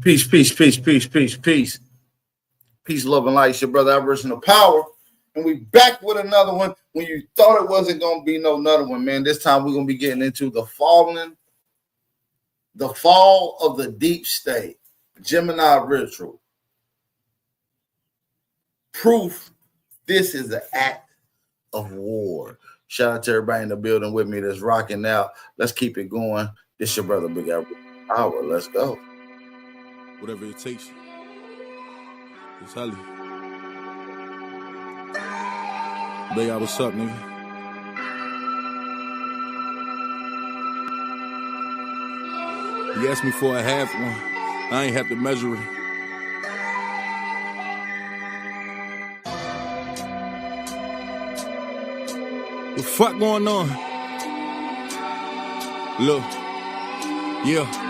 Peace, peace, peace, peace, peace, peace. Peace, love, and light. It's your brother, Aberration of Power. And we back with another one. When you thought it wasn't going to be another one, man, this time we're going to be getting into the fall of the deep state. Gemini ritual. Proof this is an act of war. Shout out to everybody in the building with me that's rocking out. Let's keep it going. This your brother, Big Aberration of Power. Let's go. Whatever it takes. It's Holly. Baby, what's up, nigga? He asked me for a half one. I ain't have to measure it. What the fuck going on? Look. Yeah.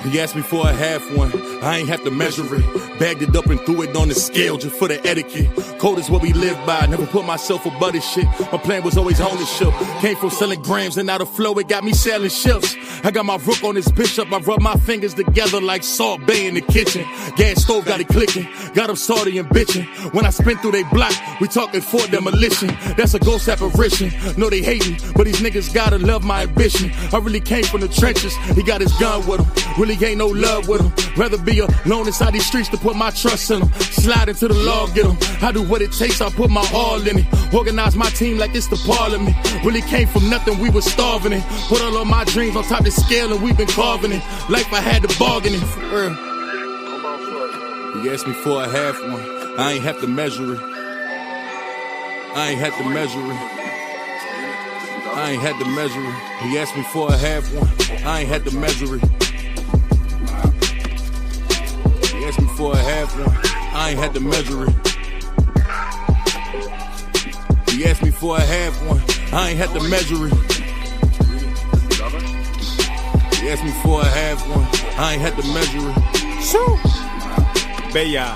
He asked me for a half one, I ain't have to measure it. Bagged it up and threw it on the scale just for the etiquette. Code is what we live by, never put myself above this shit. My plan was always ownership. Came from selling grams and now the flow, it got me selling ships. I got my rook on this bishop, I rub my fingers together like Salt Bay in the kitchen. Gas stove got it clicking, got them salty and bitching. When I spin through they block, we talking for demolition. That's a ghost apparition, no they hating, but these niggas gotta love my ambition. I really came from the trenches, he got his gun with him. Really ain't no love with him. Rather be alone inside these streets to put my trust in them. Slide into the law, get them. I do what it takes, I put my all in it. Organize my team like it's the parliament. Really came from nothing, we was starving it. Put all of my dreams on top of the scale and we've been carving it. Life I had to bargain it, for real. He asked me for a half one, I ain't have to measure it. I ain't had to measure it. I ain't had to measure it. He asked me for a half one, I ain't had to measure it. He asked me for a half one, I ain't had to measure it. He asked me for a half one, I ain't had to measure it. He asked me for a half one, I ain't had to measure it. Shoo! Baya.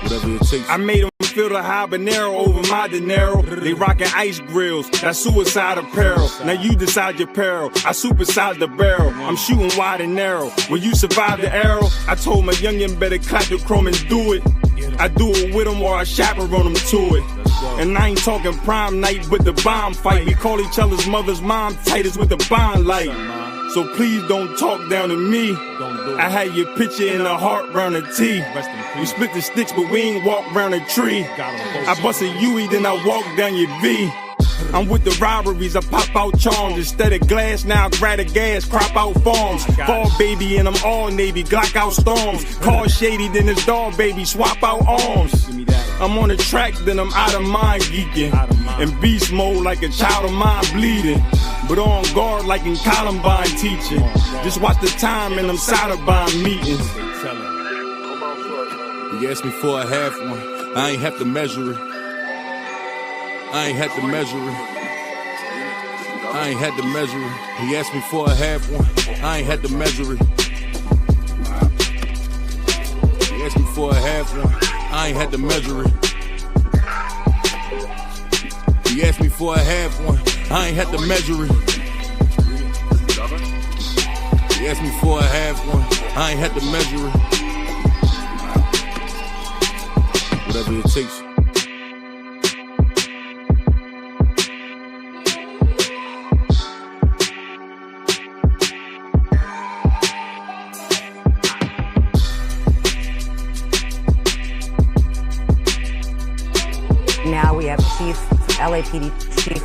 Whatever it takes. I made them feel the habanero over my dinero. They rockin' ice grills, that's suicide apparel. Now you decide your peril, I supersize the barrel. I'm shooting wide and narrow. When you survive the arrow, I told my youngin' better clap the chrome and do it. I do it with them or I chaperone them to it. And I ain't talking prime night with the bomb fight. We call each other's mother's mom tightest with the bond light. So please don't talk down to me. I had your picture in the heart round the T. We split the sticks, but we ain't walk round a tree. I bust a UE, then I walk down your V. I'm with the robberies, I pop out charms. Instead of glass, now I grab the gas, crop out farms. Fall baby, and I'm all Navy, Glock out storms. Car shady, then it's dog baby, swap out arms. I'm on the track, then I'm out of mind geeking. In beast mode like a child of mine bleeding. But on guard like in Columbine teaching. Just watch the time in them Sotheby's meetings. He asked me for a half one, I ain't have to measure it. I ain't had to measure it. I ain't had to measure it. He asked me for a half one, I ain't had to measure it. He asked me for a half one, I ain't had to measure it. He asked me for a half one, I ain't had to measure it. He asked me for a half one, I ain't had to measure it. Whatever it takes. Now we have Chief, LAPD Chief.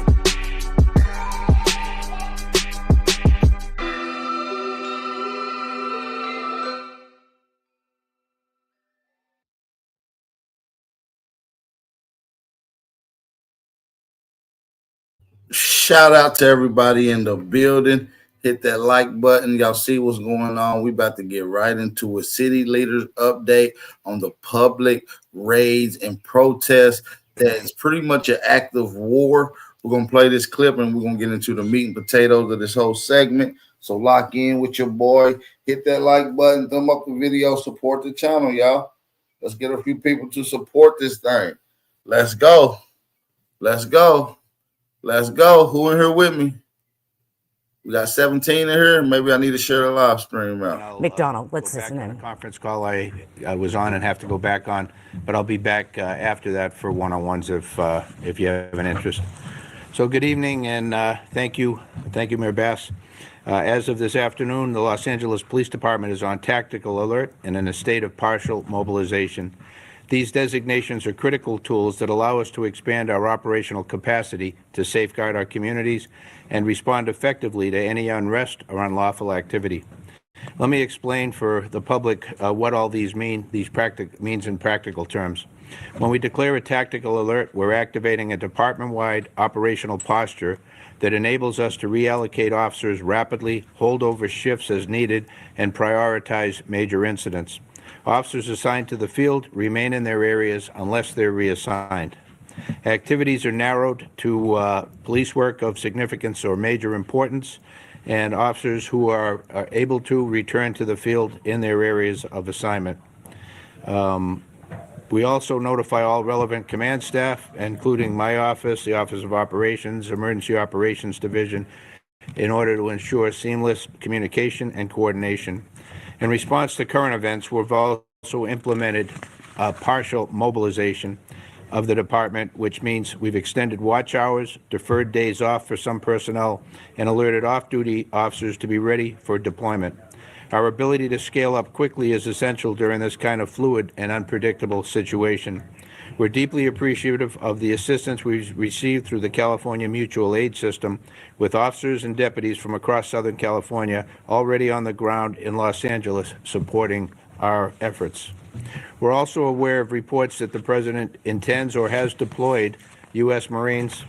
Shout out to everybody in the building. Hit that like button. Y'all see what's going on. We about to get right into a city leaders update on the public raids and protests. That's pretty much an act of war. We're going to play this clip and we're going to get into the meat and potatoes of this whole segment. So lock in with your boy. Hit that like button. Thumb up the video. Support the channel, y'all. Let's get a few people to support this thing. Let's go. Let's go. Let's go. Who in here with me? We got 17 in here. Maybe I need to share the live stream out. McDonald, let's go back listen on in. the conference call I was on and have to go back on, but I'll be back after that for one-on-ones if you have an interest. So good evening, and thank you, Mayor Bass. As of this afternoon, the Los Angeles Police Department is on tactical alert and in a state of partial mobilization. These designations are critical tools that allow us to expand our operational capacity to safeguard our communities and respond effectively to any unrest or unlawful activity. Let me explain for the public what all these means in practical terms. When we declare a tactical alert, we're activating a department-wide operational posture that enables us to reallocate officers rapidly, hold over shifts as needed, and prioritize major incidents. Officers assigned to the field remain in their areas unless they're reassigned. Activities are narrowed to police work of significance or major importance, and officers who are able to return to the field in their areas of assignment. We also notify all relevant command staff, including my office, the Office of Operations, Emergency Operations Division, in order to ensure seamless communication and coordination. In response to current events, we've also implemented a partial mobilization of the department, which means we've extended watch hours, deferred days off for some personnel, and alerted off-duty officers to be ready for deployment. Our ability to scale up quickly is essential during this kind of fluid and unpredictable situation. We're deeply appreciative of the assistance we've received through the California Mutual Aid System, with officers and deputies from across Southern California already on the ground in Los Angeles supporting our efforts. We're also aware of reports that the President intends or has deployed U.S. Marines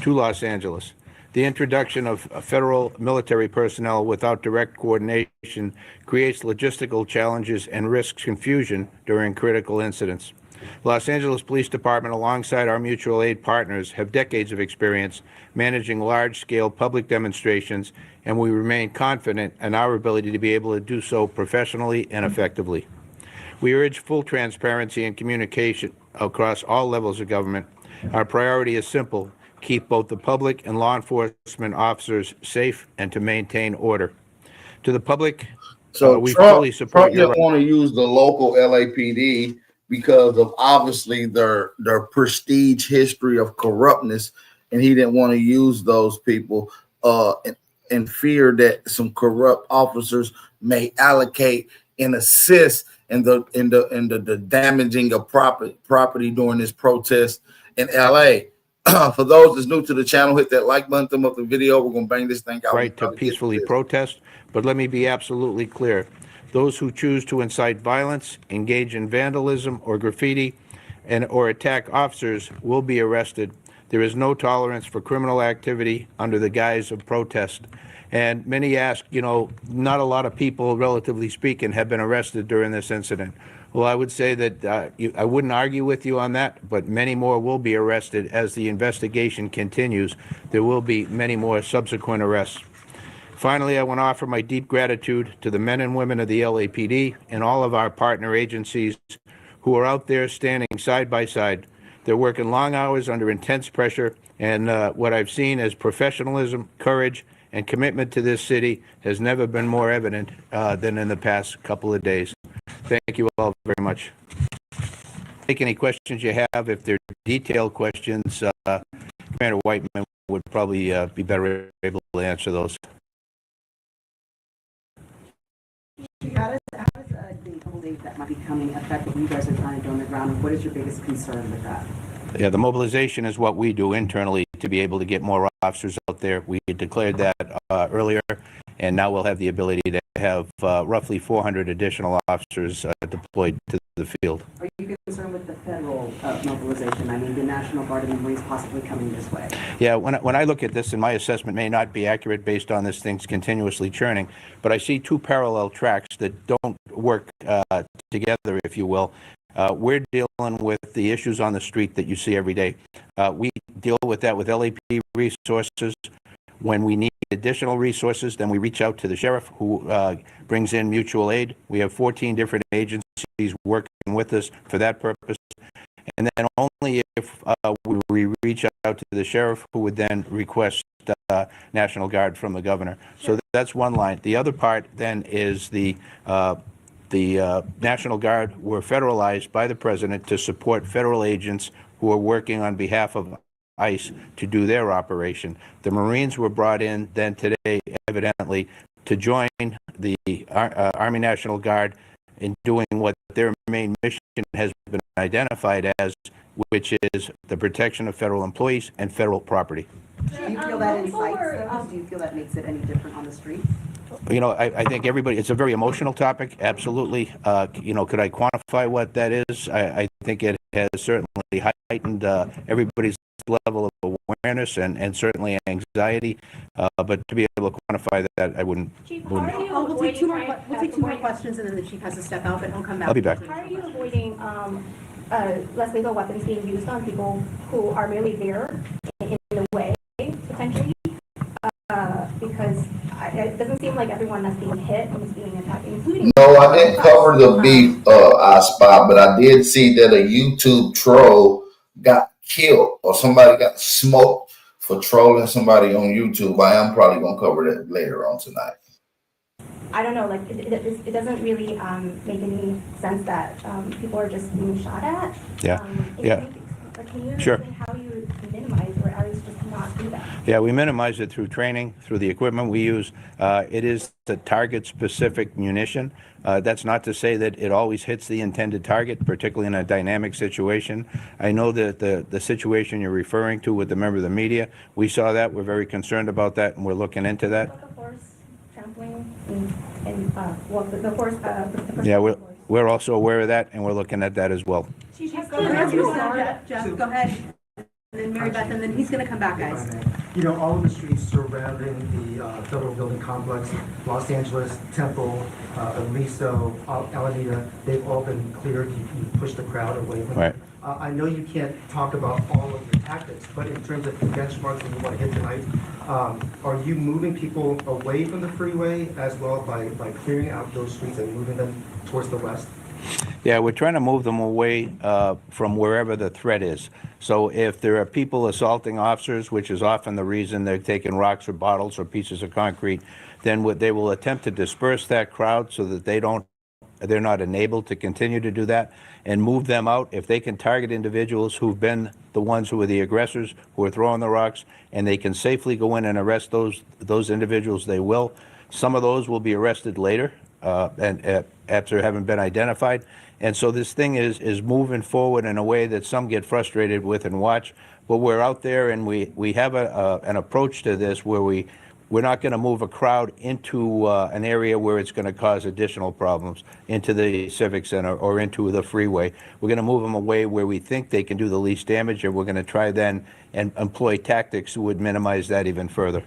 to Los Angeles. The introduction of federal military personnel without direct coordination creates logistical challenges and risks confusion during critical incidents. Los Angeles Police Department, alongside our mutual aid partners, have decades of experience managing large-scale public demonstrations, and we remain confident in our ability to be able to do so professionally and effectively. We urge full transparency and communication across all levels of government. Our priority is simple: keep both the public and law enforcement officers safe and to maintain order. To the public, So we Trump, fully support your didn't want to use the local LAPD because of obviously their prestige history of corruptness, and he didn't want to use those people in fear that some corrupt officers may allocate and assist in the damaging of property during this protest in LA. For those that's new to the channel, hit that like button, thumb up the video. We're gonna bang this thing out. Right to peacefully protest, but let me be absolutely clear. Those who choose to incite violence, engage in vandalism or graffiti, or attack officers will be arrested. There is no tolerance for criminal activity under the guise of protest. And many ask, not a lot of people, relatively speaking, have been arrested during this incident. Well, I would say that I wouldn't argue with you on that, but many more will be arrested as the investigation continues. There will be many more subsequent arrests. Finally, I want to offer my deep gratitude to the men and women of the LAPD and all of our partner agencies who are out there standing side by side. They're working long hours under intense pressure, and what I've seen as professionalism, courage, and commitment to this city has never been more evident than in the past couple of days. Thank you all very much. Take any questions you have. If they're detailed questions, Commander Whiteman would probably be better able to answer those. How does the mobilization that might be coming affect what you guys are trying to do on the ground, and what is your biggest concern with that? Yeah, the mobilization is what we do internally to be able to get more officers out there. We declared that earlier, and now we'll have the ability to have roughly 400 additional officers deployed to the field. Are you concerned with the federal mobilization? I mean, the National Guard and the Marines possibly coming this way. Yeah, when I look at this, and my assessment may not be accurate based on this thing's continuously churning, but I see two parallel tracks that don't work together, if you will. We're dealing with the issues on the street that you see every day. We deal with that with LAP resources. When we need additional resources, then we reach out to the sheriff, who brings in mutual aid. We have 14 different agencies working with us for that purpose. And then only only if we reach out to the sheriff, who would then request National Guard from the governor. So that's one line. The other part then is the National Guard were federalized by the president to support federal agents who are working on behalf of ICE to do their operation. The Marines were brought in then today, evidently, to join the Army National Guard in doing what their main mission has been identified as, which is the protection of federal employees and federal property. Do you feel that incites those? Do you feel that makes it any different on the streets? You know, I think everybody, it's a very emotional topic, absolutely. You know, could I quantify what that is? I think it has certainly heightened everybody's level of awareness and certainly anxiety, but to be able to quantify that, I wouldn't. Chief, We'll take two more questions, and then the chief has to step out, but he'll come back. I'll be back. How are you avoiding less lethal weapons being used on people who are merely there in a way, potentially? Because it doesn't seem like everyone that's being hit is being attacked, including... No, I didn't cover the beef, I spot, but I did see that a YouTube troll got killed or somebody got smoked for trolling somebody on YouTube. I am probably going to cover that later on tonight. I don't know, like, it doesn't really make any sense that people are just being shot at. Yeah, yeah. Can you Sure. explain how you minimize or at least just not do that? Yeah, we minimize it through training, through the equipment we use. It is the target-specific munition. That's not to say that it always hits the intended target, particularly in a dynamic situation. I know that the situation you're referring to with the member of the media, we saw that. We're very concerned about that, and we're looking into that. About the force trampling and well, the force, Yeah, we're also aware of that, and we're looking at that as well. Jeff, go ahead. And then Mary Beth, and then he's going to come back, guys. You know, all of the streets surrounding the federal building complex, Los Angeles, Temple, Aliso, Alameda, they've all been cleared. You pushed the crowd away from Right. them. I know you can't talk about all of your tactics, but in terms of the benchmarks that you want to hit tonight, are you moving people away from the freeway as well by clearing out those streets and moving them towards the west? Yeah, we're trying to move them away from wherever the threat is. So if there are people assaulting officers, which is often the reason they're taking rocks or bottles or pieces of concrete, then they will attempt to disperse that crowd so that they're not enabled to continue to do that, and move them out. If they can target individuals who've been the ones who are the aggressors, who are throwing the rocks, and they can safely go in and arrest those individuals, they will. Some of those will be arrested later, and after having been identified. And so this thing is moving forward in a way that some get frustrated with and watch. But we're out there, and we have an approach to this where we're not going to move a crowd into an area where it's going to cause additional problems, into the Civic Center or into the freeway. We're going to move them away where we think they can do the least damage, and we're going to try then and employ tactics that would minimize that even further.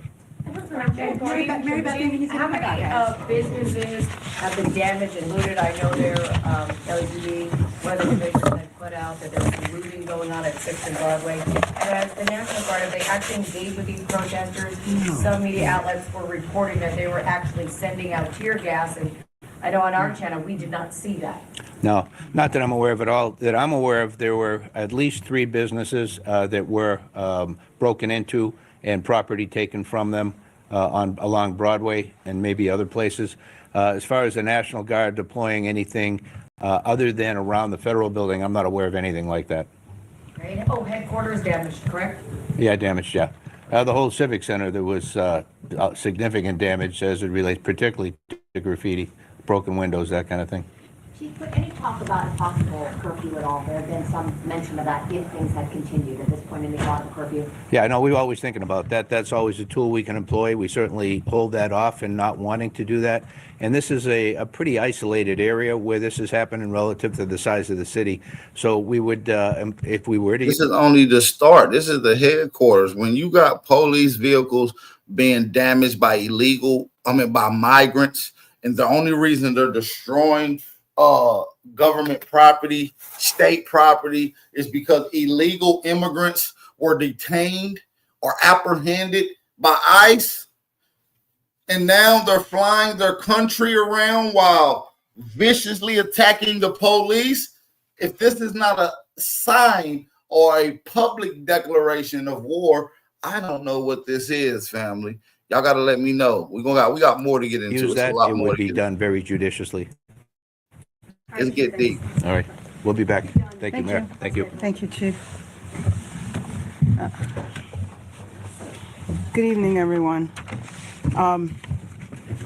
Mary Beth, he's How going to come back, many guys. businesses have been damaged and looted? I know there, LGD, weather division had put out that there was some looting going on at 6th and Broadway. And as the National Guard, have they actually engaged with these protesters? Some media outlets were reporting that they were actually sending out tear gas, and I know on our channel, we did not see that. No, not that I'm aware of at all. That I'm aware of, there were at least 3 businesses that were broken into and property taken from them along Broadway and maybe other places. As far as the National Guard deploying anything other than around the federal building, I'm not aware of anything like that. Right? Oh, headquarters damaged, correct? Yeah, damaged, yeah. The whole Civic Center, there was significant damage as it relates particularly to graffiti, broken windows, that kind of thing. Chief, but any talk about a possible curfew at all? There have been some mention of that if things had continued at this point in the thought of a curfew. Yeah, I know, we're always thinking about that. That's always a tool we can employ. We certainly hold that off and not wanting to do that. And this is a pretty isolated area where this is happening relative to the size of the city. So we would, if we were to... This is only the start. This is the headquarters. When you got police vehicles being damaged by by migrants, and the only reason they're destroying government property, state property, is because illegal immigrants were detained or apprehended by ICE, and now they're flying their country around while viciously attacking the police. If this is not a sign or a public declaration of war. I don't know what this is, family. Y'all got to let me know. We got more to get into. Use It's a that, lot it more would to be get done very judiciously. into. Let's get deep. All right, we'll be back. Thank you, Mayor. Thank you. Thank you, Chief. Good evening, everyone.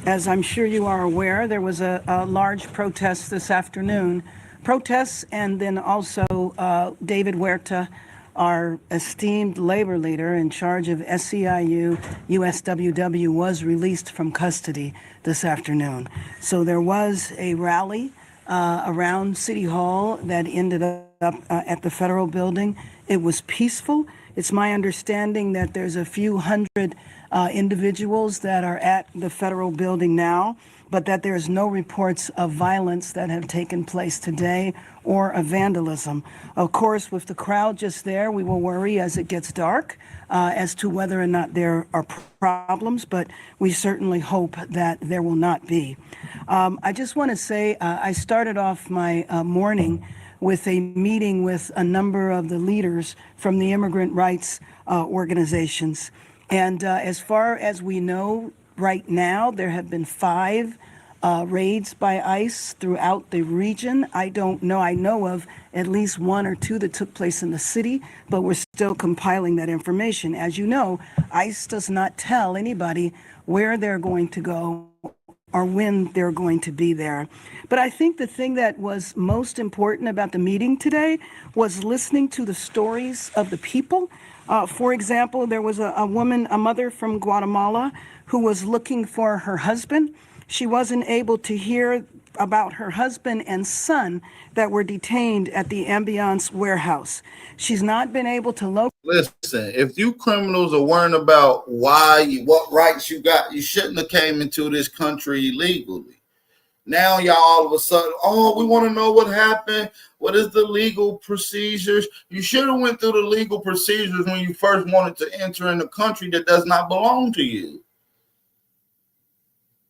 As I'm sure you are aware, there was a large protest this afternoon. Protests, and then also David Huerta, our esteemed labor leader in charge of SEIU, USWW, was released from custody this afternoon. So there was a rally around City Hall that ended up at the federal building. It was peaceful. It's my understanding that there's a few hundred individuals that are at the federal building now, but that there's no reports of violence that have taken place today or of vandalism. Of course, with the crowd just there, we will worry as it gets dark as to whether or not there are problems, but we certainly hope that there will not be. I just want to say I started off my morning with a meeting with a number of the leaders from the immigrant rights organizations. And as far as we know right now, there have been 5 raids by ICE throughout the region. I don't know. I know of at least 1 or 2 that took place in the city, but we're still compiling that information. As you know, ICE does not tell anybody where they're going to go or when they're going to be there. But I think the thing that was most important about the meeting today was listening to the stories of the people. For example, there was a woman, a mother from Guatemala, who was looking for her husband. She wasn't able to hear about her husband and son that were detained at the Ambiance warehouse. She's not been able to locate. Listen, if you criminals are worrying about what rights you got, you shouldn't have came into this country illegally. Now y'all all of a sudden, oh, we want to know what happened. What is the legal procedures? You should have went through the legal procedures when you first wanted to enter in a country that does not belong to you.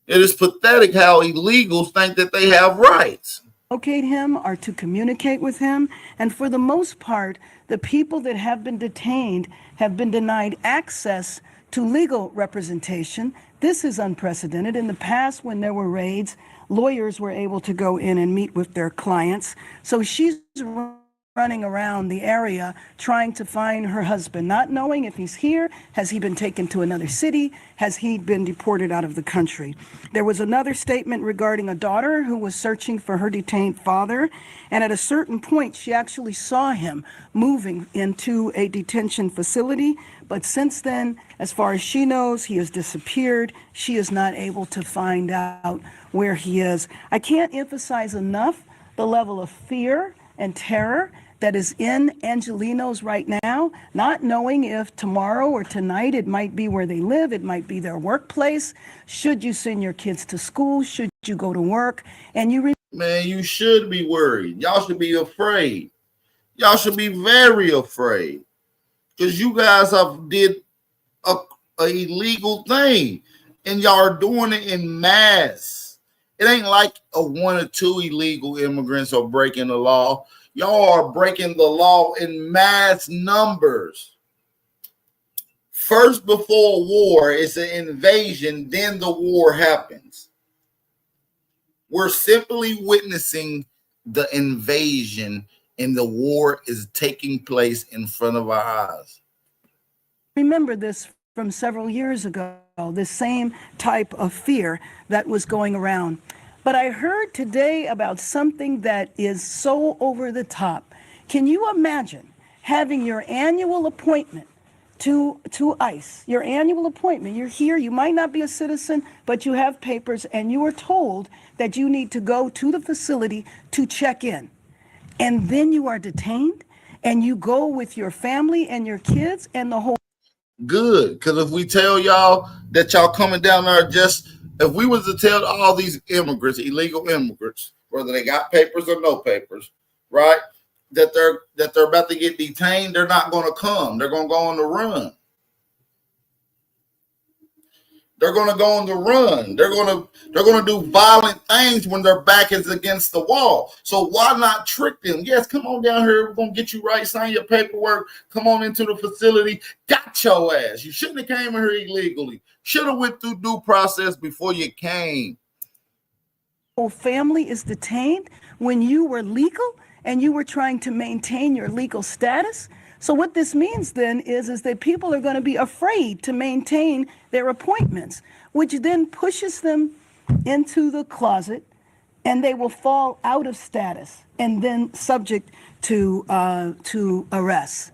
It is pathetic how illegals think that they have rights. Locate him or to communicate with him. And for the most part, the people that have been detained have been denied access to legal representation. This is unprecedented. In the past, when there were raids, lawyers were able to go in and meet with their clients. So she's running around the area trying to find her husband, not knowing if he's here. Has he been taken to another city? Has he been deported out of the country? There was another statement regarding a daughter who was searching for her detained father, and at a certain point she actually saw him moving into a detention facility, but since then, as far as she knows, he has disappeared. She is not able to find out where he is. I can't emphasize enough the level of fear and terror that is in Angelenos right now, not knowing if tomorrow or tonight it might be where they live, it might be their workplace. Should you send your kids to school? Should you go to work? And man, you should be worried. Y'all should be afraid. Y'all should be very afraid because you guys have did a illegal thing and y'all are doing it in mass. It ain't like a 1 or 2 illegal immigrants are breaking the law. Y'all are breaking the law in mass numbers. First, before war, it's an invasion, then the war happens. We're simply witnessing the invasion, and the war is taking place in front of our eyes. remember this from several years ago, this same type of fear that was going around. But I heard today about something that is so over the top. Can you imagine having your annual appointment to ICE, your annual appointment? You're here, you might not be a citizen, but you have papers, and you are told that you need to go to the facility to check in. And then you are detained, and you go with your family and your kids and the whole. Good, because if we tell y'all that y'all coming down there, just if we was to tell all these immigrants, illegal immigrants, whether they got papers or no papers, right, that they're about to get detained, they're not going to come. They're going to go on the run. They're going to go on the run. They're going to do violent things when their back is against the wall. So why not trick them? Yes, come on down here. We're going to get you right. Sign your paperwork. Come on into the facility. Got your ass. You shouldn't have came here illegally. Should have went through due process before you came. Whole family is detained when you were legal and you were trying to maintain your legal status. So what this means then is that people are going to be afraid to maintain their appointments, which then pushes them into the closet, and they will fall out of status and then subject to arrest.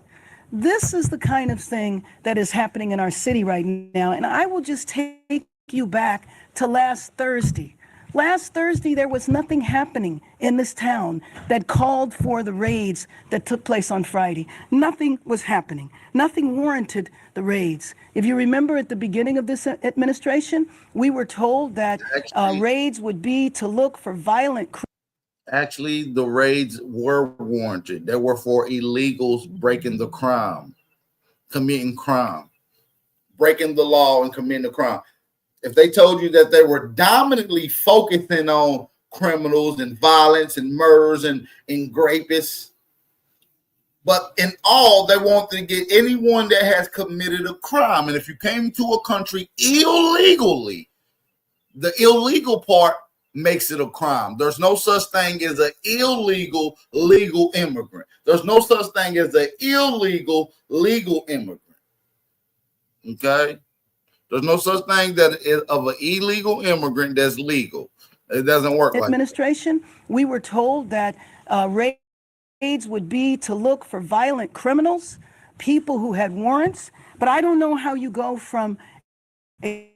This is the kind of thing that is happening in our city right now. And I will just take you back to last Thursday. Last Thursday, there was nothing happening in this town that called for the raids that took place on Friday. Nothing was happening. Nothing warranted the raids. If you remember at the beginning of this administration, we were told that raids would be to look for violent crimes. Actually, the raids were warranted. They were for illegals breaking the crime, committing crime, breaking the law and committing the crime. If they told you that they were dominantly focusing on criminals and violence and murders and rapists, but in all, they want to get anyone that has committed a crime. And if you came to a country illegally, the illegal part makes it a crime. There's no such thing as an illegal legal immigrant. There's no such thing as an illegal legal immigrant. Okay? There's no such thing that is of an illegal immigrant that's legal. It doesn't work like that. Administration, we were told that raids would be to look for violent criminals, people who had warrants, but I don't know how you go from a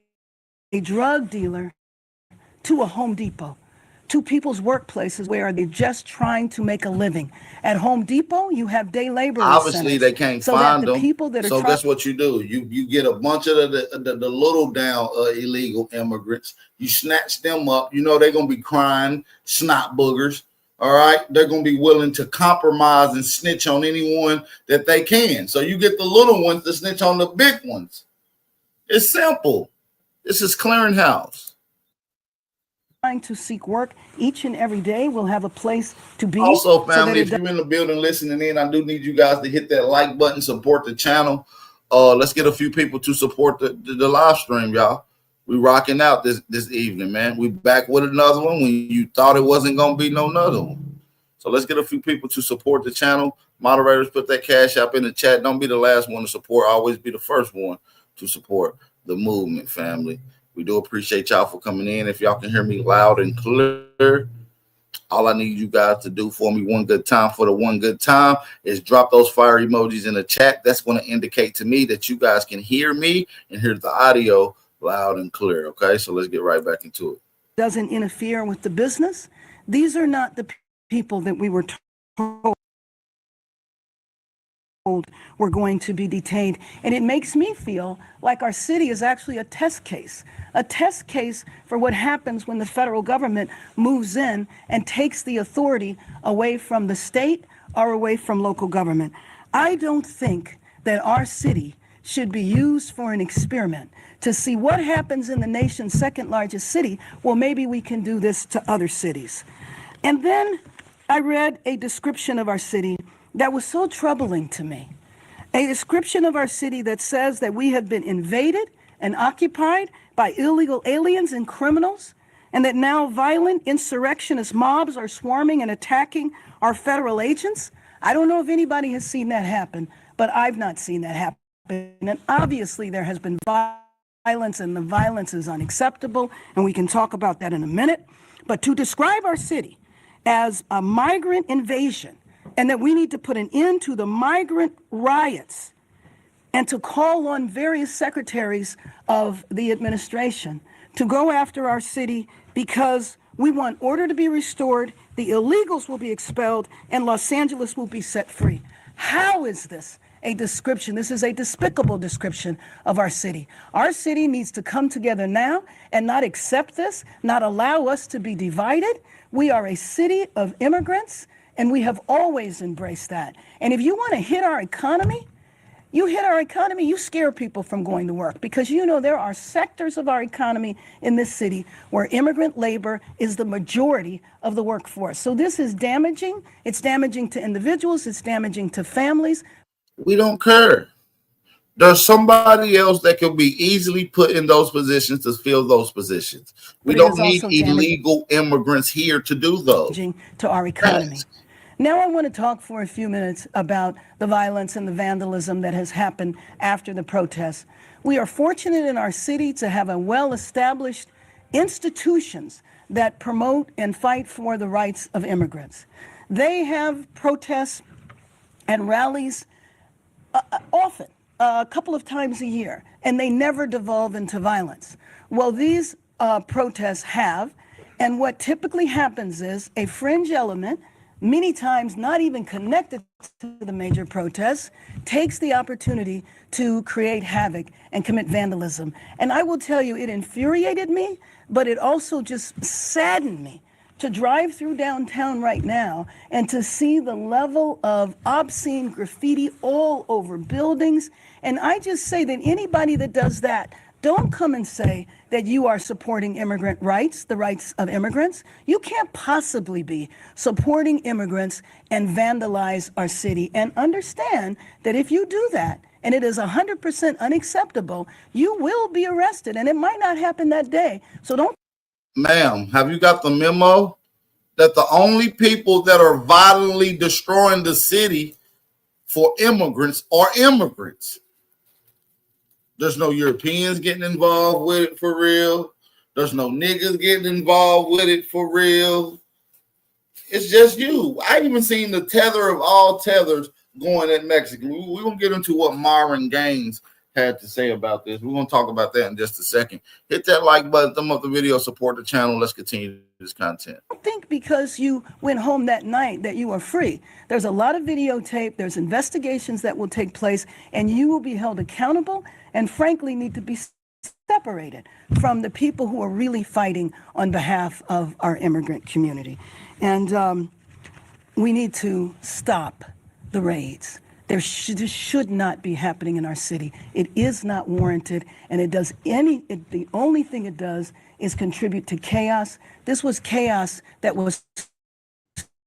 drug dealer to a Home Depot, to people's workplaces where they're just trying to make a living. At Home Depot, you have day laborers. Obviously, they can't find them. So That's that's what you do. You get a bunch of the little down illegal immigrants. You snatch them up. You know they're going to be crying snot boogers. All right. They're going to be willing to compromise and snitch on anyone that they can. So you get the little ones to snitch on the big ones. It's simple. This is clearinghouse. Trying to seek work each and every day will have a place to be. Also, family, if you're in the building listening in, I do need you guys to hit that like button, support the channel. Let's get a few people to support the live stream, y'all. We rocking out this evening, man. We back with another one when you thought it wasn't gonna be no another one. So let's get a few people to support the channel. Moderators, put that cash app in the chat. Don't be the last one to support. Always be the first one to support the movement, family. We do appreciate y'all for coming in. If y'all can hear me loud and clear, all I need you guys to do for me one good time for the one good time is drop those fire emojis in the chat. That's going to indicate to me that you guys can hear me and hear the audio loud and clear. Okay, so let's get right back into it. Doesn't interfere with the business. These are not the people that we were told were going to be detained. And it makes me feel like our city is actually a test case for what happens when the federal government moves in and takes the authority away from the state or away from local government. I don't think that our city should be used for an experiment to see what happens in the nation's second largest city. Well, maybe we can do this to other cities. And then I read a description of our city that was so troubling to me. A description of our city that says that we have been invaded and occupied by illegal aliens and criminals, and that now violent insurrectionist mobs are swarming and attacking our federal agents. I don't know if anybody has seen that happen, but I've not seen that happen. And obviously there has been violence, and the violence is unacceptable, and we can talk about that in a minute. But to describe our city as a migrant invasion, and that we need to put an end to the migrant riots, and to call on various secretaries of the administration to go after our city because we want order to be restored, the illegals will be expelled, and Los Angeles will be set free. How is this a description? This is a despicable description of our city. Our city needs to come together now and not accept this, not allow us to be divided. We are a city of immigrants, and we have always embraced that. And if you want to hit our economy, You hit our economy, you scare people from going to work because you know there are sectors of our economy in this city where immigrant labor is the majority of the workforce. So this is damaging. It's damaging to individuals. It's damaging to families. We don't care. There's somebody else that can be easily put in those positions to fill those positions. We But it don't is need also illegal immigrants here to do those. damaging to our economy. Now I want to talk for a few minutes about the violence and the vandalism that has happened after the protests. We are fortunate in our city to have a well-established institutions that promote and fight for the rights of immigrants. They have protests and rallies often, a couple of times a year, and they never devolve into violence. Well, these protests have, and what typically happens is a fringe element, many times not even connected to the major protests, takes the opportunity to create havoc and commit vandalism. And I will tell you, it infuriated me, but it also just saddened me to drive through downtown right now and to see the level of obscene graffiti all over buildings. And I just say that anybody that does that, don't come and say that you are supporting immigrant rights, the rights of immigrants. You can't possibly be supporting immigrants and vandalize our city. And understand that if you do that, and it is 100% unacceptable, you will be arrested. And it might not happen that day. So don't. Ma'am, have you got the memo that the only people that are violently destroying the city for immigrants are immigrants? There's no Europeans getting involved with it for real. There's no niggas getting involved with it for real. It's just you. I even seen the tether of all tethers going at Mexico. We're going to get into what Myron Gaines had to say about this. We're going to talk about that in just a second. Hit that like button, thumb up the video, support the channel. Let's continue this content. Don't think because you went home that night that you are free. There's a lot of videotape. There's investigations that will take place, and you will be held accountable and frankly need to be separated from the people who are really fighting on behalf of our immigrant community. And we need to stop the raids. This should not be happening in our city. It is not warranted, and the only thing it does is contribute to chaos. This was chaos that was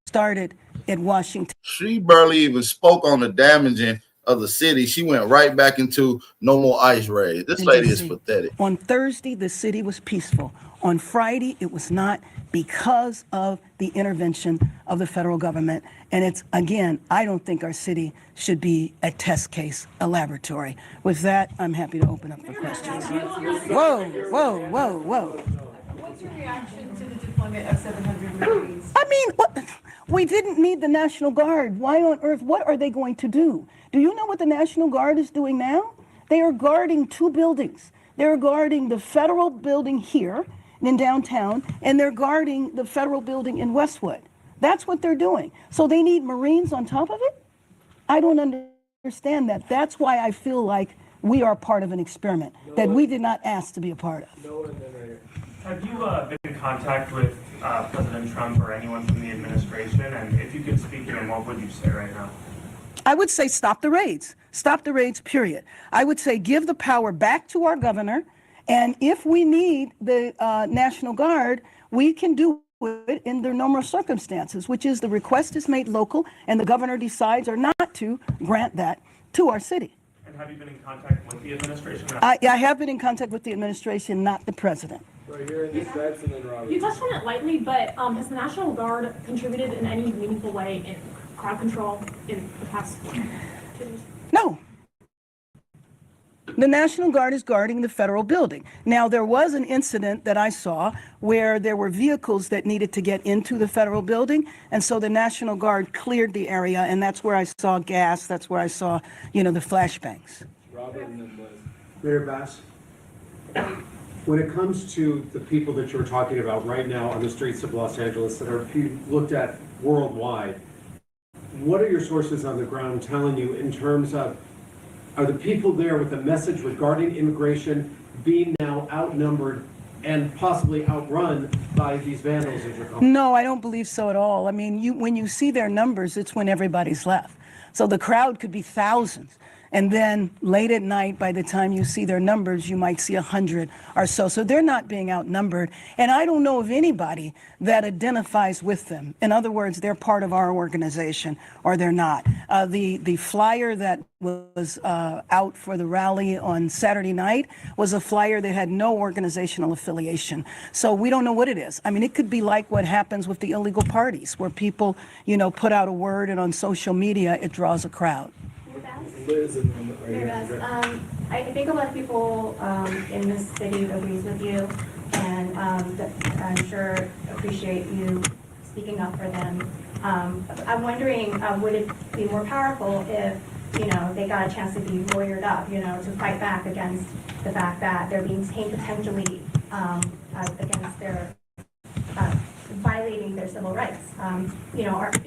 started in Washington. She barely even spoke on the damaging of the city. She went right back into no more ICE raids. This lady is pathetic. On Thursday, the city was peaceful. On Friday, it was not, because of the intervention of the federal government. And it's, again, I don't think our city should be a test case, a laboratory. With that, I'm happy to open up for questions. Whoa, whoa, whoa, whoa. What's your reaction to the deployment of 700 Marines? I mean, we didn't need the National Guard. Why on earth? What are they going to do? Do you know what the National Guard is doing now? They are guarding two buildings. They're guarding the federal building here in downtown, and they're guarding the federal building in Westwood. That's what they're doing. So they need Marines on top of it? I don't understand that. That's why I feel like we are part of an experiment that we did not ask to be a part of. Have you been in contact with President Trump or anyone from the administration? And if you could speak to him, what would you say right now? I would say stop the raids. Stop the raids, period. I would say give the power back to our governor. And if we need the National Guard, we can do it in the normal circumstances, which is the request is made local and the governor decides or not to grant that to our city. And have you been in contact with the administration? I have been in contact with the administration, not the president. Right here in this text, and then Robert. You touched on it lightly, but has the National Guard contributed in any meaningful way in crowd control in the past 2 years? No. The National Guard is guarding the federal building. Now, there was an incident that I saw where there were vehicles that needed to get into the federal building, and so the National Guard cleared the area, and that's where I saw gas, that's where I saw, the flashbangs. Robert and then Liz. Mayor Bass, when it comes to the people that you're talking about right now on the streets of Los Angeles that are being looked at worldwide, what are your sources on the ground telling you in terms of, are the people there with a message regarding immigration being now outnumbered and possibly outrun by these vandals, as you're calling? No, I don't believe so at all. I mean, when you see their numbers, it's when everybody's left. So the crowd could be thousands. And then late at night, by the time you see their numbers, you might see 100 or so. So they're not being outnumbered. And I don't know of anybody that identifies with them. In other words, they're part of our organization or they're not. The flyer that was out for the rally on Saturday night was a flyer that had no organizational affiliation. So we don't know what it is. I mean, it could be like what happens with the illegal parties, where people, put out a word and on social media it draws a crowd. Liz and I think a lot of people in this city agrees with you, and I'm sure appreciate you speaking up for them. I'm wondering, would it be more powerful if, they got a chance to be lawyered up, to fight back against the fact that they're being taken potentially against their violating their civil rights?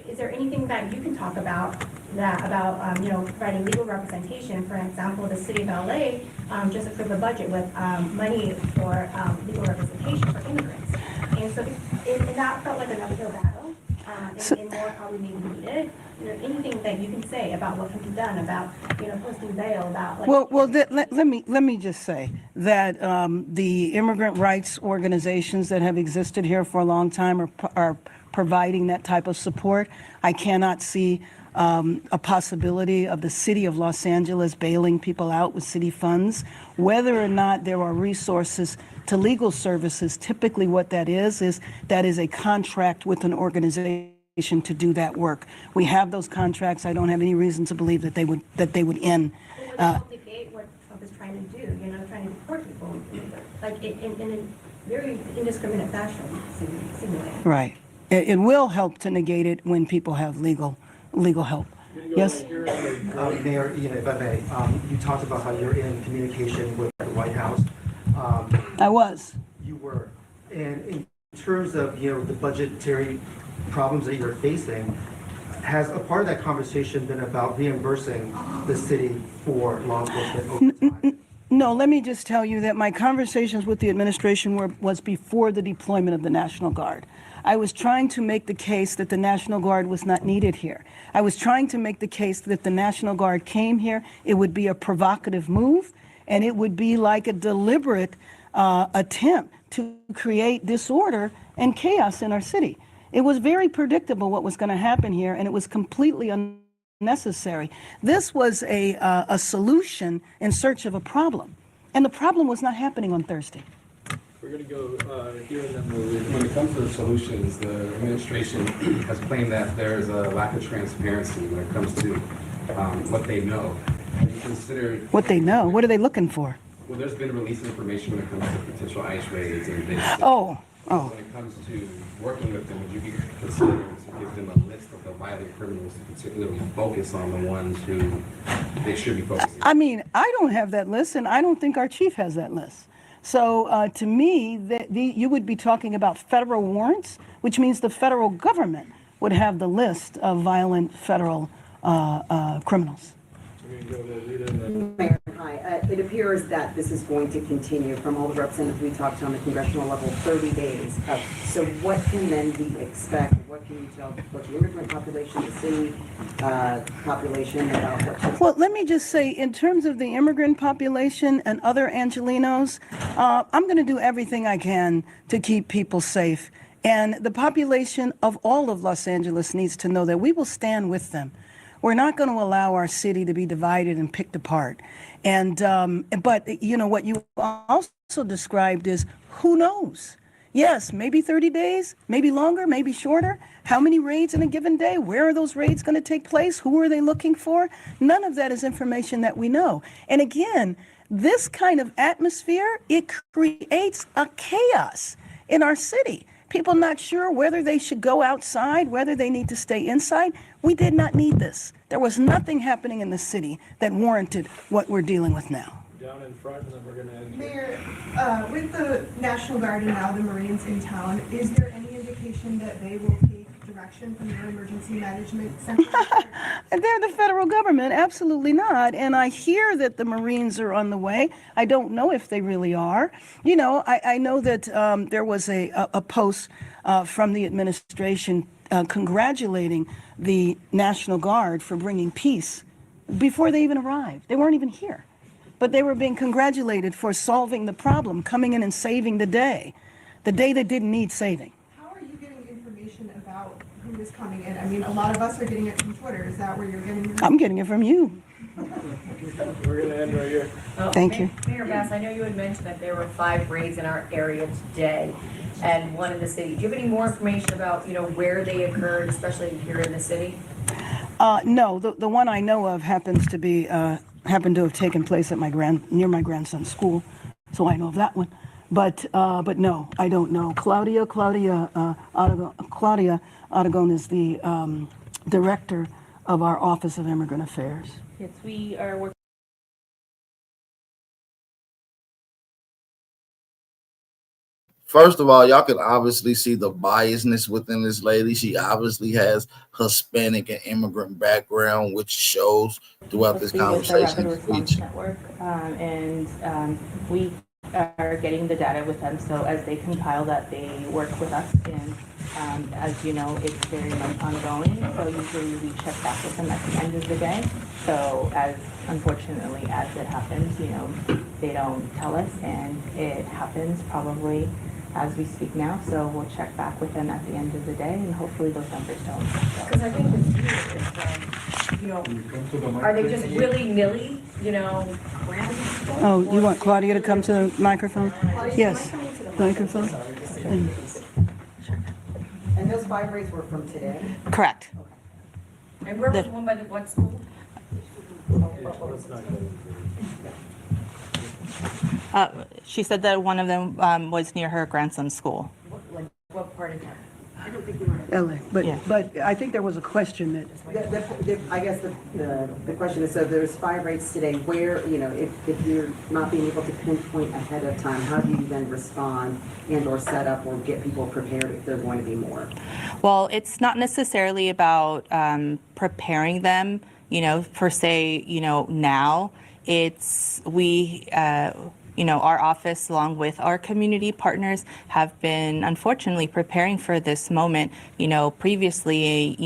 Is there anything that you can talk about providing legal representation? For example, the city of LA just approved a budget with money for legal representation for immigrants. And so and that felt like an uphill battle, and more probably maybe needed. Anything that you can say about what can be done about, posting bail, about let me just say that the immigrant rights organizations that have existed here for a long time are providing that type of support. I cannot see a possibility of the city of Los Angeles bailing people out with city funds. Whether or not there are resources to legal services, typically what that is a contract with an organization to do that work. We have those contracts. I don't have any reason to believe that they would end. It would negate what Trump is trying to do, trying to deport people, like in a very indiscriminate fashion, seemingly. Right. It will help to negate it when people have legal help. Yes? Mayor, if I may, you talked about how you're in communication with the White House. I was. You were. And in terms of, the budgetary problems that you're facing, has a part of that conversation been about reimbursing the city for law enforcement overtime? No, let me just tell you that my conversations with the administration was before the deployment of the National Guard. I was trying to make the case that the National Guard was not needed here. I was trying to make the case that if the National Guard came here, it would be a provocative move, and it would be like a deliberate attempt to create disorder and chaos in our city. It was very predictable what was going to happen here, and it was completely unnecessary. This was a solution in search of a problem, and the problem was not happening on Thursday. We're going to go here and then we'll leave. When it comes to the solutions, the administration has claimed that there's a lack of transparency when it comes to what they know. Have you considered what they know? What are they looking for? Well, there's been released information when it comes to potential ICE raids and things. Oh. When it comes to working with them, would you be considering to give them a list of the violent criminals to particularly focus on the ones who they should be focusing on? I mean, I don't have that list, and I don't think our chief has that list. So to me, you would be talking about federal warrants, which means the federal government would have the list of violent federal criminals. Mayor, hi. It appears that this is going to continue from all the representatives we talked to on the congressional level, 30 days. So what can then be expected? What can you tell what the immigrant population, the city population about what? Well, let me just say, in terms of the immigrant population and other Angelenos, I'm going to do everything I can to keep people safe. And the population of all of Los Angeles needs to know that we will stand with them. We're not going to allow our city to be divided and picked apart. And but what you also described is who knows? Yes, maybe 30 days, maybe longer, maybe shorter. How many raids in a given day? Where are those raids going to take place? Who are they looking for? None of that is information that we know. And again, this kind of atmosphere, it creates a chaos in our city. People not sure whether they should go outside, whether they need to stay inside. We did not need this. There was nothing happening in the city that warranted what we're dealing with now. Down in front, and then we're going to end. Mayor, with the National Guard and now the Marines in town, is there any indication that they will take direction from your emergency management center? They're the federal government, absolutely not. And I hear that the Marines are on the way. I don't know if they really are. I know that there was a post from the administration congratulating the National Guard for bringing peace before they even arrived. They weren't even here. But they were being congratulated for solving the problem, coming in and saving the day that didn't need saving. How are you getting information about who is coming in? I mean, a lot of us are getting it from Twitter. Is that where you're getting it? I'm getting it from you. We're going to end right here. Thank you. Mayor Bass, I know you had mentioned that there were 5 raids in our area today and one in the city. Do you have any more information about, where they occurred, especially here in the city? No, the one I know of happened to have taken place at near my grandson's school, so I know of that one. But no, I don't know. Claudia Aragon is the director of our Office of Immigrant Affairs. Yes, we are working. First of all, y'all can obviously see the biasness within this lady. She obviously has Hispanic and immigrant background, which shows throughout this conversation. Rapid Response Network, and we are getting the data with them. So as they compile that, they work with us, and as you know, it's very much ongoing. So usually we check back with them at the end of the day. So unfortunately, as it happens, they don't tell us, and it happens probably as we speak now. So we'll check back with them at the end of the day, and hopefully those numbers don't. Because I think it's weird. Are they just willy-nilly, grabbing people? Oh, you want Claudia to come to the microphone? Yes, microphone. And those 5 raids were from today? Correct. And where was the one by what school? She said that one of them was near her grandson's school. What part of town? I don't think you were. LA, but I think there was a question that. I guess the question is, so there's 5 raids today, where, if you're not being able to pinpoint ahead of time, how do you then respond and or set up or get people prepared if there's going to be more? Well, it's not necessarily about preparing them, per se, now. It's our office, along with our community partners, have been unfortunately preparing for this moment, previously,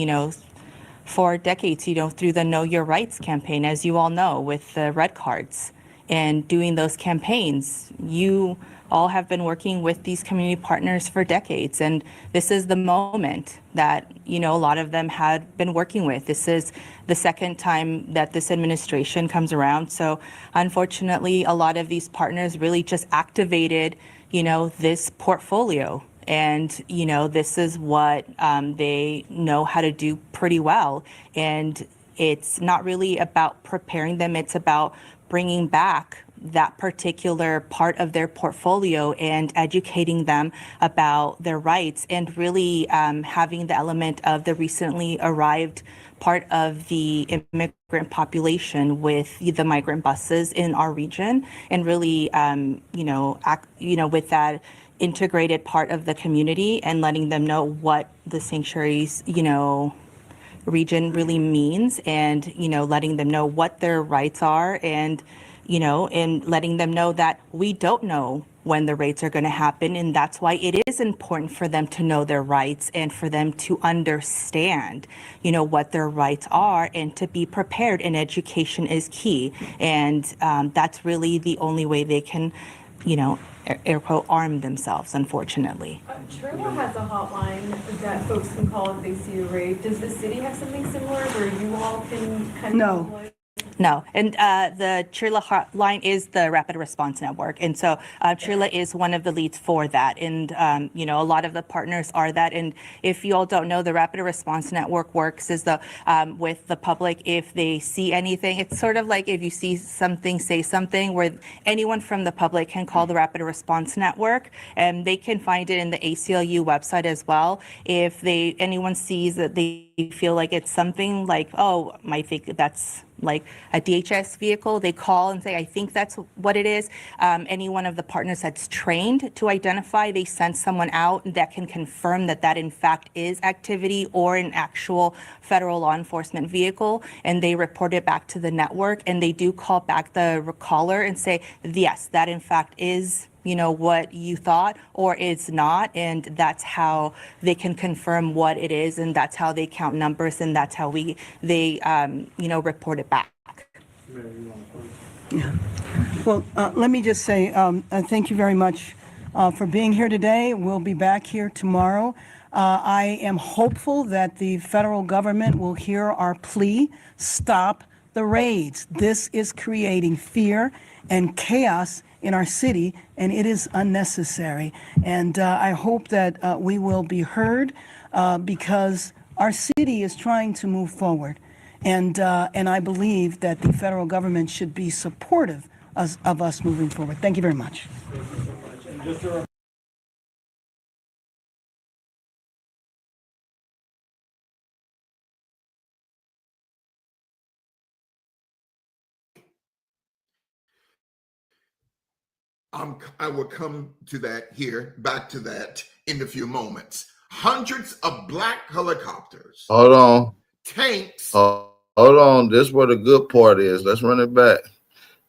for decades, through the Know Your Rights campaign, as you all know, with the red cards and doing those campaigns. You all have been working with these community partners for decades, and this is the moment that, a lot of them had been working with. This is the second time that this administration comes around. So unfortunately, a lot of these partners really just activated, this portfolio. And, this is what they know how to do pretty well. And it's not really about preparing them. It's about bringing back that particular part of their portfolio and educating them about their rights, and really having the element of the recently arrived part of the immigrant population with the migrant buses in our region, and really, with that integrated part of the community, and letting them know what the sanctuaries, region really means, and, letting them know what their rights are, and letting them know that we don't know when the raids are going to happen. And that's why it is important for them to know their rights, and for them to understand, what their rights are, and to be prepared. And education is key. And that's really the only way they can, air quote, arm themselves, unfortunately. Trilla has a hotline that folks can call if they see a raid. Does the city have something similar where you all can kind of... No. No, and the Trilla hotline is the Rapid Response Network, and so Trilla is one of the leads for that, and a lot of the partners are that. And if you all don't know, the Rapid Response Network works is with the public. If they see anything, it's sort of like if you see something, say something, where anyone from the public can call the Rapid Response Network, and they can find it in the ACLU website as well. If anyone sees that they feel like it's something like, oh, I think that's like a DHS vehicle, they call and say, I think that's what it is. Any one of the partners that's trained to identify, they send someone out that can confirm that in fact is activity or an actual federal law enforcement vehicle, and they report it back to the network, and they do call back the caller and say, yes, that in fact is what you thought, or it's not, and that's how they can confirm what it is, and that's how they count numbers, and that's how they report it back. Yeah. Well, let me just say thank you very much for being here today. We'll be back here tomorrow. I am hopeful that the federal government will hear our plea, stop the raids. This is creating fear and chaos in our city, and it is unnecessary. And I hope that we will be heard because our city is trying to move forward. And I believe that the federal government should be supportive of us moving forward. Thank you very much. I will come to that here, back to that in a few moments. Hundreds of black helicopters. Hold on. Tanks. Hold on. This is where the good part is. Let's run it back.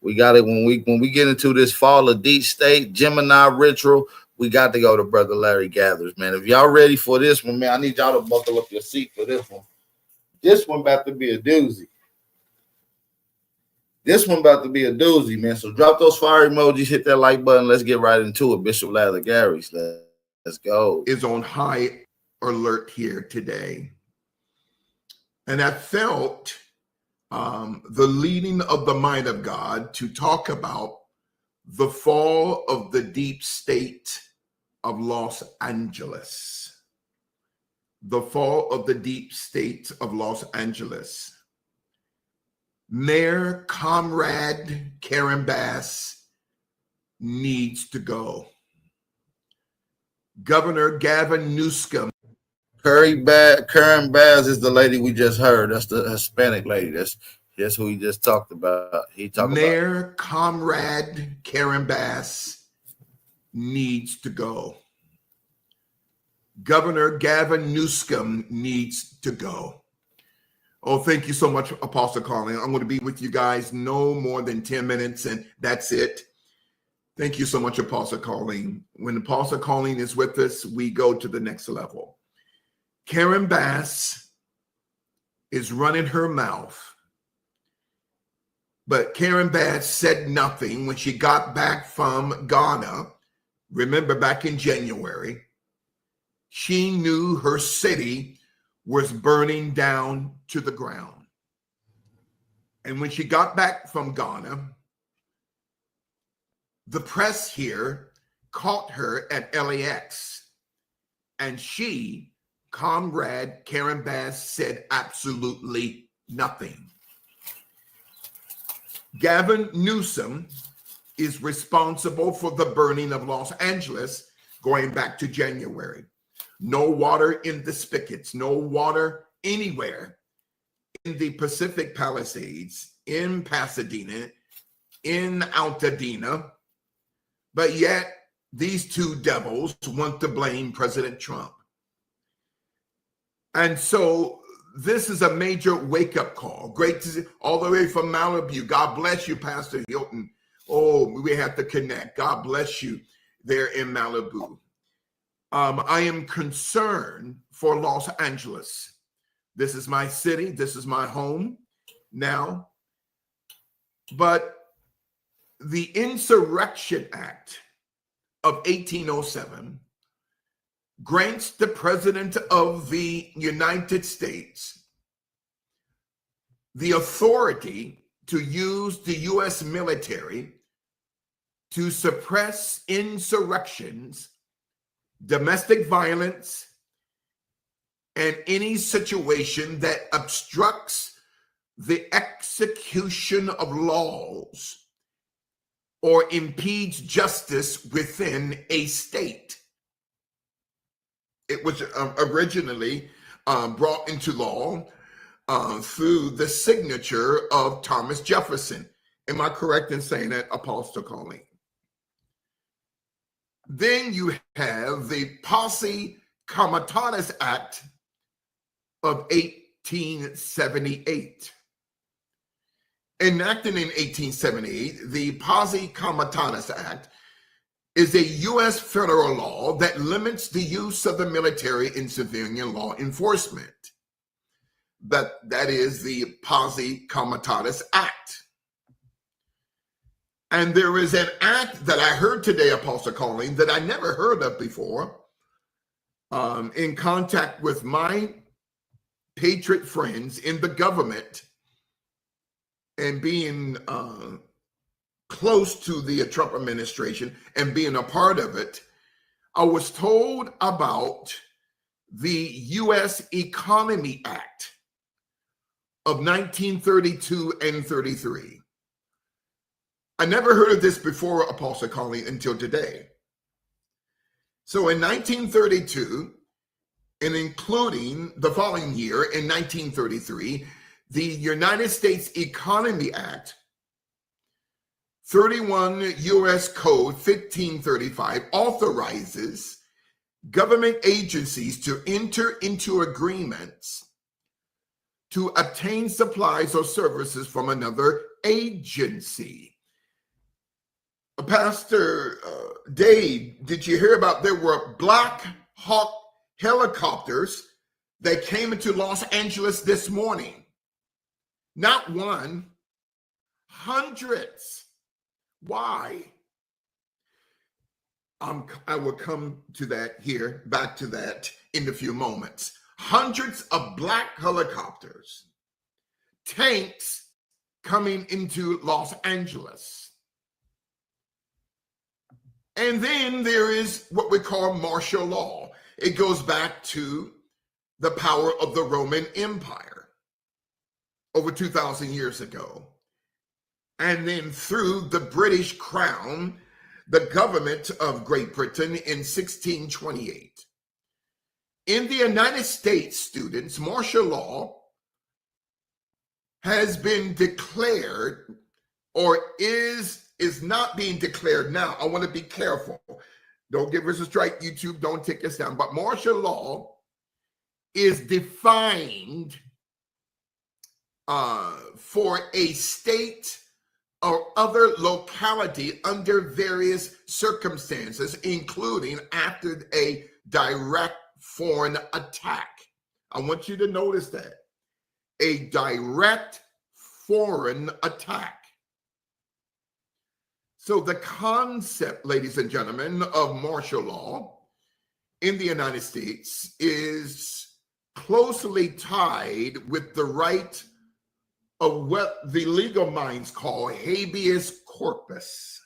We got it when we get into this fall of deep state Gemini ritual. We got to go to Brother Larry Gathers, man. If y'all ready for this one, man, I need y'all to buckle up your seat for this one. This one about to be a doozy. This one about to be a doozy, man. So drop those fire emojis, hit that like button. Let's get right into it. Bishop Lather Gary's. Let's go. Is on high alert here today. And I felt the leading of the mind of God to talk about the fall of the deep state of Los Angeles. The fall of the deep state of Los Angeles. Mayor Comrade Karen Bass needs to go. Governor Gavin Newsom. Karen Bass is the lady we just heard. That's the Hispanic lady. That's who he just talked about. Mayor Comrade Karen Bass needs to go. Governor Gavin Newsom needs to go. Oh, thank you so much, Apostle Colleen. I'm going to be with you guys no more than 10 minutes, and that's it. Thank you so much, Apostle Colleen. When Apostle Colleen is with us, we go to the next level. Karen Bass is running her mouth, but Karen Bass said nothing when she got back from Ghana. Remember, back in January, she knew her city was burning down to the ground. And when she got back from Ghana, the press here caught her at LAX, and she, Comrade Karen Bass, said absolutely nothing. Gavin Newsom is responsible for the burning of Los Angeles going back to January. No water in the spigots, no water anywhere in the Pacific Palisades, in Pasadena, in Altadena. But yet, these two devils want to blame President Trump. And so this is a major wake-up call. Great to see all the way from Malibu. God bless you, Pastor Hilton. Oh, we have to connect. God bless you there in Malibu. I am concerned for Los Angeles. This is my city. This is my home now. But the Insurrection Act of 1807 grants the President of the United States the authority to use the U.S. military to suppress insurrections, domestic violence, and any situation that obstructs the execution of laws or impedes justice within a state. It was originally brought into law through the signature of Thomas Jefferson. Am I correct in saying that, Apostle Colleen? Then you have the Posse Comitatus Act of 1878. Enacted in 1878, the Posse Comitatus Act is a U.S. federal law that limits the use of the military in civilian law enforcement. That is the Posse Comitatus Act. And there is an act that I heard today, Apostle Colleen, that I never heard of before. In contact with my patriot friends in the government and being close to the Trump administration and being a part of it, I was told about the U.S. Economy Act of 1932 and 33. I never heard of this before, Apostle Colleen, until today. So in 1932, and including the following year in 1933, the United States Economy Act, 31 U.S. Code 1535, authorizes government agencies to enter into agreements to obtain supplies or services from another agency. Pastor Dave, did you hear about there were Black Hawk helicopters that came into Los Angeles this morning? Not one, hundreds. Why? I will come to that here, back to that in a few moments. Hundreds of black helicopters, tanks coming into Los Angeles. And then there is what we call martial law. It goes back to the power of the Roman Empire over 2,000 years ago. And then through the British Crown, the government of Great Britain in 1628. In the United States, students, martial law has been declared or is not being declared now. I want to be careful. Don't give us a strike, YouTube. Don't take us down. But martial law is defined for a state or other locality under various circumstances, including after a direct foreign attack. I want you to notice that. A direct foreign attack. So the concept, ladies and gentlemen, of martial law in the United States is closely tied with the right of what the legal minds call habeas corpus.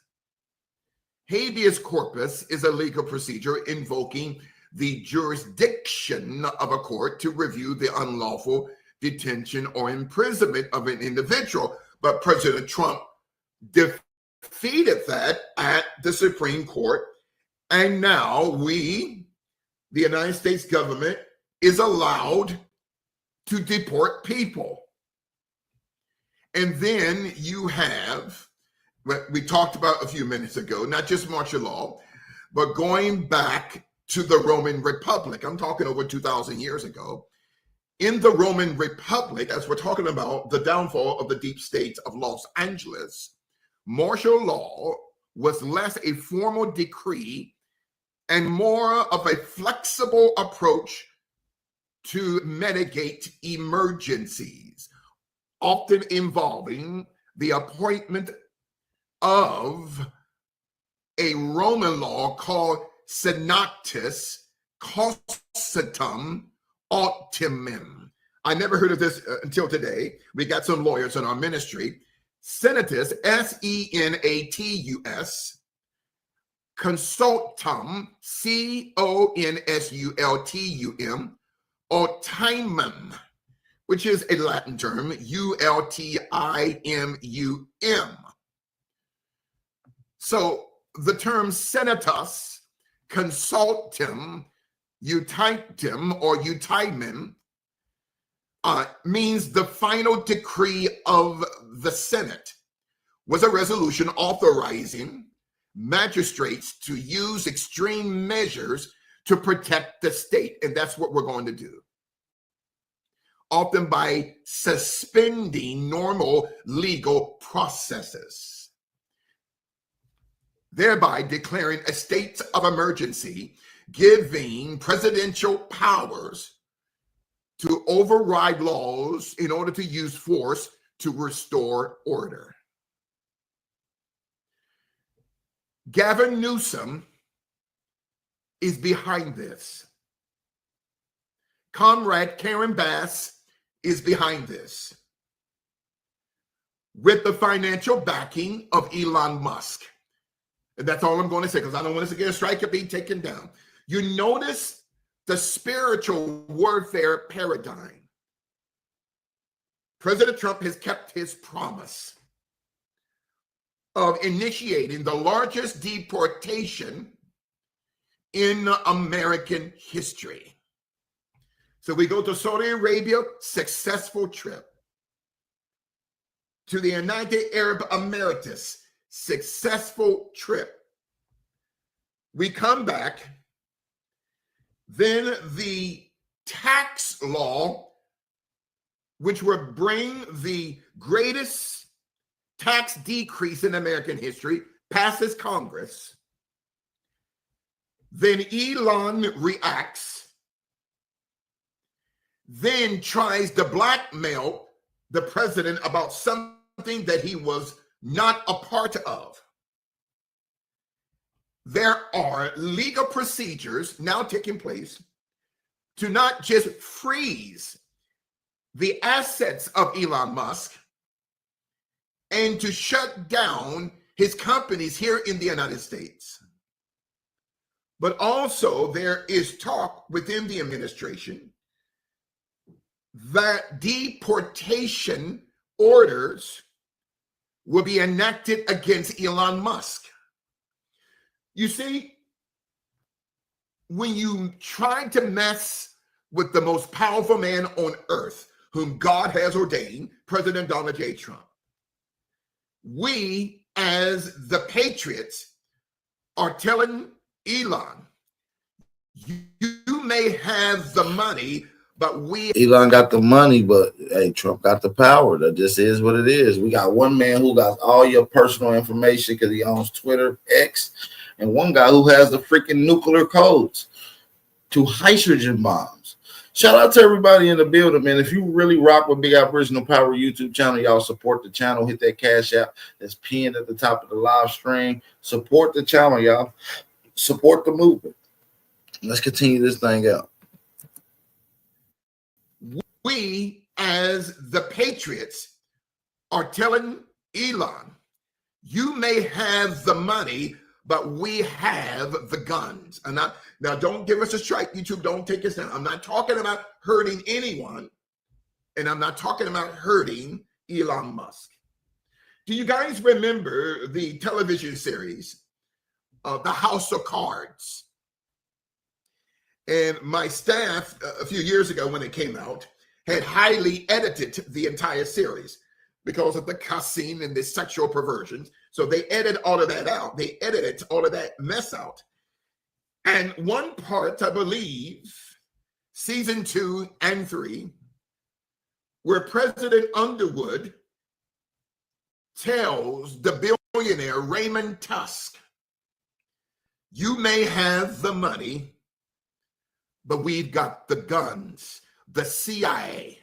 Habeas corpus is a legal procedure invoking the jurisdiction of a court to review the unlawful detention or imprisonment of an individual. But President Trump defeated that at the Supreme Court. And now we, the United States government, is allowed to deport people. And then you have what we talked about a few minutes ago, not just martial law, but going back to the Roman Republic. I'm talking over 2,000 years ago. In the Roman Republic, as we're talking about the downfall of the deep state of Los Angeles, martial law was less a formal decree and more of a flexible approach to mitigate emergencies, often involving the appointment of a Roman law called senatus causatum optimum. I never heard of this until today. We got some lawyers in our ministry. Senatus, senatus, consultum, consultum, optimum, which is a Latin term, ultimum. So the term senatus, consultum, utitum, or utimum means the final decree of the Senate was a resolution authorizing magistrates to use extreme measures to protect the state. And that's what we're going to do. Often by suspending normal legal processes, thereby declaring a state of emergency, giving presidential powers to override laws in order to use force to restore order. Gavin Newsom is behind this. Comrade Karen Bass is behind this, with the financial backing of Elon Musk. And that's all I'm going to say, because I don't want us to get a strike or be taken down. You notice the spiritual warfare paradigm. President Trump has kept his promise of initiating the largest deportation in American history. So we go to Saudi Arabia, successful trip. To the United Arab Emirates, successful trip. We come back, then the tax law, which will bring the greatest tax decrease in American history, passes Congress. Then Elon reacts, then tries to blackmail the president about something that he was not a part of. There are legal procedures now taking place to not just freeze the assets of Elon Musk and to shut down his companies here in the United States. But also there is talk within the administration that deportation orders will be enacted against Elon Musk. You see, when you try to mess with the most powerful man on earth, whom God has ordained, President Donald J. Trump, we as the patriots are telling Elon, you may have the money, but Elon got the money, but hey, Trump got the power. That just is what it is. We got one man who got all your personal information because he owns Twitter, X, and one guy who has the freaking nuclear codes to hydrogen bombs. Shout out to everybody in the building, man. If you really rock with Big Operational Power YouTube channel, y'all support the channel. Hit that cash app that's pinned at the top of the live stream. Support the channel, y'all. Support the movement. Let's continue this thing out. We, as the patriots, are telling Elon, you may have the money, but we have the guns. And now don't give us a strike. YouTube, don't take us down. I'm not talking about hurting anyone, and I'm not talking about hurting Elon Musk. Do you guys remember the television series, The House of Cards? And my staff, a few years ago when it came out, had highly edited the entire series because of the cussing and the sexual perversions. So they edited all of that out. They edited all of that mess out. And one part, I believe, season 2 and 3, where President Underwood tells the billionaire Raymond Tusk, you may have the money, but we've got the guns. The CIA,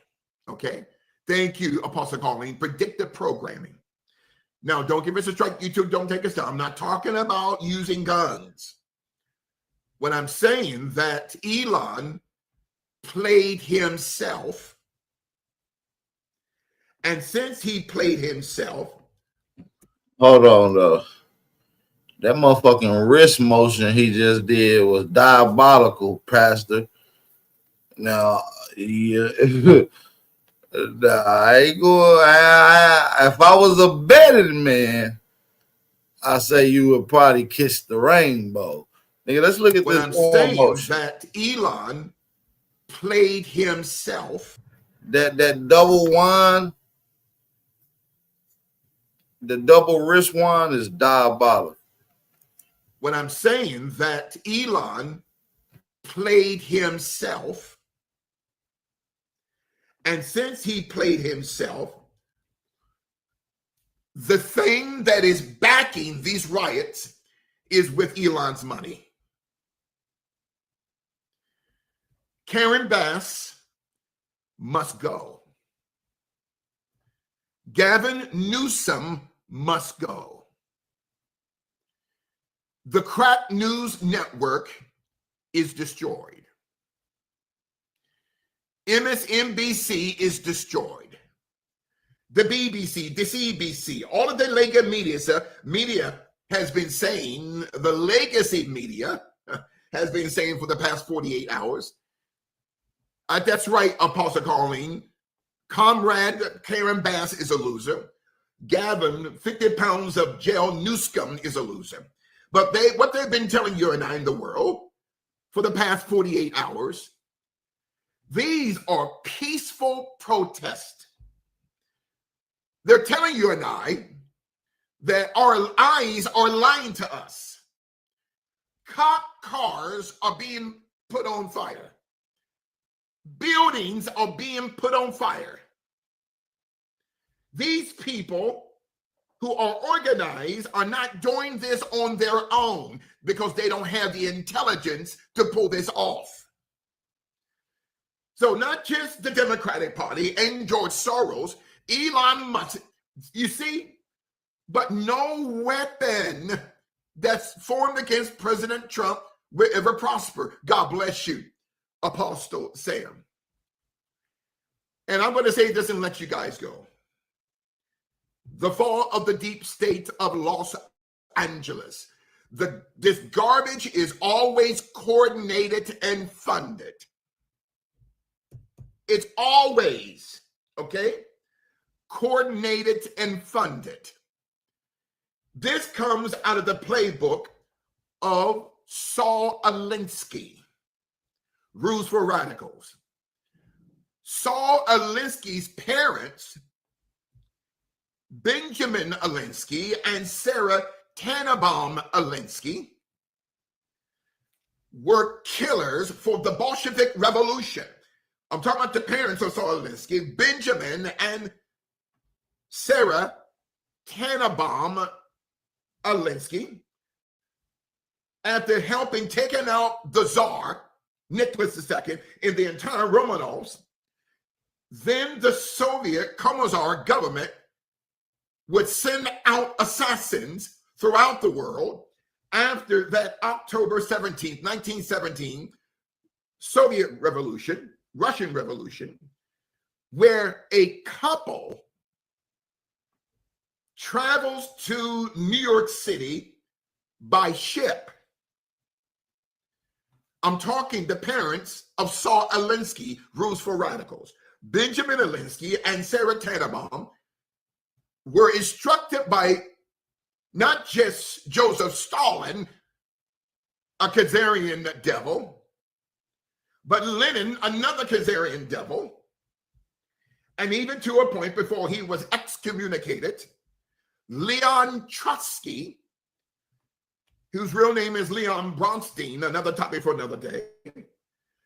okay? Thank you, Apostle Colleen. Predictive programming. Now, don't give us a strike. YouTube, don't take us down. I'm not talking about using guns. When I'm saying that Elon played himself, and since he played himself... Hold on, though. That motherfucking wrist motion he just did was diabolical, Pastor. Now, yeah, I ain't going. If I was a betting man, I say you would probably kiss the rainbow. Nigga, let's look at when this. I'm saying that Elon played himself. That double wand, the double wrist wand is diabolical. When I'm saying that Elon played himself, and since he played himself, the thing that is backing these riots is with Elon's money. Karen Bass must go. Gavin Newsom must go. The crack news network is destroyed. MSNBC is destroyed. The BBC, the CBC, all of the media has been saying, the legacy media has been saying for the past 48 hours. That's right, Apostle Colleen. Comrade Karen Bass is a loser. Gavin, 50 pounds of gel Newscomb is a loser. But what they've been telling you and I in the world for the past 48 hours, these are peaceful protests. They're telling you and I that our eyes are lying to us. Cop cars are being put on fire. Buildings are being put on fire. These people who are organized are not doing this on their own because they don't have the intelligence to pull this off. So not just the Democratic Party and George Soros, Elon Musk, you see, but no weapon that's formed against President Trump will ever prosper. God bless you, Apostle Sam. And I'm going to say this and let you guys go. The fall of the deep state of Los Angeles. This garbage is always coordinated and funded. It's always, okay, coordinated and funded. This comes out of the playbook of Saul Alinsky, Rules for Radicals. Saul Alinsky's parents, Benjamin Alinsky and Sarah Tannenbaum Alinsky, were killers for the Bolshevik Revolution. I'm talking about the parents of Saul Alinsky, Benjamin and Sarah Tannenbaum Alinsky, after helping taking out the Tsar, Nicholas II, in the entire Romanovs. Then the Soviet Commissar government would send out assassins throughout the world after that October 17th, 1917 Soviet Revolution, Russian Revolution, where a couple travels to New York City by ship. I'm talking the parents of Saul Alinsky, Rules for Radicals. Benjamin Alinsky and Sarah Tannenbaum were instructed by not just Joseph Stalin, a Khazarian devil, but Lenin, another Khazarian devil, and even to a point before he was excommunicated, Leon Trotsky, whose real name is Leon Bronstein, another topic for another day,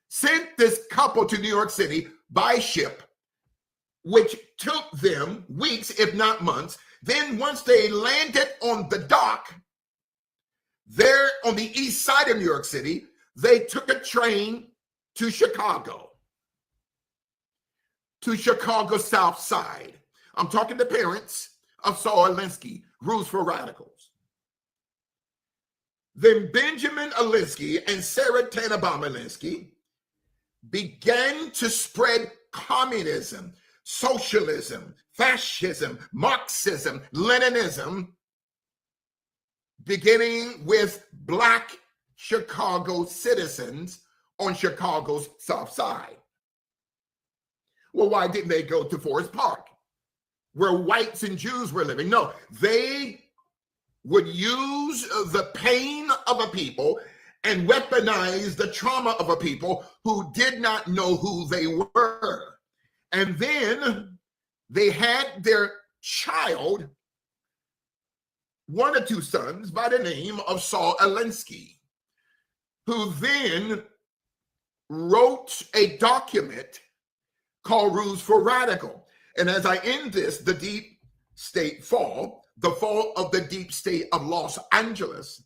sent this couple to New York City by ship, which took them weeks, if not months. Then once they landed on the dock, there on the east side of New York City, they took a train to Chicago South Side. I'm talking to parents of Saul Alinsky, Rules for Radicals. Then Benjamin Alinsky and Sarah Tannenbaum Alinsky began to spread communism, socialism, fascism, Marxism, Leninism, beginning with Black Chicago citizens on Chicago's South Side. Well, why didn't they go to Forest Park, where whites and Jews were living? No, they would use the pain of a people and weaponize the trauma of a people who did not know who they were. And then they had their child, one or two sons, by the name of Saul Alinsky, who then wrote a document called Rules for Radical. And as I end this, the deep state fall, the fall of the deep state of Los Angeles,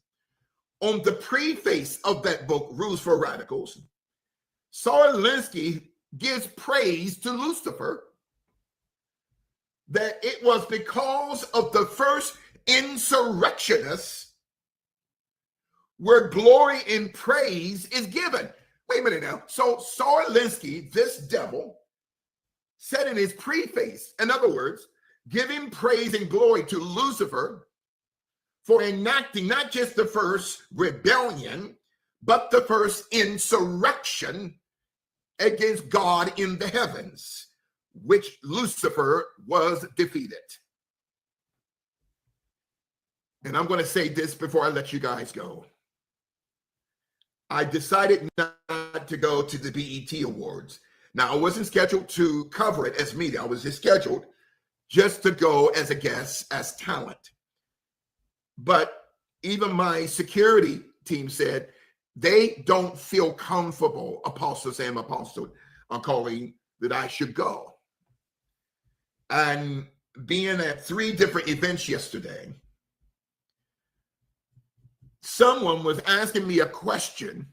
on the preface of that book, Rules for Radicals, Saul Alinsky gives praise to Lucifer, that it was because of the first insurrectionists where glory and praise is given. Wait a minute now. So Saul Alinsky, this devil, said in his preface, in other words, giving praise and glory to Lucifer for enacting not just the first rebellion, but the first insurrection against God in the heavens, which Lucifer was defeated. And I'm going to say this before I let you guys go. I decided not to go to the BET Awards. Now, I wasn't scheduled to cover it as media. I was just scheduled just to go as a guest, as talent. But even my security team said they don't feel comfortable, Apostle Sam, Apostle, calling that I should go. And being at 3 different events yesterday, someone was asking me a question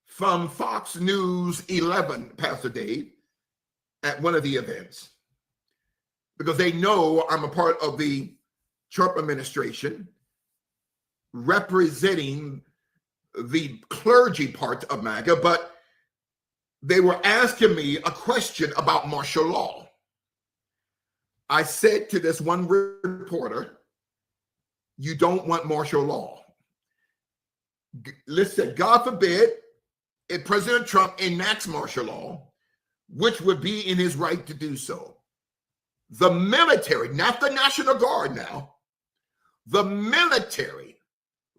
from Fox News 11, Pastor Dave, at one of the events, because they know I'm a part of the Trump administration representing the clergy part of MAGA, but they were asking me a question about martial law. I said to this one reporter, you don't want martial law. Listen, God forbid if President Trump enacts martial law, which would be in his right to do so. The military, not the National Guard now, the military,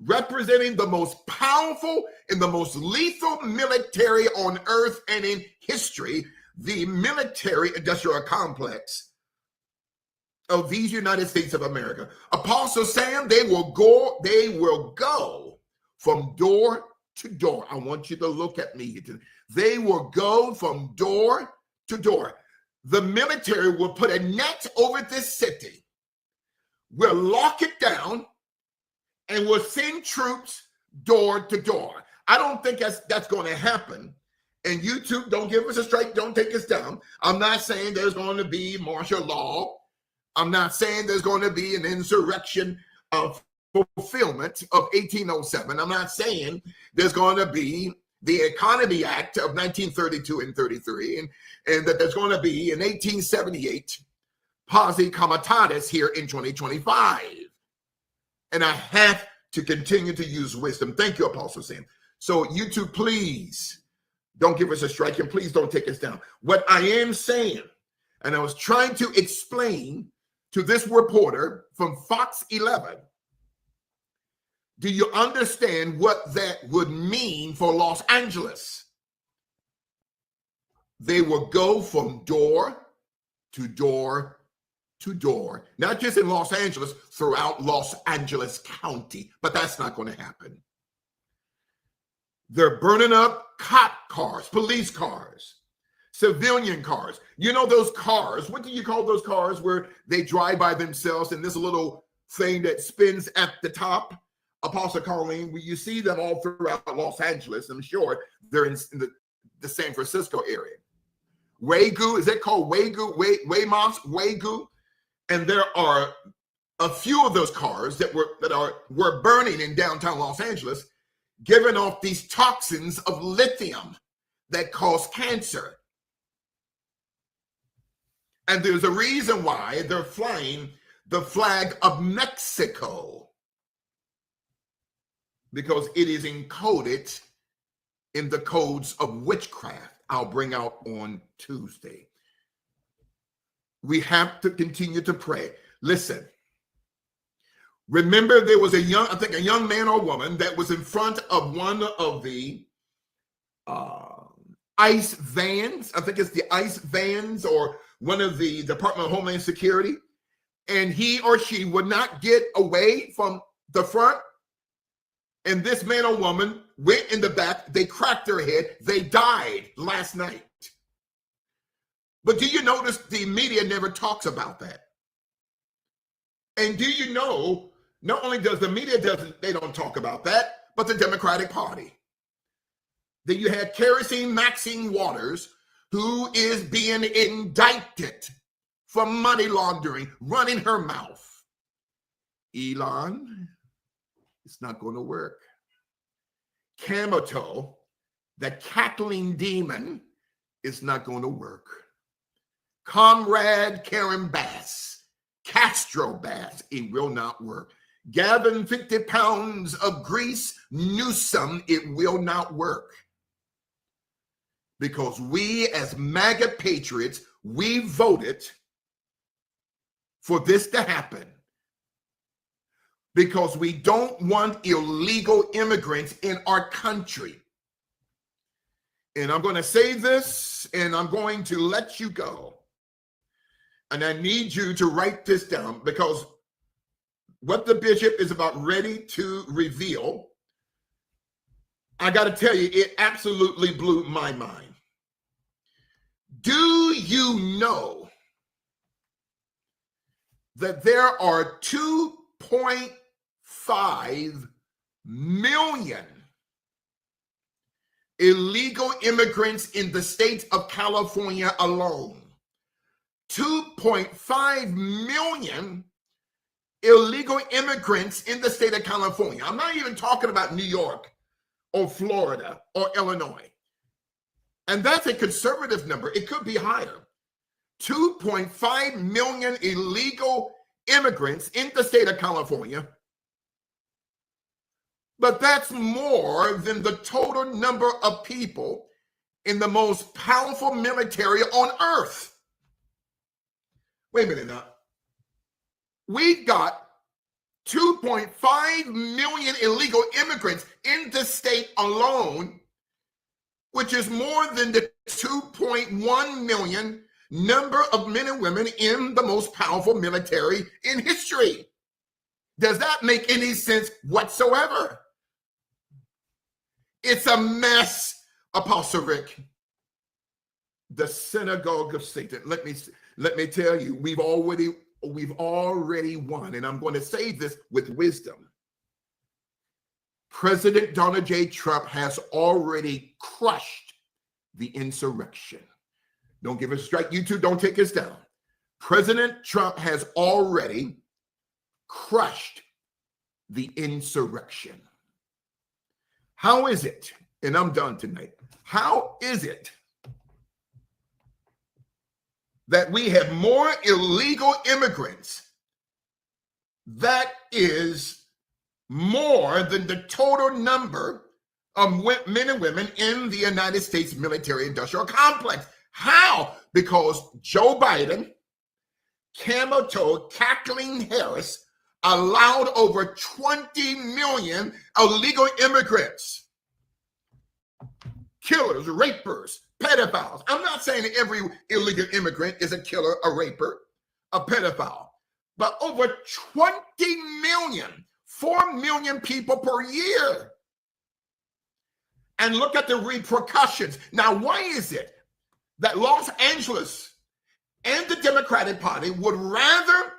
representing the most powerful and the most lethal military on earth and in history, the military industrial complex of these United States of America. Apostle Sam, they will go from door to door. I want you to look at me. They will go from door to door. The military will put a net over this city. We'll lock it down and we'll send troops door to door. I don't think that's going to happen. And YouTube, don't give us a strike. Don't take us down. I'm not saying there's going to be martial law. I'm not saying there's going to be an insurrection of fulfillment of 1807. I'm not saying there's going to be the Economy Act of 1932 and 33, and that there's going to be an 1878 posse comitatus here in 2025. And I have to continue to use wisdom. Thank you, Apostle Sam. So YouTube, please don't give us a strike and please don't take us down. What I am saying, and I was trying to explain to this reporter from Fox 11, do you understand what that would mean for Los Angeles? They will go from door to door to door, not just in Los Angeles, throughout Los Angeles County, but that's not going to happen. They're burning up cop cars, police cars, civilian cars. You know those cars, what do you call those cars where they drive by themselves and this little thing that spins at the top? Apostle Colleen, you see them all throughout Los Angeles. I'm sure they're in the San Francisco area. Waygu, is that called Waygu? Waygu? And there are a few of those cars that were burning in downtown Los Angeles, giving off these toxins of lithium that cause cancer. And there's a reason why they're flying the flag of Mexico, because it is encoded in the codes of witchcraft. I'll bring out on Tuesday. We have to continue to pray. Listen, remember there was a young man or woman that was in front of one of the ICE vans. I think it's the ICE vans or one of the Department of Homeland Security. And he or she would not get away from the front. And this man or woman went in the back. They cracked their head. They died last night. But do you notice the media never talks about that? And do you know, not only does the media they don't talk about that, but the Democratic Party. Then you had Kerosene Maxine Waters, who is being indicted for money laundering, running her mouth. Elon, It's not going to work. Camoto, the cackling demon, is not going to work. Comrade Karen Bass, Castro Bass, it will not work. Gavin, 50 pounds of grease, Newsom, it will not work. Because we as MAGA patriots, we voted for this to happen. Because we don't want illegal immigrants in our country. And I'm going to say this, and I'm going to let you go. And I need you to write this down, because what the bishop is about ready to reveal, I got to tell you, it absolutely blew my mind. Do you know that there are 2.5 million illegal immigrants in the state of California alone? 2.5 million illegal immigrants in the state of California. I'm not even talking about New York or Florida or Illinois. And that's a conservative number. It could be higher. 2.5 million illegal immigrants in the state of California. But that's more than the total number of people in the most powerful military on earth. Wait a minute now. We've got 2.5 million illegal immigrants in the state alone, which is more than the 2.1 million number of men and women in the most powerful military in history. Does that make any sense whatsoever? It's a mess, Apostle Rick. The synagogue of Satan. Let me tell you, we've already won, and I'm going to say this with wisdom. President Donald J. Trump has already crushed the insurrection. Don't give us a strike. You two, don't take us down. President Trump has already crushed the insurrection. How is it, and I'm done tonight, how is it that we have more illegal immigrants? That is more than the total number of men and women in the United States military-industrial complex. How? Because Joe Biden, camel-toed, cackling Harris, allowed over 20 million illegal immigrants. Killers, rapers, pedophiles. I'm not saying that every illegal immigrant is a killer, a raper, a pedophile, but over 20 million, 4 million people per year. And look at the repercussions. Now, why is it that Los Angeles and the Democratic Party would rather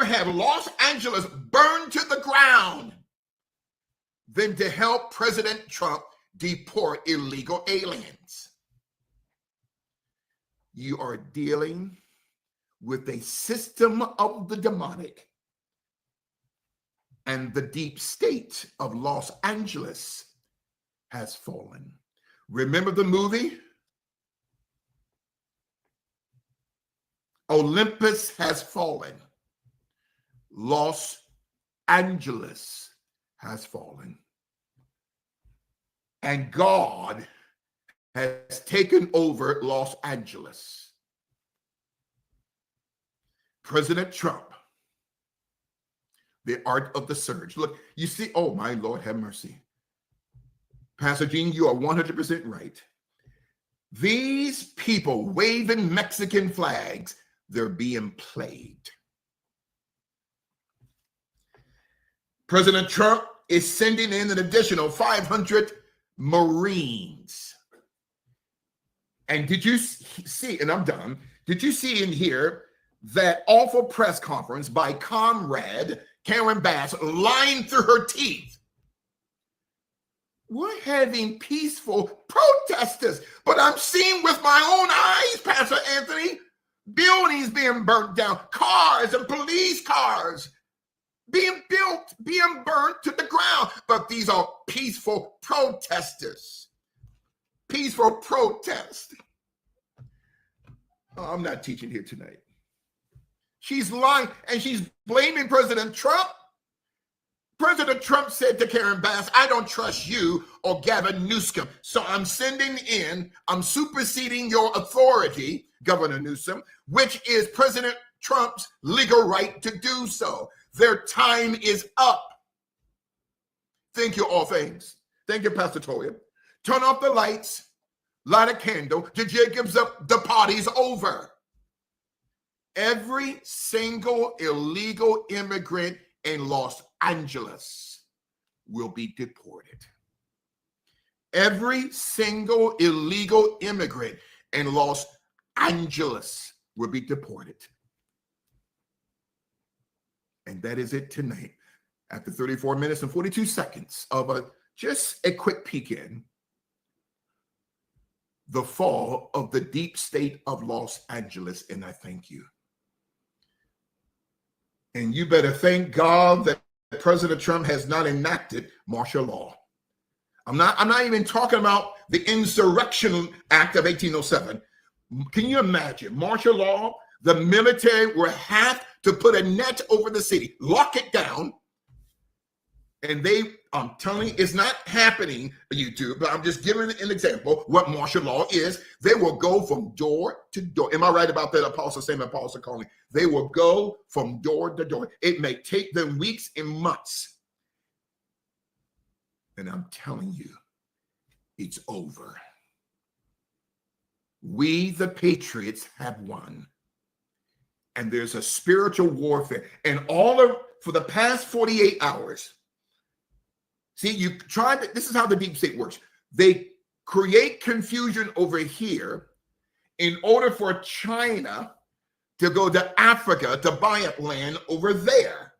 have Los Angeles burned to the ground than to help President Trump deport illegal aliens? You are dealing with a system of the demonic, and the deep state of Los Angeles has fallen. Remember the movie? Olympus has fallen. Los Angeles has fallen. And God has taken over Los Angeles. President Trump, the art of the surge. Look, you see, oh my Lord, have mercy. Pastor Gene, you are 100% right. These people waving Mexican flags, they're being played. President Trump is sending in an additional 500 Marines. And did you see, and I'm done, did you see in here that awful press conference by Comrade Karen Bass lying through her teeth? We're having peaceful protesters, but I'm seeing with my own eyes, Pastor Anthony, buildings being burnt down, cars and police cars being built, being burnt to the ground. But these are peaceful protesters. Peaceful protest. Oh, I'm not teaching here tonight. She's lying, and she's blaming President Trump. President Trump said to Karen Bass, I don't trust you or Gavin Newsom. So I'm superseding your authority, Governor Newsom, which is President Trump's legal right to do so. Their time is up. Thank you, all things. Thank you, Pastor Toya. Turn off the lights, light a candle. The Jacobs up, the party's over. Every single illegal immigrant in Los Angeles will be deported. Every single illegal immigrant in Los Angeles will be deported. And that is it tonight. After 34 minutes and 42 seconds of just a quick peek in, the fall of the deep state of Los Angeles, and I thank you. And you better thank God that President Trump has not enacted martial law. I'm not even talking about the Insurrection Act of 1807. Can you imagine martial law? The military will have to put a net over the city, lock it down, and I'm telling you, it's not happening, YouTube, but I'm just giving an example what martial law is. They will go from door to door. Am I right about that, Apostle Sam and Apostle Colleen? They will go from door to door. It may take them weeks and months. And I'm telling you, it's over. We, the patriots, have won. And there's a spiritual warfare. And for the past 48 hours, see, this is how the deep state works. They create confusion over here in order for China to go to Africa to buy up land over there.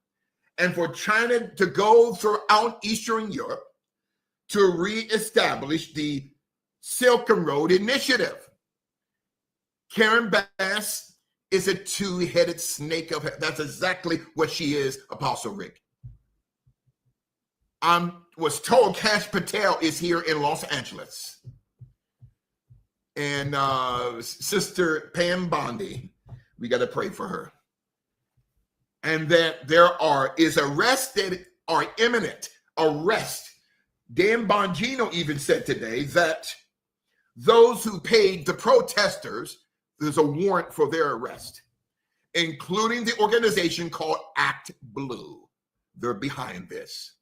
And for China to go throughout Eastern Europe to reestablish the Silk Road Initiative. Karen Bass is a two-headed snake of hell. That's exactly what she is, Apostle Rick. I was told Kash Patel is here in Los Angeles. And Sister Pam Bondi, we got to pray for her. And that is arrested or imminent arrest. Dan Bongino even said today that those who paid the protesters, there's a warrant for their arrest, including the organization called Act Blue. They're behind this.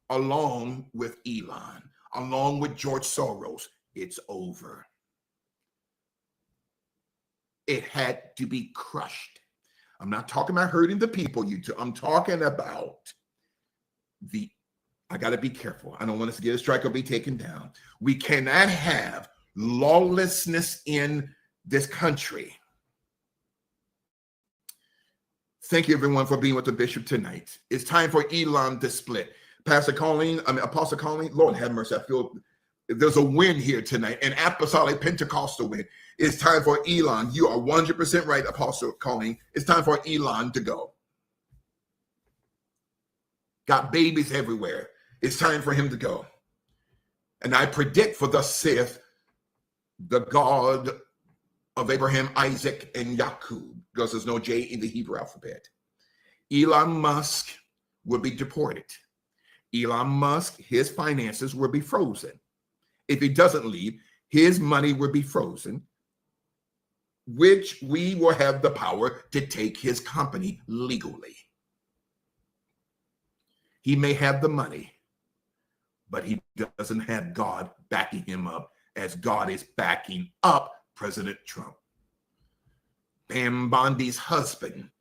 Along with Elon, along with George Soros, it's over. It had to be crushed. I'm not talking about hurting the people, I'm talking about I got to be careful. I don't want us to get a strike or be taken down. We cannot have lawlessness in this country. Thank you, everyone, for being with the bishop tonight. It's time for Elon to split. Apostle Colleen, Lord have mercy. I feel there's a win here tonight, an apostolic Pentecostal win. It's time for Elon. You are 100% right, Apostle Colleen. It's time for Elon to go. Got babies everywhere. It's time for him to go. And I predict, for thus saith the God of Abraham, Isaac, and Jacob, because there's no J in the Hebrew alphabet, Elon Musk will be deported. Elon Musk, his finances will be frozen. If he doesn't leave, his money will be frozen, which we will have the power to take his company legally. He may have the money, but he doesn't have God backing him up as God is backing up President Trump. Pam Bondi's husband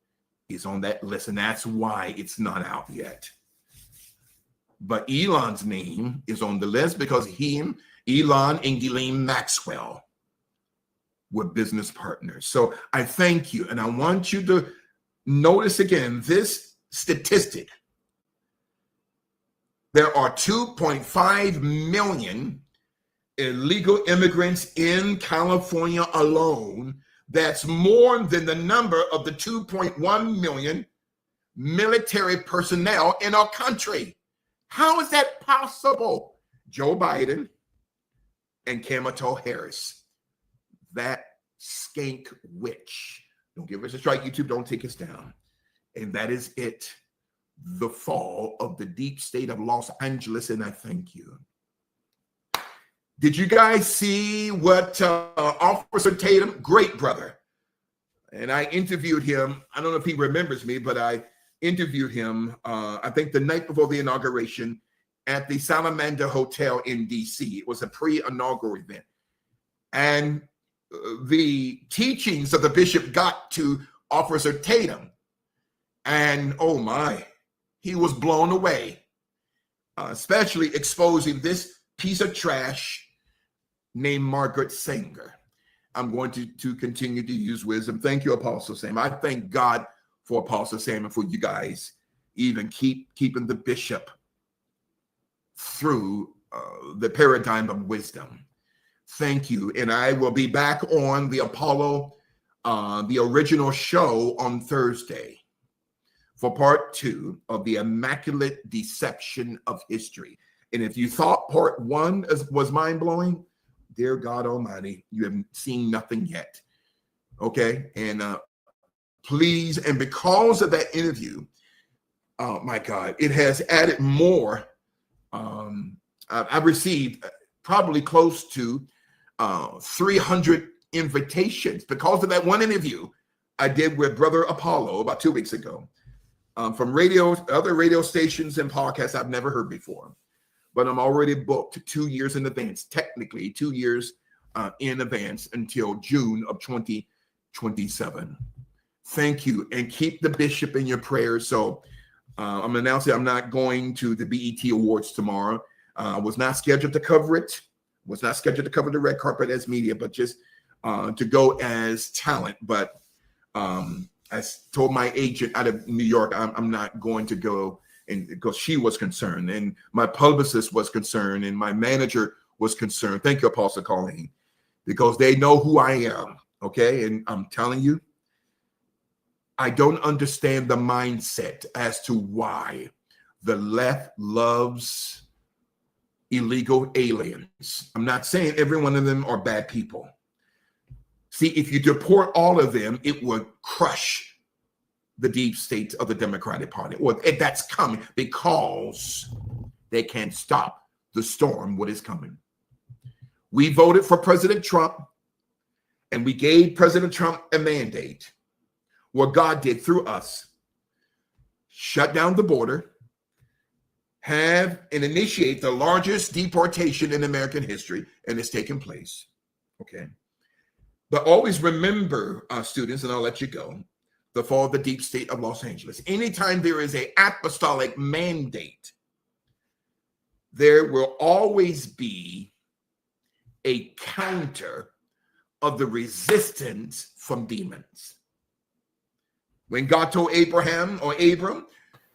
is on that list, and that's why it's not out yet. But Elon's name is on the list because Elon, and Ghislaine Maxwell were business partners. So I thank you, and I want you to notice again this statistic. There are 2.5 million illegal immigrants in California alone. That's more than the number of the 2.1 million military personnel in our country. How is that possible? Joe Biden and Kamala Harris, that skank witch. Don't give us a strike, YouTube, don't take us down. And that is it. The fall of the deep state of Los Angeles, and I thank you. Did you guys see what Officer Tatum, great brother, and I interviewed him. I don't know if he remembers me, but I interviewed him, I think the night before the inauguration at the Salamander Hotel in DC. It was a pre-inaugural event. And the teachings of the bishop got to Officer Tatum. And oh my, he was blown away, especially exposing this piece of trash named Margaret Sanger. I'm going to continue to use wisdom. Thank you, Apostle Sam. I thank God for Apostle Sam and for you guys even keeping the bishop through the paradigm of wisdom. Thank you. And I will be back on the Apollo, the original show on Thursday for part 2 of the Immaculate Deception of History. And if you thought part 1 was mind-blowing, dear God Almighty, you have seen nothing yet. Okay? And please, and because of that interview, oh my God, it has added more. I've received probably close to 300 invitations because of that one interview I did with Brother Apollo about 2 weeks ago, from other radio stations and podcasts I've never heard before. But I'm already booked 2 years in advance, technically 2 years in advance until June of 2027. Thank you. And keep the bishop in your prayers. So I'm announcing I'm not going to the BET Awards tomorrow. I was not scheduled to cover it. Was not scheduled to cover the red carpet as media, but just to go as talent. But I told my agent out of New York, I'm not going to go, and because she was concerned, and my publicist was concerned, and my manager was concerned. Thank you, Apostle Colleen, because they know who I am. Okay, and I'm telling you, I don't understand the mindset as to why the left loves illegal aliens. I'm not saying every one of them are bad people. See, if you deport all of them, it would crush the deep state of the Democratic Party. Well, that's coming because they can't stop the storm, what is coming. We voted for President Trump, and we gave President Trump a mandate. What God did through us, shut down the border, have and initiate the largest deportation in American history, and it's taken place. Okay. But always remember, students, and I'll let you go, the fall of the deep state of Los Angeles. Anytime there is an apostolic mandate, there will always be a counter of the resistance from demons. When God told Abraham or Abram,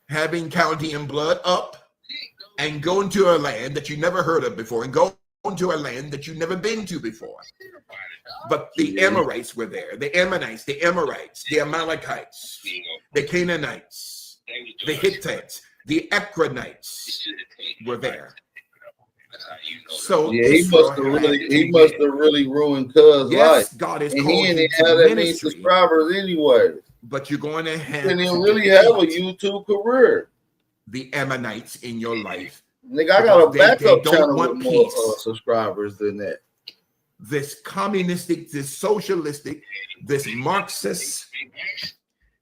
having Chaldean blood, up and go into a land that you never heard of before, and go into a land that you've never been to before. But the Amorites were there, the Ammonites, the Amorites, the Amalekites, the Canaanites, the Hittites, the Ekronites were there. So yeah, he must have really ruined Cuz's life. God is and called he him didn't to have that many ministry, subscribers anyway. but you're going to have And to he'll really have a YouTube career. the Ammonites in your life. Nigga, I got a backup channel want with more peace. subscribers than that. This communistic, this socialistic, this Marxist,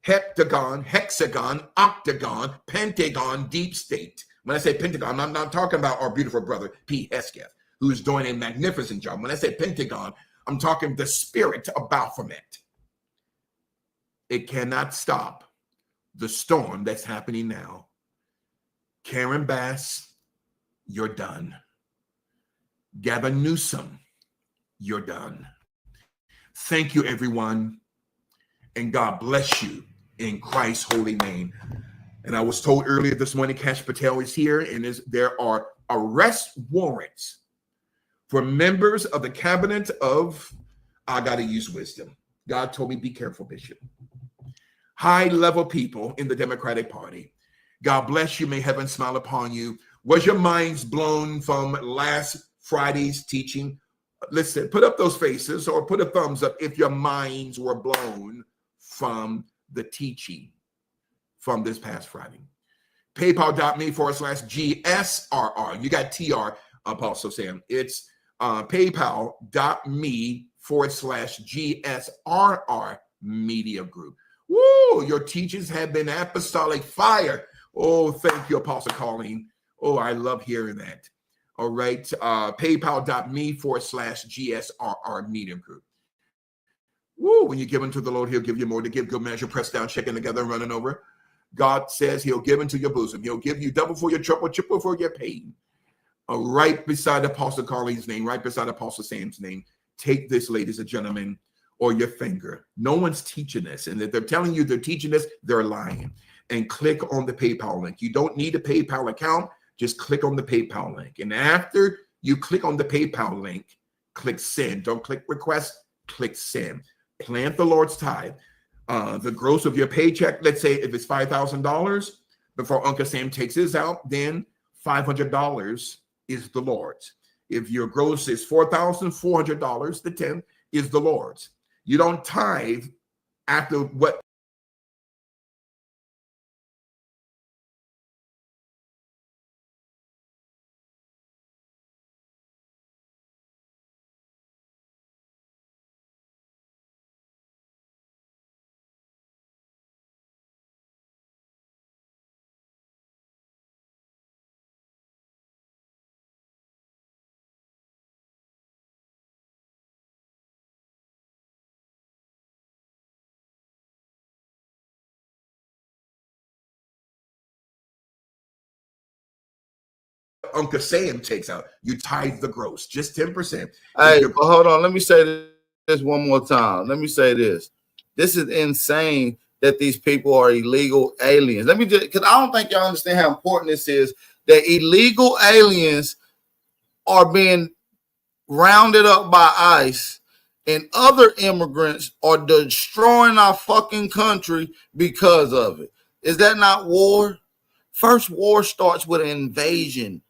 heptagon, hexagon, octagon, pentagon, deep state. When I say pentagon, I'm not talking about our beautiful brother, P. Hesketh, who's doing a magnificent job. When I say pentagon, I'm talking the spirit of Baphomet. It cannot stop the storm that's happening now. Karen Bass, you're done. Gavin Newsom, you're done. Thank you, everyone, and God bless you in Christ's holy name. And I was told earlier this morning, Kash Patel is here, and there are arrest warrants for members of the cabinet of, I got to use wisdom. God told me, be careful, Bishop. high-level people in the Democratic Party. God bless you. May heaven smile upon you. Was your minds blown from last Friday's teaching? Listen, put up those faces or put a thumbs up if your minds were blown from the teaching from this past Friday. PayPal.me/GSRR. You got TR, Apostle Sam. It's PayPal.me/GSRR Media Group. Woo! Your teachings have been apostolic fire. Oh, thank you, Apostle Colleen. Oh, I love hearing that. All right. PayPal.me/GSRR Media Group. Woo! When you give unto the Lord, he'll give you more to give. Good measure, pressed down, shaken together, and running over. God says he'll give into your bosom. He'll give you double for your trouble, triple for your pain. Right beside Apostle Carlene's name, right beside Apostle Sam's name. Take this, ladies and gentlemen, or your finger. No one's teaching this. And if they're telling you they're teaching this, they're lying. And click on the PayPal link. You don't need a PayPal account. Just click on the PayPal link. And after you click on the PayPal link, click send. Don't click request, click send. Plant the Lord's tithe. The gross of your paycheck, let's say if it's $5,000, before Uncle Sam takes his out, then $500 is the Lord's. If your gross is $4,400, the 10th is the Lord's. You don't tithe after what Uncle Sam takes out. You tithe the gross, just 10%. Hey, but hold on. Let me say this one more time. Let me say this. This is insane that these people are illegal aliens. Let me just, because I don't think y'all understand how important this is, that illegal aliens are being rounded up by ICE and other immigrants are destroying our fucking country because of it. Is that not war? First, war starts with an invasion.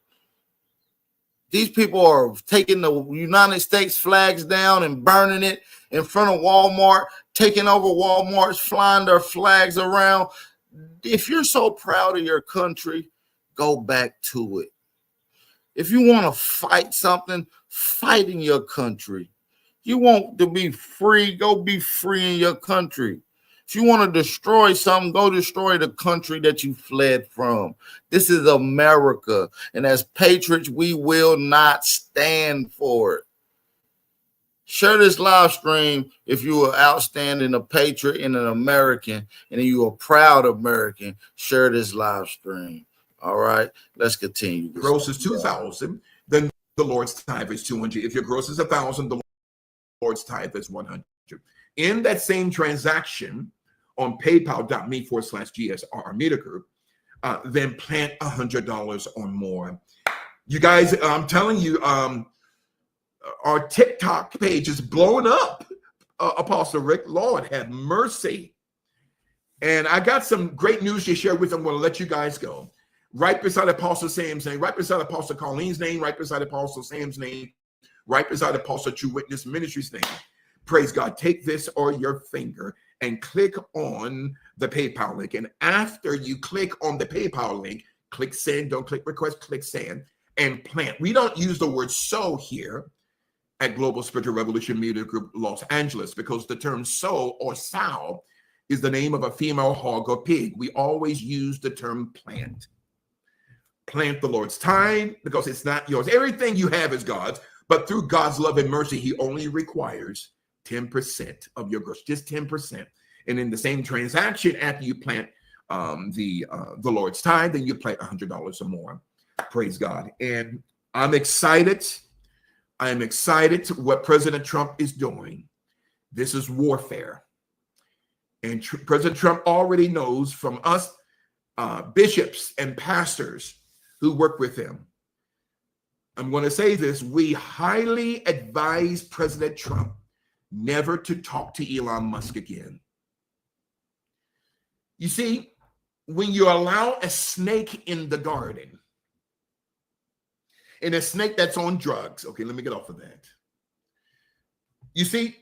These people are taking the United States flags down and burning it in front of Walmart, taking over Walmarts, flying their flags around. If you're so proud of your country, go back to it. If you want to fight something, fight in your country. You want to be free, go be free in your country. If you want to destroy something, go destroy the country that you fled from. This is America. And as patriots, we will not stand for it. Share this live stream if you are outstanding a patriot and an American, and you are a proud American. Share this live stream. All right, let's continue. Gross is 2,000, then the Lord's tithe is 200. If your gross is 1,000, the Lord's tithe is 100. In that same transaction on PayPal.me/GSR Media Group, then plant $100 or more. You guys, I'm telling you, our TikTok page is blowing up. Apostle Rick, Lord have mercy. And I got some great news to share with them. I'm going to let you guys go. Right beside Apostle Sam's name, right beside Apostle Colleen's name, right beside Apostle Sam's name, right beside Apostle True Witness Ministries name. Praise God. Take this or your finger and click on the PayPal link. And after you click on the PayPal link, click send. Don't click request, click send and plant. We don't use the word sow here at Global Spiritual Revolution Media Group Los Angeles because the term sow or sow is the name of a female hog or pig. We always use the term plant. Plant the Lord's time because it's not yours. Everything you have is God's, but through God's love and mercy, he only requires 10% of your gross, just 10%. And in the same transaction, after you plant the Lord's tithe, then you plant $100 or more. Praise God. And I'm excited. I am excited what President Trump is doing. This is warfare. And President Trump already knows from us bishops and pastors who work with him. I'm going to say this. We highly advise President Trump never to talk to Elon Musk again. You see, when you allow a snake in the garden, and a snake that's on drugs, okay, let me get off of that. You see,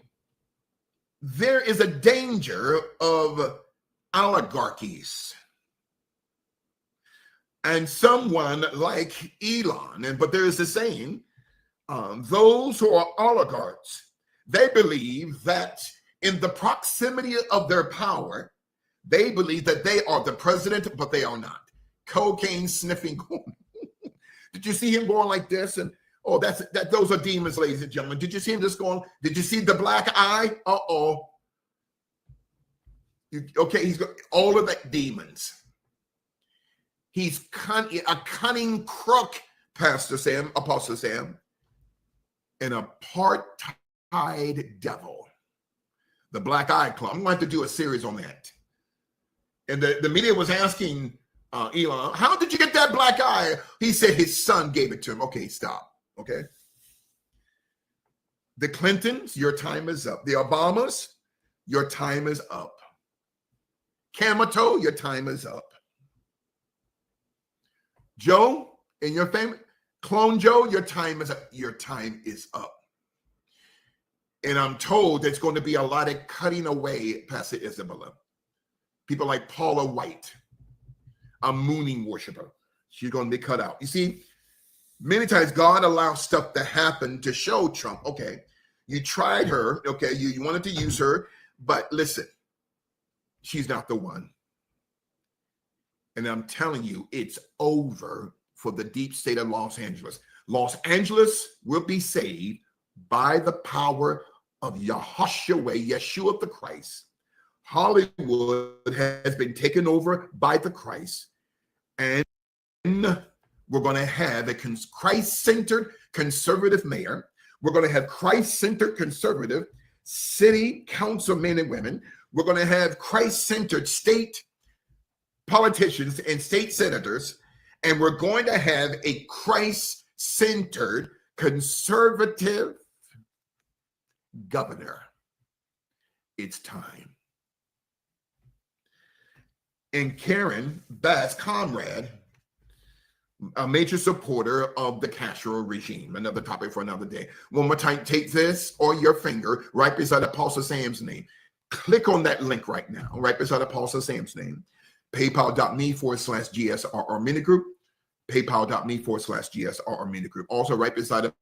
there is a danger of oligarchies. And someone like Elon, but there is a saying, those who are oligarchs, they believe that in the proximity of their power, they believe that they are the president, but they are not. Cocaine sniffing. Did you see him going like this? And oh, those are demons, ladies and gentlemen. Did you see him just going? Did you see the black eye? Uh-oh. Okay, he's got all of that demons. He's a cunning crook, Pastor Sam, Apostle Sam, and a part-tied devil. The Black Eye Club. I'm going to have to do a series on that. And the media was asking Elon, how did you get that black eye? He said his son gave it to him. Okay, stop. Okay. The Clintons, your time is up. The Obamas, your time is up. Camato, your time is up. Joe, and your family, Clone Joe, your time is up. Your time is up. And I'm told there's going to be a lot of cutting away, Pastor Isabella. People like Paula White, a mooning worshiper. She's going to be cut out. You see, many times God allows stuff to happen to show Trump, okay, you tried her, okay, you wanted to use her, but listen, she's not the one. And I'm telling you, it's over for the deep state of Los Angeles. Los Angeles will be saved by the power of Yeshua the Christ. Hollywood has been taken over by the Christ, and we're going to have a Christ-centered conservative mayor. We're going to have Christ-centered conservative city council men and women. We're going to have Christ-centered state politicians and state senators, and we're going to have a Christ-centered conservative governor. It's time. And Karen Bass, comrade, a major supporter of the Castro regime. Another topic for another day. One more time, take this or your finger right beside Apostle Sam's name. Click on that link right now, right beside Apostle Sam's name. PayPal.me/GSRR mini group. PayPal.me/GSRR mini group. Also right beside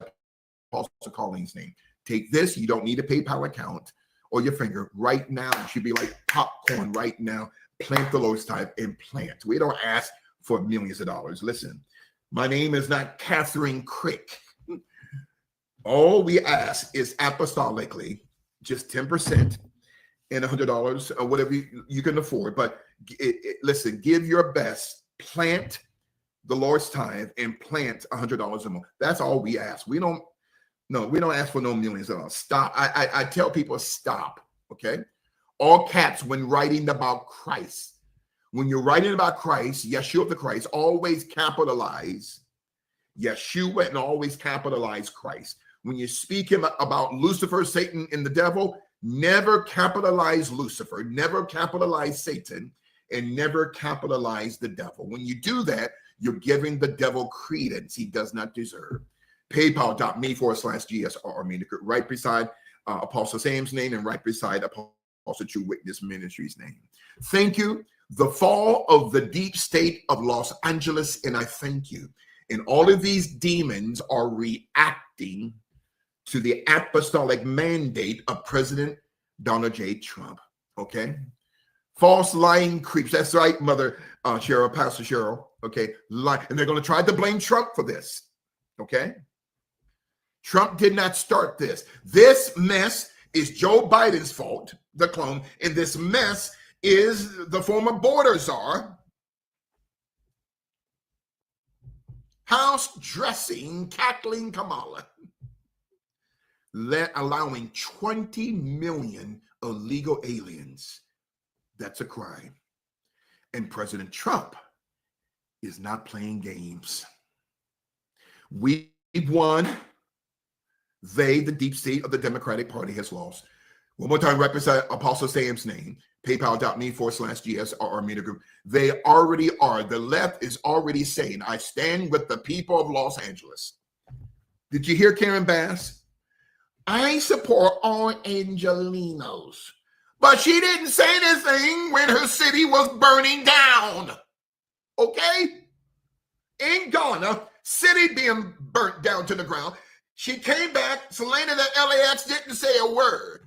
Apostle Colleen's name. Take this. You don't need a PayPal account or your finger right now. It should be like popcorn right now. Plant the Lord's type and plant. We don't ask for millions of dollars. Listen, my name is not Catherine Crick. All we ask is apostolically, just 10% and $100 or whatever you can afford. But listen, give your best, plant the Lord's tithe and plant $100 or more. That's all we ask. We don't ask for no millions of dollars. Stop. I tell people stop. Okay. All caps when writing about Christ. When you're writing about Christ, Yeshua the Christ, always capitalize Yeshua and always capitalize Christ. When you speak about Lucifer, Satan, and the devil, never capitalize Lucifer, never capitalize Satan, and never capitalize the devil. When you do that, you're giving the devil credence he does not deserve. PayPal.me/GSRR right beside Apostle Sam's name and right beside Apostle True Witness Ministries name. Thank you. The fall of the deep state of Los Angeles, and I thank you. And all of these demons are reacting to the apostolic mandate of President Donald J. Trump. Okay? False lying creeps. That's right, Mother Cheryl, Pastor Cheryl. Okay? And they're going to try to blame Trump for this. Okay? Trump did not start this. This mess is Joe Biden's fault, the clone, and this mess is the former border czar house dressing, cackling Kamala, allowing 20 million illegal aliens. That's a crime. And President Trump is not playing games. We've won. They, the deep state of the Democratic Party, has lost. One more time, represent Apostle Sam's name, paypal.me/GSRR Media Group. They already are. The left is already saying, I stand with the people of Los Angeles. Did you hear Karen Bass? I support all Angelinos. But she didn't say anything when her city was burning down. Okay? In Ghana, city being burnt down to the ground. She came back, Selena at LAX didn't say a word.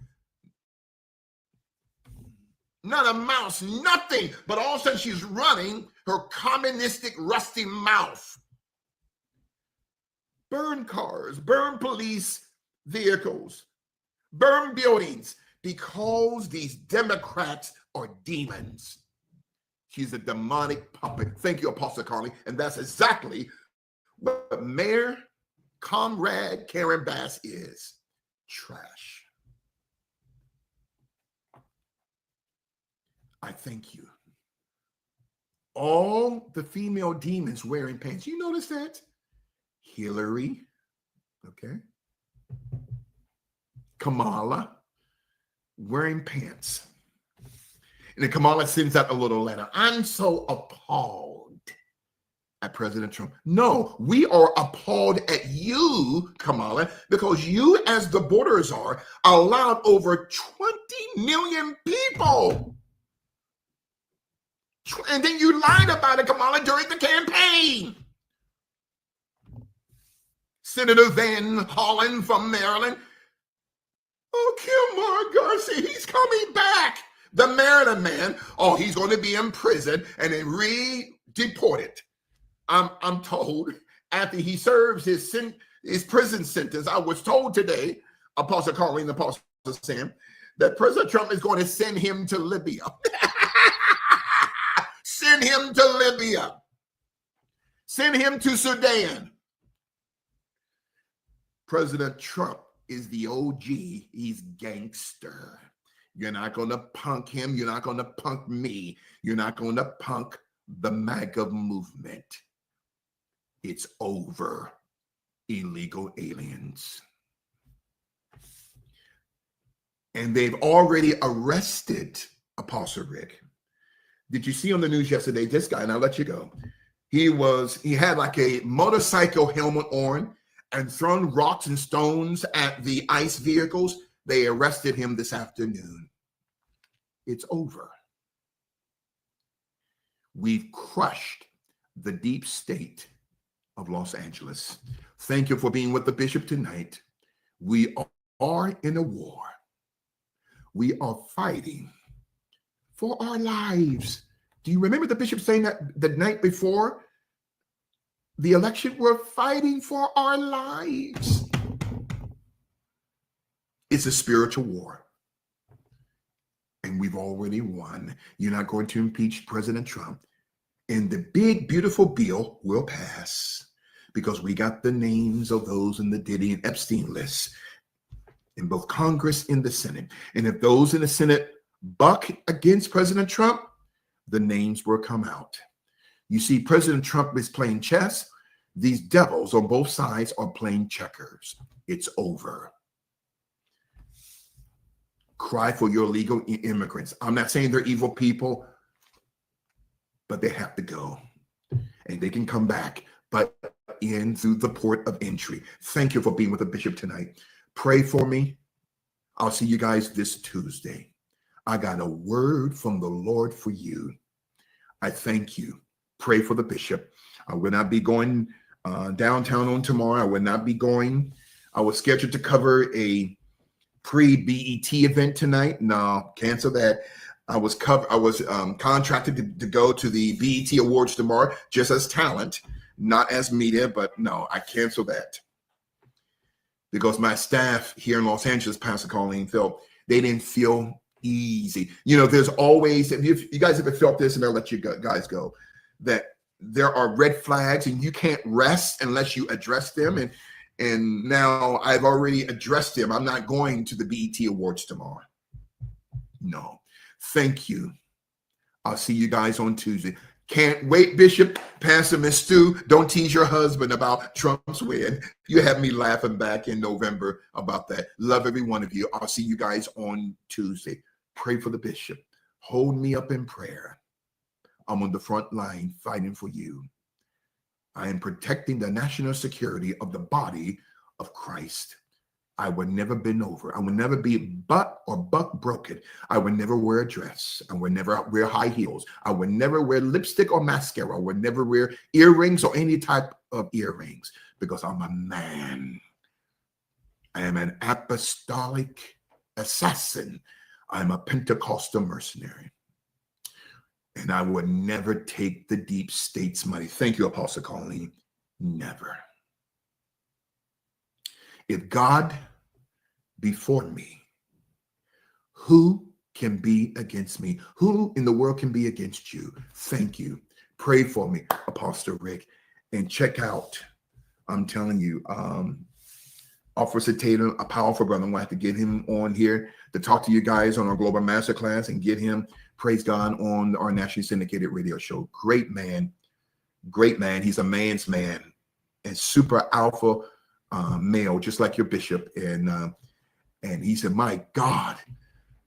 Not a mouse, nothing. But all of a sudden she's running her communistic rusty mouth. Burn cars, burn police vehicles, burn buildings, because these Democrats are demons. She's a demonic puppet. Thank you, Apostle Carly. And that's exactly what Mayor Comrade Karen Bass is. Trash. I thank you. All the female demons wearing pants. You notice that? Hillary, okay? Kamala wearing pants. And then Kamala sends out a little letter. I'm so appalled at President Trump. No, we are appalled at you, Kamala, because you, as the borders are, allowed over 20 million people. And then you lied about it, Kamala, during the campaign. Senator Van Hollen from Maryland. Oh, Kilmar Garcia, he's coming back. The Maryland man, oh, he's going to be in prison and then re-deported. I'm told after he serves his prison sentence, I was told today, Apostle Colleen, Apostle Sam, that President Trump is going to send him to Libya. Send him to Libya. Send him to Sudan. President Trump is the OG. He's gangster. You're not going to punk him. You're not going to punk me. You're not going to punk the MAGA movement. It's over. Illegal aliens. And they've already arrested Apostle Rick. Did you see on the news yesterday, this guy, and I'll let you go. He had like a motorcycle helmet on and thrown rocks and stones at the ICE vehicles. They arrested him this afternoon. It's over. We've crushed the deep state of Los Angeles. Thank you for being with the bishop tonight. We are in a war. We are fighting for our lives. Do you remember the bishop saying that the night before the election? We're fighting for our lives. It's a spiritual war. And we've already won. You're not going to impeach President Trump. And the big, beautiful bill will pass because we got the names of those in the Diddy and Epstein lists in both Congress and the Senate. And if those in the Senate buck against President Trump, the names will come out. You see, President Trump is playing chess. These devils on both sides are playing checkers. It's over. Cry for your illegal immigrants. I'm not saying they're evil people, but they have to go. And they can come back, but in through the port of entry. Thank you for being with the bishop tonight. Pray for me. I'll see you guys this Tuesday. I got a word from the Lord for you. I thank you. Pray for the bishop. I will not be going downtown on tomorrow. I will not be going. I was scheduled to cover a pre-BET event tonight. No, cancel that. I was contracted to go to the BET Awards tomorrow, just as talent, not as media, but no, I canceled that. Because my staff here in Los Angeles, Pastor Colleen, they didn't feel easy. You know, there's always, if you guys ever felt this, and I'll let you guys go, that there are red flags and you can't rest unless you address them. And now I've already addressed them. I'm not going to the BET Awards tomorrow. No. Thank you. I'll see you guys on Tuesday. Can't wait, Bishop. Pastor Miss Stu, don't tease your husband about Trump's win. You have me laughing back in November about that. Love every one of you. I'll see you guys on Tuesday. Pray for the bishop. Hold me up in prayer. I'm on the front line fighting for you. I am protecting the national security of the body of Christ. I would never bend over. I would never be buck broken. I would never wear a dress. I would never wear high heels. I would never wear lipstick or mascara. I would never wear earrings or any type of earrings because I'm a man. I am an apostolic assassin. I'm a Pentecostal mercenary. And I would never take the deep state's money. Thank you, Apostle Colleen. Never. If God be for me, who can be against me? Who in the world can be against you? Thank you. Pray for me, Apostle Rick. And check out, I'm telling you, Officer Tatum, a powerful brother. I'm going to have to get him on here to talk to you guys on our Global Masterclass and get him, praise God, on our nationally syndicated radio show. Great man. Great man. He's a man's man and super alpha male, just like your bishop. And he said, my God,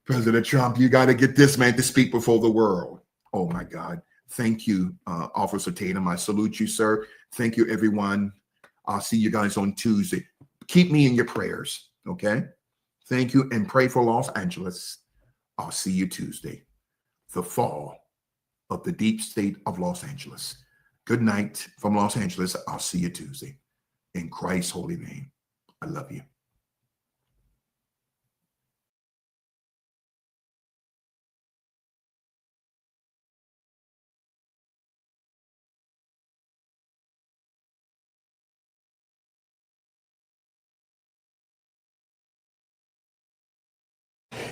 President Trump, you got to get this man to speak before the world. Oh, my God. Thank you, Officer Tatum. I salute you, sir. Thank you, everyone. I'll see you guys on Tuesday. Keep me in your prayers, okay? Thank you, and pray for Los Angeles. I'll see you Tuesday. The fall of the deep state of Los Angeles. Good night from Los Angeles. I'll see you Tuesday. In Christ's holy name, I love you.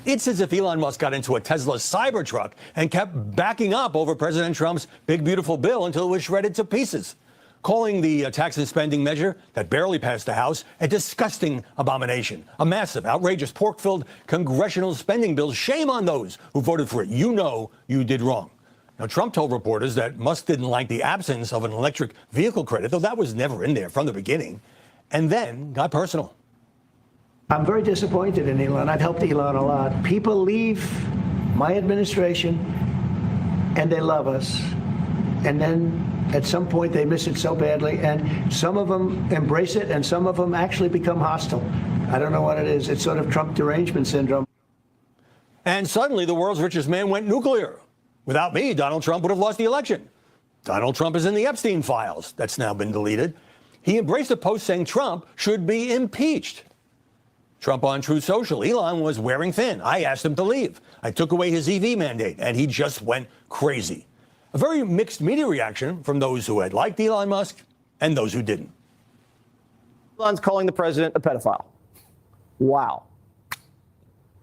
It's as if Elon Musk got into a Tesla Cybertruck and kept backing up over President Trump's big, beautiful bill until it was shredded to pieces, calling the tax and spending measure that barely passed the House a disgusting abomination, a massive, outrageous, pork-filled congressional spending bill. Shame on those who voted for it. You know you did wrong. Now, Trump told reporters that Musk didn't like the absence of an electric vehicle credit, though that was never in there from the beginning, and then got personal. I'm very disappointed in Elon. I've helped Elon a lot. People leave my administration and they love us. And then at some point they miss it so badly. And some of them embrace it and some of them actually become hostile. I don't know what it is. It's sort of Trump derangement syndrome. And suddenly the world's richest man went nuclear. Without me, Donald Trump would have lost the election. Donald Trump is in the Epstein files. That's now been deleted. He embraced a post saying Trump should be impeached. Trump on Truth Social, Elon was wearing thin. I asked him to leave. I took away his EV mandate, and he just went crazy. A very mixed media reaction from those who had liked Elon Musk and those who didn't. Elon's calling the president a pedophile. Wow.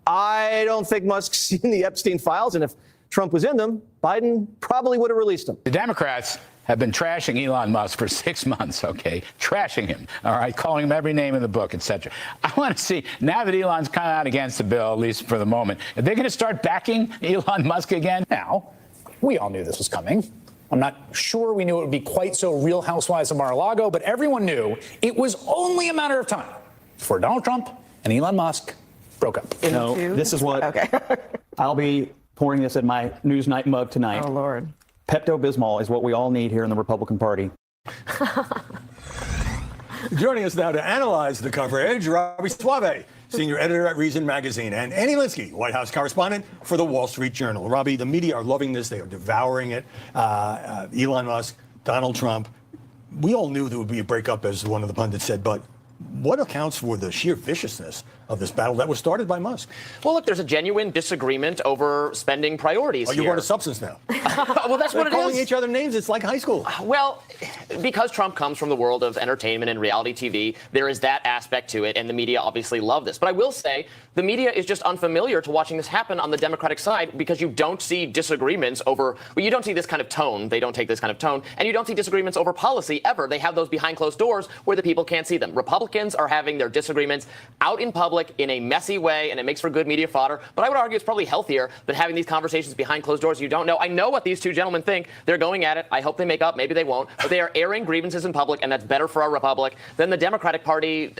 I don't think Musk's seen the Epstein files, and if Trump was in them, Biden probably would have released him. The Democrats have been trashing Elon Musk for 6 months, okay? Trashing him, all right? Calling him every name in the book, etc. I want to see, now that Elon's come out against the bill, at least for the moment, are they going to start backing Elon Musk again? Now, we all knew this was coming. I'm not sure we knew it would be quite so Real Housewives of Mar-a-Lago, but everyone knew it was only a matter of time before Donald Trump and Elon Musk broke up. No, this is what, I'll be pouring this in my Newsnight mug tonight. Oh, Lord. Pepto-Bismol is what we all need here in the Republican Party. Joining us now to analyze the coverage, Robbie Suave, senior editor at Reason Magazine, and Annie Linsky, White House correspondent for the Wall Street Journal. Robbie, the media are loving this. They are devouring it. Elon Musk, Donald Trump. We all knew there would be a breakup, as one of the pundits said, but what accounts for the sheer viciousness of this battle that was started by Musk? Well, look, there's a genuine disagreement over spending priorities here. Oh, you want a substance now? Well, that's what it is. Calling each other names, it's like high school. Well, because Trump comes from the world of entertainment and reality TV, there is that aspect to it, and the media obviously love this. But I will say, the media is just unfamiliar to watching this happen on the Democratic side because you don't see disagreements over, well, you don't see this kind of tone. They don't take this kind of tone. And you don't see disagreements over policy ever. They have those behind closed doors where the people can't see them. Republicans are having their disagreements out in public. public in a messy way, and it makes for good media fodder. But I would argue it's probably healthier than having these conversations behind closed doors you don't know. I know what these two gentlemen think. They're going at it. I hope they make up. Maybe they won't. But they are airing grievances in public, and that's better for our republic than the Democratic Party.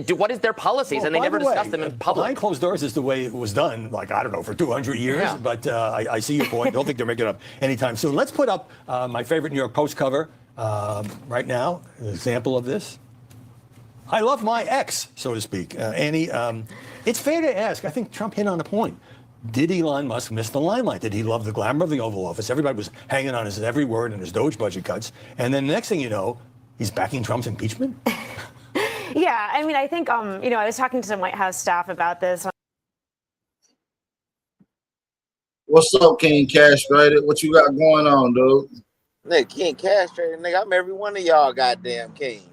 What is their policies? And they never discuss them in public. Behind closed doors is the way it was done, like, I don't know, for 200 years. Yeah. But I see your point. Don't think they're making it up anytime soon. Let's put up my favorite New York Post cover right now, an example of this. I love my ex, so to speak. Annie, it's fair to ask, I think Trump hit on a point. Did Elon Musk miss the limelight? Did he love the glamour of the Oval Office? Everybody was hanging on his every word and his Doge budget cuts. And then the next thing you know, he's backing Trump's impeachment? Yeah, I mean, I think, I was talking to some White House staff about this. What's up, King Castrated? What you got going on, dude? Nigga, King Castrated, nigga. I'm every one of y'all goddamn king.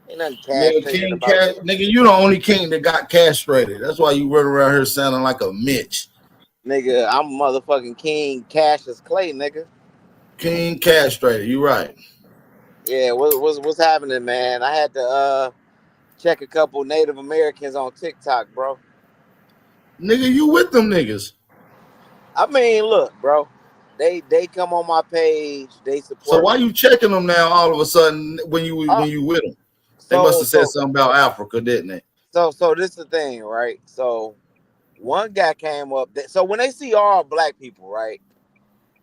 Ain't nothing Nigga, castrated about it. nigga, you the only king that got castrated. That's why you run around here sounding like a Mitch. Nigga, I'm motherfucking King Cassius Clay, nigga. King castrated, you right. Yeah, what's happening, man? I had to check a couple Native Americans on TikTok, bro. Nigga, you with them niggas. I mean, look, bro. They come on my page, they support. So why you checking them now all of a sudden when you with them? They must have said something about Africa, didn't they? So this is the thing, right? So one guy came up. So when they see all black people, right,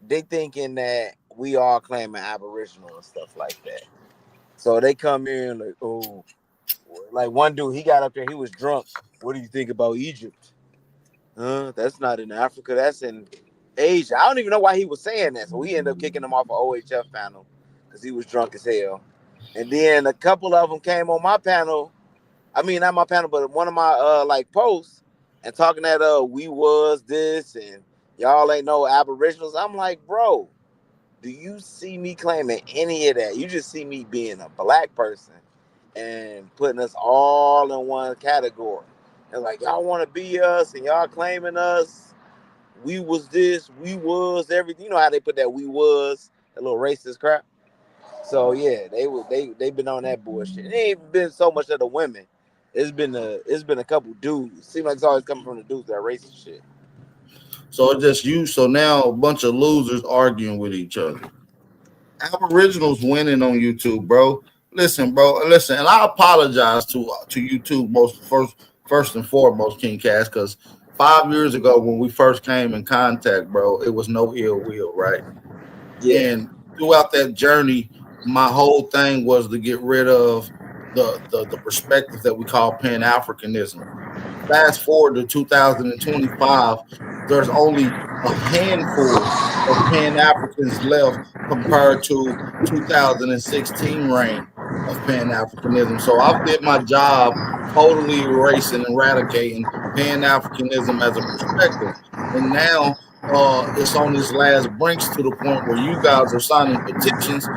they thinking that we all claiming Aboriginal and stuff like that. So they come in like, oh, like one dude, he got up there, he was drunk. What do you think about Egypt? That's not in Africa, that's in Asia. I don't even know why he was saying that. So we ended up kicking him off an OHF panel because he was drunk as hell. And then a couple of them came on my panel. I mean, not my panel, but one of my posts and talking that we was this and y'all ain't no Aboriginals. I'm like, bro, do you see me claiming any of that? You just see me being a black person and putting us all in one category. And like, y'all want to be us and y'all claiming us. We was this, we was everything. You know how they put that we was, that little racist crap. So yeah, they've been on that bullshit. It ain't been so much of the women. It's been a couple dudes. Seems like it's always coming from the dudes that racist shit. So it's just you. So now a bunch of losers arguing with each other. Aboriginals winning on YouTube, bro. Listen, and I apologize to YouTube first and foremost, King Cash, because 5 years ago when we first came in contact, bro, it was no ill will, right? Yeah. And throughout that journey, my whole thing was to get rid of the perspective that we call Pan-Africanism. Fast forward to 2025, there's only a handful of Pan-Africans left compared to 2016 reign of Pan-Africanism. So I've did my job totally erasing and eradicating Pan-Africanism as a perspective. And now it's on this last brinks to the point where you guys are signing petitions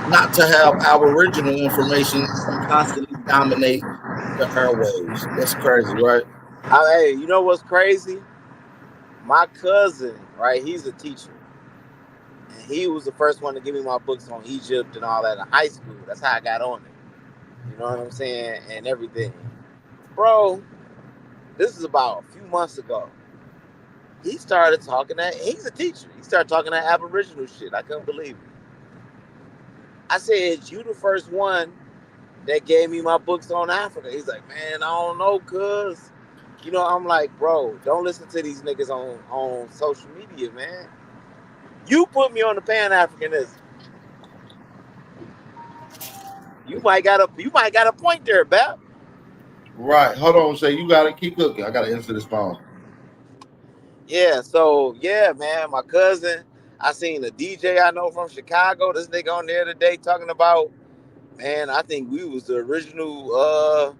not to have Aboriginal information constantly dominate the airwaves. That's crazy, right? Hey, you know what's crazy? My cousin, right? He's a teacher. And he was the first one to give me my books on Egypt and all that in high school. That's how I got on it. You know what I'm saying? And everything. Bro, this is about a few months ago. He started talking that, he's a teacher. He started talking that Aboriginal shit. I couldn't believe it. I said, you the first one that gave me my books on Africa. He's like, man, I don't know, cuz. You know, I'm like, bro, don't listen to these niggas on social media, man. You put me on the Pan-Africanism. You might got a point there, Bap. Right. Hold on, say you gotta keep cooking. I gotta answer this phone. Yeah, so yeah, man, my cousin, I seen a DJ I know from Chicago. This nigga on there today talking about, man, I think we was the original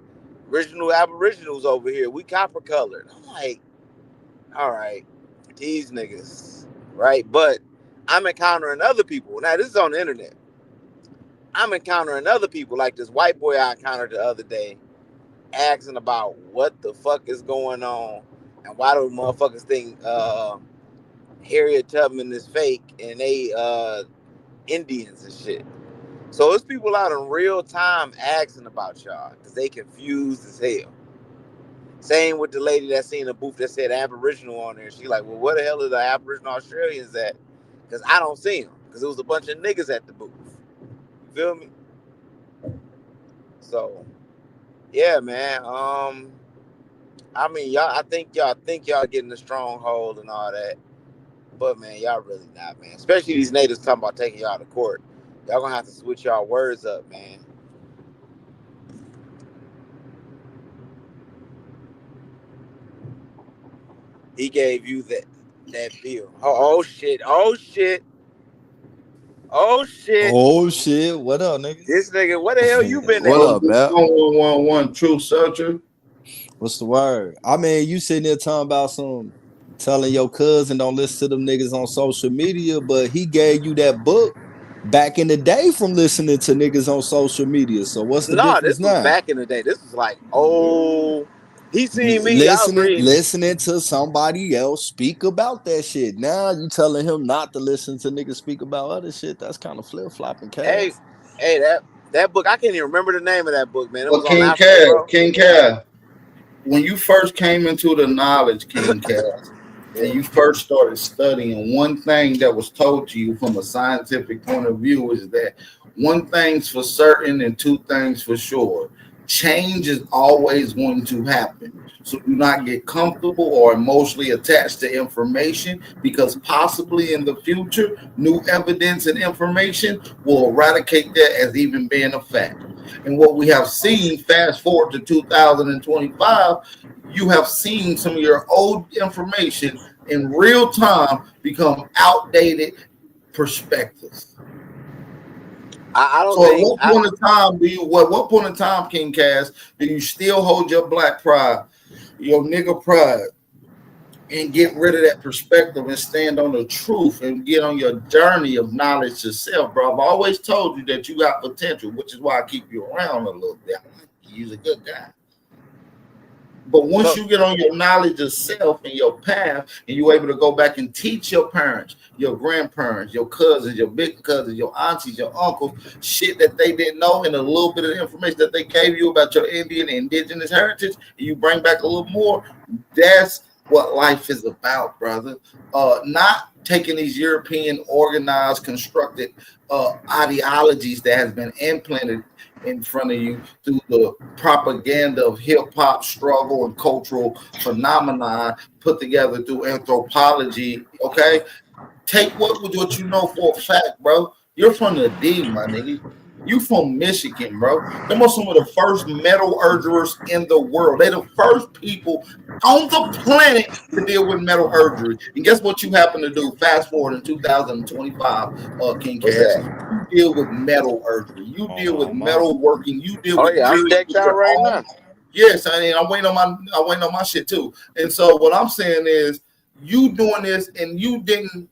Aboriginals over here. We copper colored. I'm like, all right, these niggas, right? But I'm encountering other people. Now, this is on the internet. I'm encountering other people like this white boy I encountered the other day asking about what the fuck is going on and why do motherfuckers think Harriet Tubman is fake and they Indians and shit. So it's people out in real time asking about y'all because they confused as hell. Same with the lady that seen a booth that said Aboriginal on there. She like, well, where the hell are the Aboriginal Australians at? Because I don't see them. Because it was a bunch of niggas at the booth. You feel me? So, yeah, man. I mean, y'all. I think y'all getting a stronghold and all that. But man, y'all really not, man. Especially these natives talking about taking y'all to court. Y'all gonna have to switch y'all words up, man. He gave you that bill. Oh shit. Oh shit. Oh shit. Oh shit! What up, nigga? This nigga, what the hell you been What at? up, Bap? 111 True Searcher. What's the word? I mean, you sitting there talking about telling your cousin don't listen to them niggas on social media, but he gave you that book back in the day from listening to niggas on social media. So what's the Nah, difference this was now? back in the day. This was like, oh, he seen me. I agree. Listening to somebody else speak about that shit. Now you telling him not to listen to niggas speak about other shit. That's kind of flip flopping, Hey, Cass. that book, I can't even remember the name of that book, man. It Well, was on Apple, bro. King Cass, when you first came into the knowledge, King Cass, and you first started studying, one thing that was told to you from a scientific point of view is that one thing's for certain and two things for sure. Change is always going to happen. So do not get comfortable or emotionally attached to information because possibly in the future, new evidence and information will eradicate that as even being a fact. And what we have seen, fast forward to 2025, you have seen some of your old information in real time become outdated perspectives. I don't So at think what point in time what point in time, King Cass, do you still hold your black pride, your nigga pride, and get rid of that perspective and stand on the truth and get on your journey of knowledge yourself, bro? I've always told you that you got potential, which is why I keep you around a little bit. I like you. You're a good guy. But once you get on your knowledge of self and your path, and you're able to go back and teach your parents, your grandparents, your cousins, your big cousins, your aunties, your uncles, shit that they didn't know, and a little bit of information that they gave you about your Indian and indigenous heritage, and you bring back a little more, that's what life is about, brother. Not taking these European organized, constructed ideologies that has been implanted in front of you through the propaganda of hip-hop struggle and cultural phenomenon put together through anthropology. Okay, take what you know for a fact, bro. You're from the D, my nigga. You from Michigan, bro. Them are some of the first metallurgers in the world. They're the first people on the planet to deal with metallurgery. And guess what you happen to do? Fast forward in 2025, King What's Cass. that? You deal with metallurgery. You deal with metal working. You deal Oh with yeah, I'm drilling decked with out your right own. now. Yes, I mean, I'm waiting on my shit too. And so what I'm saying is, you doing this, and you didn't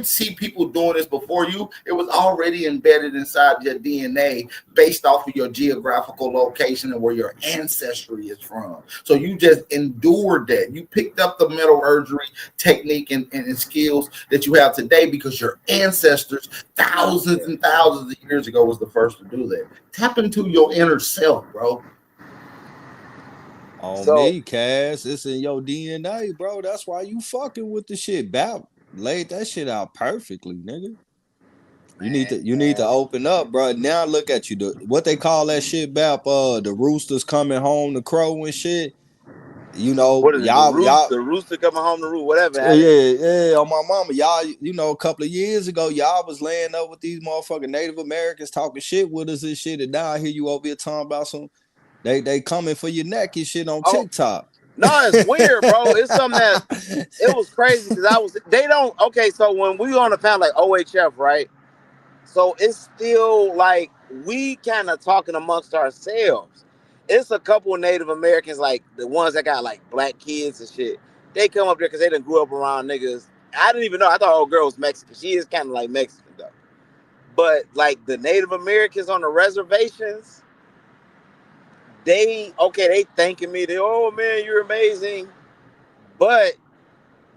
see people doing this before you. It was already embedded inside your DNA based off of your geographical location and where your ancestry is from. So you just endured that. You picked up the metallurgery technique and skills that you have today because your ancestors thousands and thousands of years ago was the first to do that. Tap into your inner self, bro. On me, Cass. It's in your DNA, bro. That's why you fucking with the shit. Bap laid that shit out perfectly, nigga. You need to open up, bro. Now look at you. What they call that shit, Bap? The roosters coming home to crow and shit. You know, What is it? y'all. The rooster coming home to roost, whatever. Yeah, on my mama. Y'all, you know, a couple of years ago, y'all was laying up with these motherfucking Native Americans talking shit with us and shit. And now I hear you over here talking about they coming for your neck and shit on TikTok. No, it's weird, bro. It's something that it was crazy because they don't. Okay, so when we on the panel like OHF, right? So it's still like we kind of talking amongst ourselves. It's a couple of Native Americans, like the ones that got like black kids and shit. They come up there because they done grew up around niggas. I didn't even know. I thought old girl was Mexican. She is kind of like Mexican though. But like the Native Americans on the reservations, they thanking me. They, oh man, you're amazing. But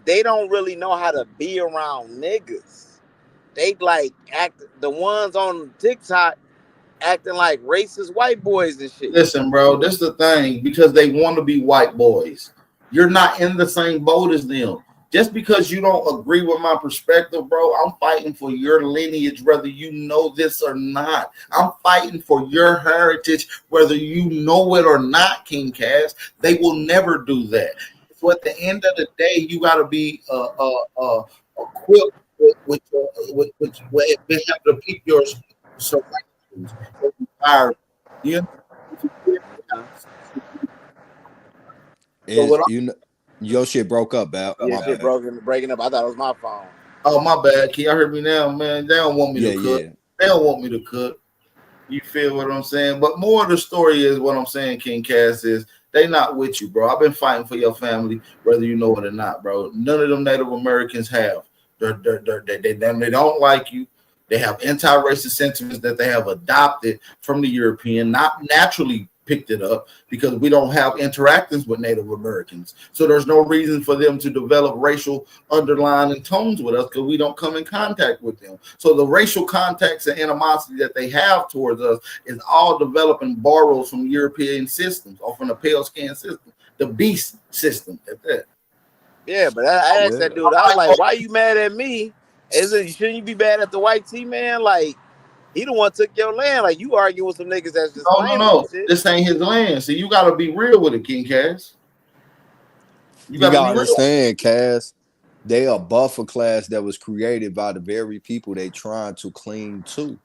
they don't really know how to be around niggas. They like act the ones on TikTok. acting like racist white boys and shit. Listen, bro, this is the thing, because they want to be white boys. You're not in the same boat as them. Just because you don't agree with my perspective, bro, I'm fighting for your lineage, whether you know this or not. I'm fighting for your heritage, whether you know it or not, King Cass. They will never do that. So at the end of the day, you got to be equipped with being able to keep your surroundings. You know? So Is what you know your shit broke up, Bal. Yeah, My shit bad. breaking up. I thought it was my phone. Oh, my bad. Can y'all hear me now, man? They don't want me Yeah, to cook. yeah. They don't want me to cook. You feel what I'm saying? But more of the story is what I'm saying, King Cass, is they not with you, bro. I've been fighting for your family, whether you know it or not, bro. None of them Native Americans have. They don't like you. They have anti-racist sentiments that they have adopted from the European, not naturally picked it up, because we don't have interactions with Native Americans. So there's no reason for them to develop racial underlying tones with us, because we don't come in contact with them. So the racial contacts and animosity that they have towards us is all developing borrows from European systems or from the pale skin system, the beast system at that. Yeah, but I asked that dude, I was like, why you mad at me? Shouldn't you be mad at the white T man? Like, he the one took your land. Like, you arguing with some niggas that's just claiming No. shit. This ain't his land. So you got to be real with it, King Cass. You gotta gotta be real. understand, Cass. They a buffer class that was created by the very people they trying to cling to.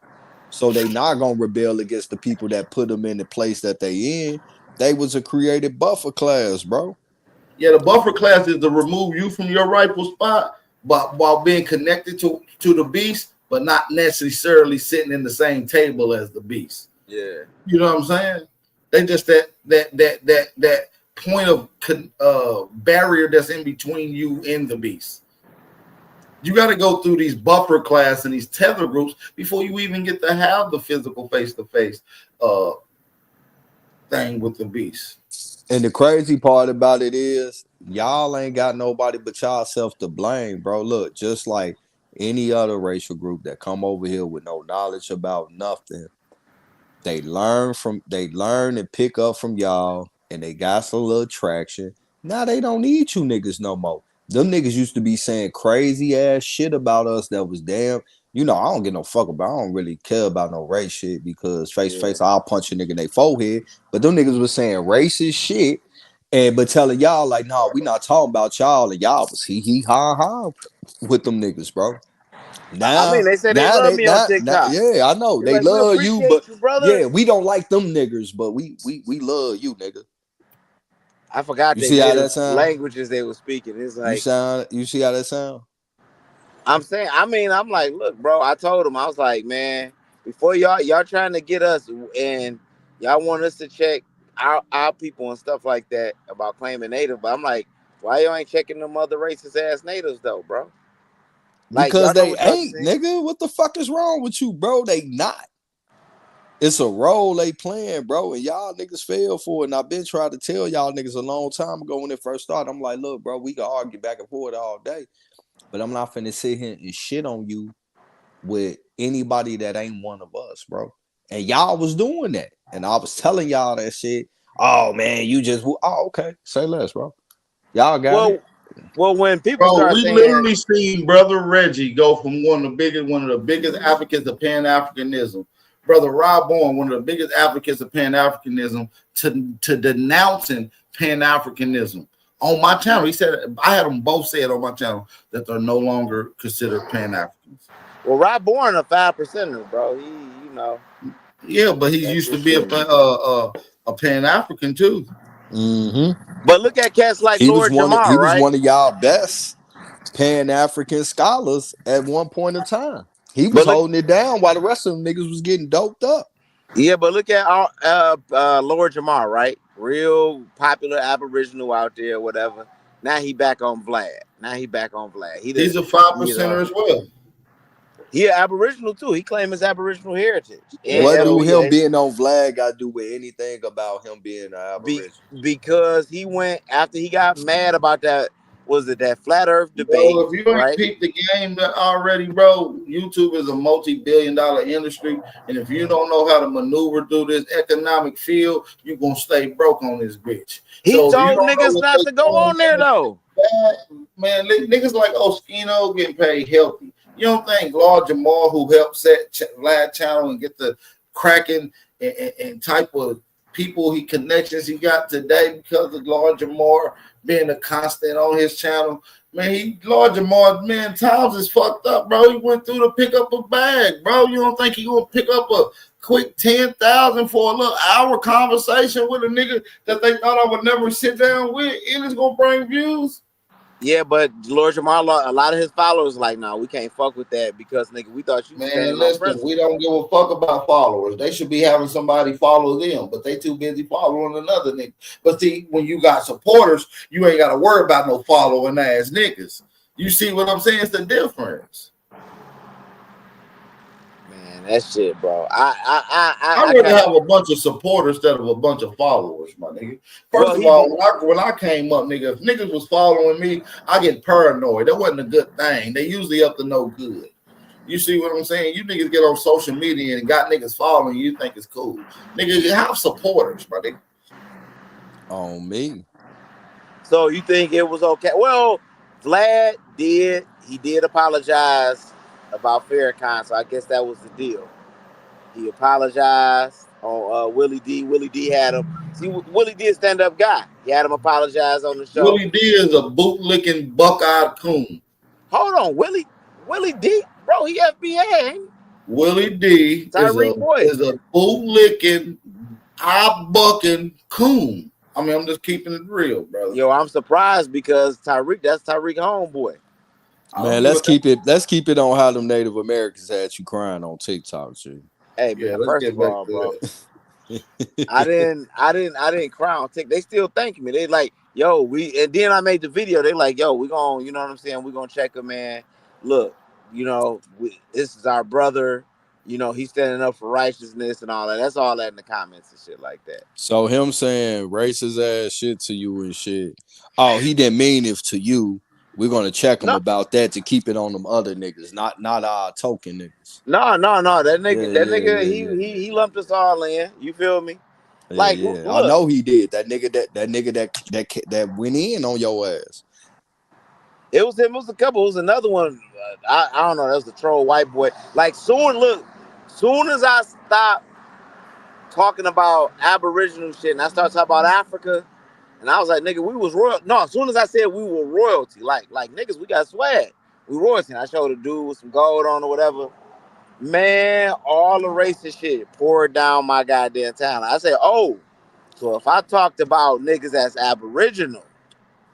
So they not gonna rebel against the people that put them in the place that they in. They was a created buffer class, bro. Yeah, the buffer class is to remove you from your rightful spot, but while being connected to the beast, but not necessarily sitting in the same table as the beast. Yeah. You know what I'm saying? They just that point of barrier that's in between you and the beast. You got to go through these buffer class and these tether groups before you even get to have the physical face-to-face thing with the beast. And the crazy part about it is y'all ain't got nobody but y'all self to blame, bro. Look, just like any other racial group that come over here with no knowledge about nothing, they learn and pick up from y'all, and they got some little traction. Now they don't need you niggas no more. Them niggas used to be saying crazy ass shit about us that was damn. You know, I don't get no fuck about. I don't really care about no race shit, because face to face, I'll punch a nigga in their forehead. But them niggas was saying racist shit, but telling y'all like, no, we not talking about y'all, and y'all was hee ha ha with them niggas, bro. I mean, they say they love me on TikTok. Yeah, I know They're they like, we love you, appreciate but you, brother. yeah, we don't like them niggers, but we love you, nigga. I forgot You they see how native that sound? languages they were speaking. It's like You see how that sound? I'm saying. I mean, I'm like, look, bro. I told him, I was like, man, before y'all trying to get us and y'all want us to check our people and stuff like that about claiming native. But I'm like, why y'all ain't checking them other racist ass natives though, bro? Like, Because y'all know they what y'all ain't, saying? nigga. What the fuck is wrong with you, bro? They not. It's a role they playing, bro, and y'all niggas fail for it. And I've been trying to tell y'all niggas a long time ago when it first started. I'm like, look, bro, we can argue back and forth all day, but I'm not finna sit here and shit on you with anybody that ain't one of us, bro. And y'all was doing that, and I was telling y'all that shit. Oh man, you just okay. Say less, bro. Y'all got it. Well, when people Bro, start we saying, literally seen Brother Reggie go from one of the biggest advocates of Pan-Africanism, Brother Rob Bourne, one of the biggest advocates of Pan-Africanism, to denouncing Pan-Africanism on my channel. He said, I had them both say it on my channel, that they're no longer considered Pan-Africans. well, Rob Bourne a 5%er, bro. He, you know. Yeah, but he used to be a Pan-African too. Mm-hmm. But look at cats like Lord Jamar, He was right? one of y'all best Pan-African scholars at one point in time. He was holding it down while the rest of them niggas was getting doped up. Yeah, but look at Lord Jamar, right? Real popular Aboriginal out there, whatever. Now he back on Vlad. He's a 5%er as well. He an Aboriginal too. He claims his Aboriginal heritage. What do him being on Vlad got to do with anything about him being an Aboriginal? Because he went after he got mad about that was it that flat Earth debate? Bro, if you ain't right? peeped the game already, bro, YouTube is a multi-billion-dollar industry, and if you don't know how to maneuver through this economic field, you're gonna stay broke on this bitch. He So if you told don't know niggas what not they to go doing, on there though. man, niggas like Oskino getting paid healthy. You don't think Lord Jamal, who helped set Vlad channel and get the cracking and type of people connections he got today because of Lord Jamal being a constant on his channel, man, Lord Jamal, man, times is fucked up, bro. He went through to pick up a bag, bro. You don't think he gonna pick up a quick 10,000 for a little hour conversation with a nigga that they thought I would never sit down with, and it's gonna bring views? Yeah, but Lord Jamal, a lot of his followers like, nah, we can't fuck with that because nigga, we thought you was standing Man, on listen, principle. we don't give a fuck about followers. They should be having somebody follow them, but they too busy following another nigga. But see, when you got supporters, you ain't got to worry about no following ass niggas. You see what I'm saying? It's the difference. Man, that shit, bro. I'd rather have a bunch of supporters instead of a bunch of followers, my nigga. First of all, when I came up, nigga, if niggas was following me, I get paranoid. That wasn't a good thing. They usually up to no good. You see what I'm saying? You niggas get on social media and got niggas following you, think it's cool. Nigga, you have supporters, my nigga. On me. So you think it was okay? Well, Vlad did apologize about Farrakhan, so I guess that was the deal. He apologized on Willie D. Willie D had him. See, Willie D is a stand-up guy. He had him apologize on the show. Willie D is a boot-licking, buck-eyed coon. Hold on, Willie D, bro, he FBA, ain't he? Willie D is a boot-licking, eye-bucking coon. I mean, I'm just keeping it real, brother. Yo, I'm surprised because that's Tyreek homeboy. Man, let's keep it on how them Native Americans had you crying on TikTok, shit. Hey, man, first of all, bro, I didn't cry on TikTok. They still thank me. They like, yo, and then I made the video. They like, yo, we gonna, you know what I'm saying? We gonna check him, man. Look, you know, this is our brother. You know, he's standing up for righteousness and all that. That's all that in the comments and shit like that. So him saying racist ass shit to you and shit. Oh, he didn't mean it to you. We're gonna check him about that to keep it on them other niggas, not our token niggas. No. That nigga, he lumped us all in. You feel me? Like, look, I know he did. That nigga that went in on your ass. It was him. It was a couple. It was another one. I don't know. That was the troll white boy. Like soon as I stopped talking about Aboriginal shit and I started talking about Africa, and I was like, nigga, we was royal. No, as soon as I said we were royalty, like niggas, we got swag. We royalty. And I showed a dude with some gold on or whatever. Man, all the racist shit poured down my goddamn town. I said, oh, so if I talked about niggas as Aboriginal,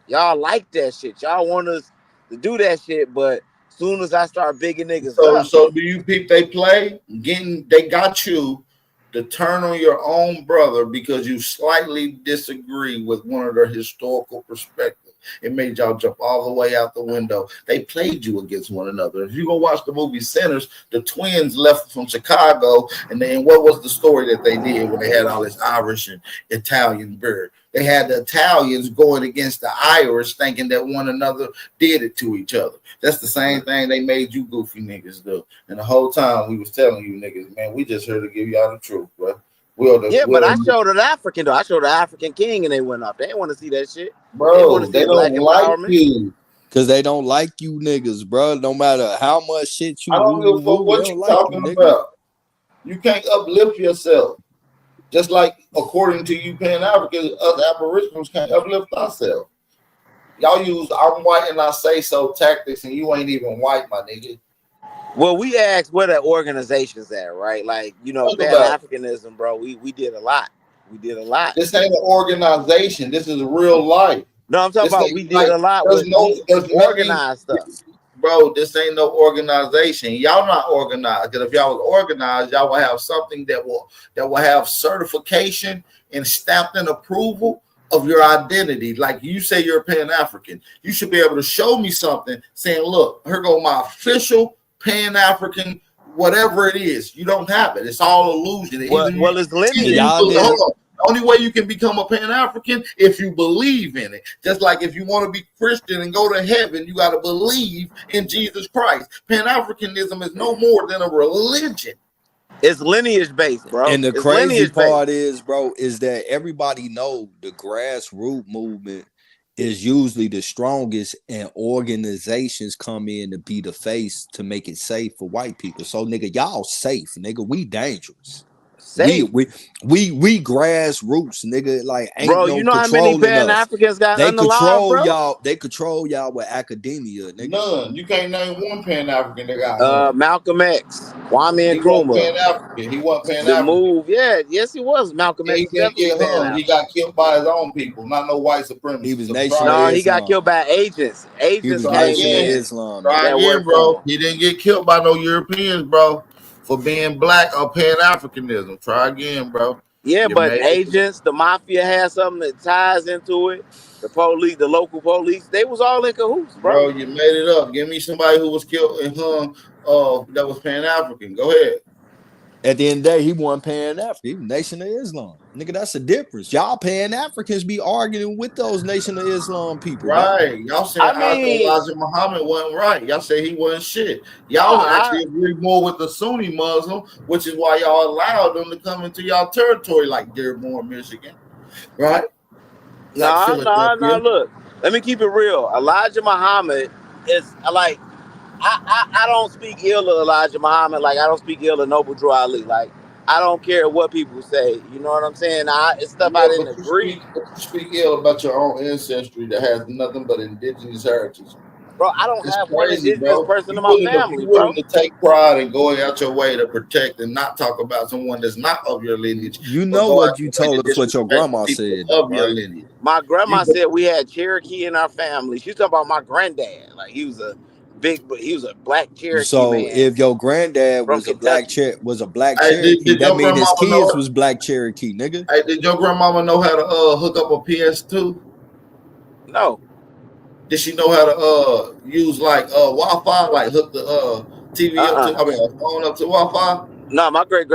y'all like that shit. Y'all want us to do that shit, but as soon as I start bigging niggas up. So do you peep they play? They got you to turn on your own brother because you slightly disagree with one of their historical perspectives. It made y'all jump all the way out the window. They played you against one another. If you go watch the movie Sinners, the twins left from Chicago, and then what was the story that they did when they had all this Irish and Italian beer? They had the Italians going against the Irish, thinking that one another did it to each other. That's the same thing they made you goofy niggas do. And the whole time we was telling you niggas, man, we just here to give y'all the truth, bro. But I showed an African though. I showed an African king, and they went up. They didn't want to see that shit. Bro, they don't like you. Cause they don't like you niggas, bro. No matter how much shit you I don't give a fuck what you talking about. You can't uplift yourself. Just like according to you Pan-Africans, us Aboriginals can't uplift ourselves. Y'all use I'm white and I say so tactics, and you ain't even white, my nigga. Well, we asked where the organization's at, right? Like, you know, Pan-Africanism, bro. We did a lot. We did a lot. This ain't an organization. This is real life. No, I'm talking about we did a lot with organized stuff. Bro, this ain't no organization. Y'all not organized. Because if y'all was organized, y'all will have something that will have certification and stamped in approval of your identity. Like you say you're a Pan-African. You should be able to show me something saying, look, here go my official Pan-African, whatever it is. You don't have it. It's all illusion. Well, it's limited. The only way you can become a Pan-African if you believe in it. Just like if you want to be Christian and go to heaven, you got to believe in Jesus Christ. Pan-Africanism is no more than a religion. It's lineage based, bro. And the It's crazy lineage part based. is, bro, is that everybody know the grassroots movement is usually the strongest, and organizations come in to be the face to make it safe for white people. So, nigga, y'all safe, nigga. We dangerous. Safe. We grassroots, nigga. Like ain't Bro, no you know how many controlling us. Pan-Africans got They unalived, control bro? y'all. They control y'all with academia, nigga. None. You can't name one Pan-African that got hung. Malcolm X, Kwame He wasn't Nkrumah. Pan-African. He wasn't The Pan-African. move, yeah, yes, he was. Malcolm X He was didn't definitely get hung. He Pan-African. got killed by his own people, not no white supremacists. He was So Nation of No, he got Islam. killed by agents. He Agents was came Nation of in Islam, Try nigga. that again, worked for bro. him. He didn't get killed by no Europeans, bro, for being black or Pan-Africanism. Try again, bro. Yeah, You but made it. agents, the mafia had something that ties into it. The police, the local police, they was all in cahoots, Bro, bro. you made it up. Give me somebody who was killed and hung that was Pan-African. Go ahead. At the end of the day, he wasn't Pan-African. He was Nation of Islam. Nigga, that's the difference. Y'all Pan-Africans be arguing with those Nation of Islam people, bro. Right. Y'all saying I mean, Elijah Muhammad wasn't right. Y'all say he wasn't shit. no, Y'all actually agree more with the Sunni Muslim, which is why y'all allowed them to come into y'all territory like Dearborn, Michigan. Right? Like Philadelphia. Look, let me keep it real. Elijah Muhammad is like, I don't speak ill of Elijah Muhammad. Like, I don't speak ill of Noble Drew Ali. Like, I don't care what people say. You know what I'm saying? It's stuff I Yeah, didn't agree. but you speak ill about your own ancestry that has nothing but indigenous heritage. Bro, I don't It's have one crazy, indigenous bro. person in my family, You bro. willing to take pride and go out your way to protect and not talk about someone that's not of your lineage. You But know go out what you your way told to us what your disrespect grandma people said, though, of your right? lineage. My grandma said we had Cherokee in our family. She's talking about my granddad. Like, he was a black Cherokee So man if your granddad from was a black Kentucky. Hey, Cherokee, did that your mean his grandmama kids know? was black Cherokee, nigga. Hey, did your grandmama know how to hook up a PS2? No. Did she know how to use like Wi-Fi, like hook the TV up to? I mean, a phone up to Wi-Fi? No, my great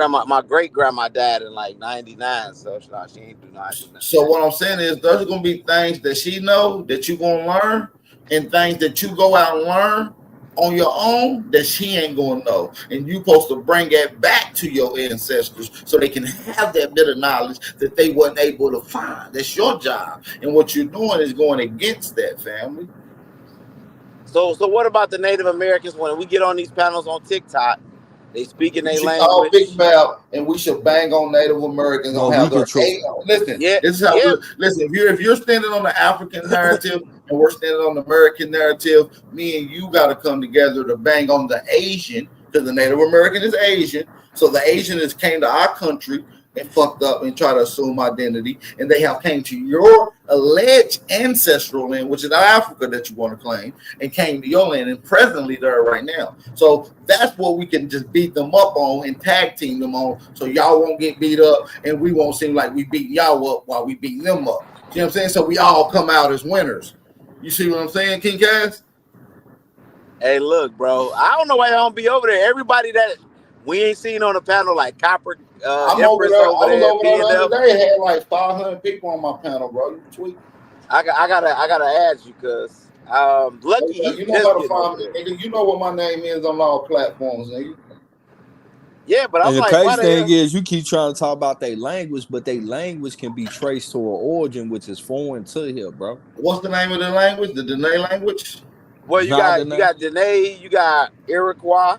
grandma died in like '99, so no, she ain't do nothing. So what I'm saying is there's gonna be things that she know that you gonna learn, and things that you go out and learn on your own that she ain't gonna know. And you supposed to bring that back to your ancestors so they can have that bit of knowledge that they wasn't able to find. That's your job. And what you're doing is going against that, family. So what about the Native Americans when we get on these panels on TikTok? They speak in You their should call Big language. Mouth and we should bang on Native Americans Well, on how we they're control. listen, Yeah, this is how yeah. listen, if you're standing on the African narrative and we're standing on the American narrative, me and you gotta come together to bang on the Asian, because the Native American is Asian. So the Asian has came to our country and fucked up and try to assume identity, and they have came to your alleged ancestral land, which is Africa that you want to claim, and came to your land and presently there right now. So that's what we can just beat them up on and tag team them on, so y'all won't get beat up and we won't seem like we beat y'all up while we beat them up. You know what I'm saying? So we all come out as winners. You see what I'm saying, King Cass? Hey, look, bro. I don't know why I don't be over there. Everybody that we ain't seen on the panel, like Copper I'm over Empress there. I over was there, over there the B&F. other day. Had like 500 people on my panel, bro. You tweet. I gotta ask you, cause Lucky he's You know just how to getting over find me, there. nigga. You know what my name is on all platforms, nigga. Yeah, but I'm And the like, why crazy the thing hell? is, you keep trying to talk about their language, but their language can be traced to an origin which is foreign to here, bro. What's the name of the language? The Dene language? Well, you got Danae, you got Iroquois.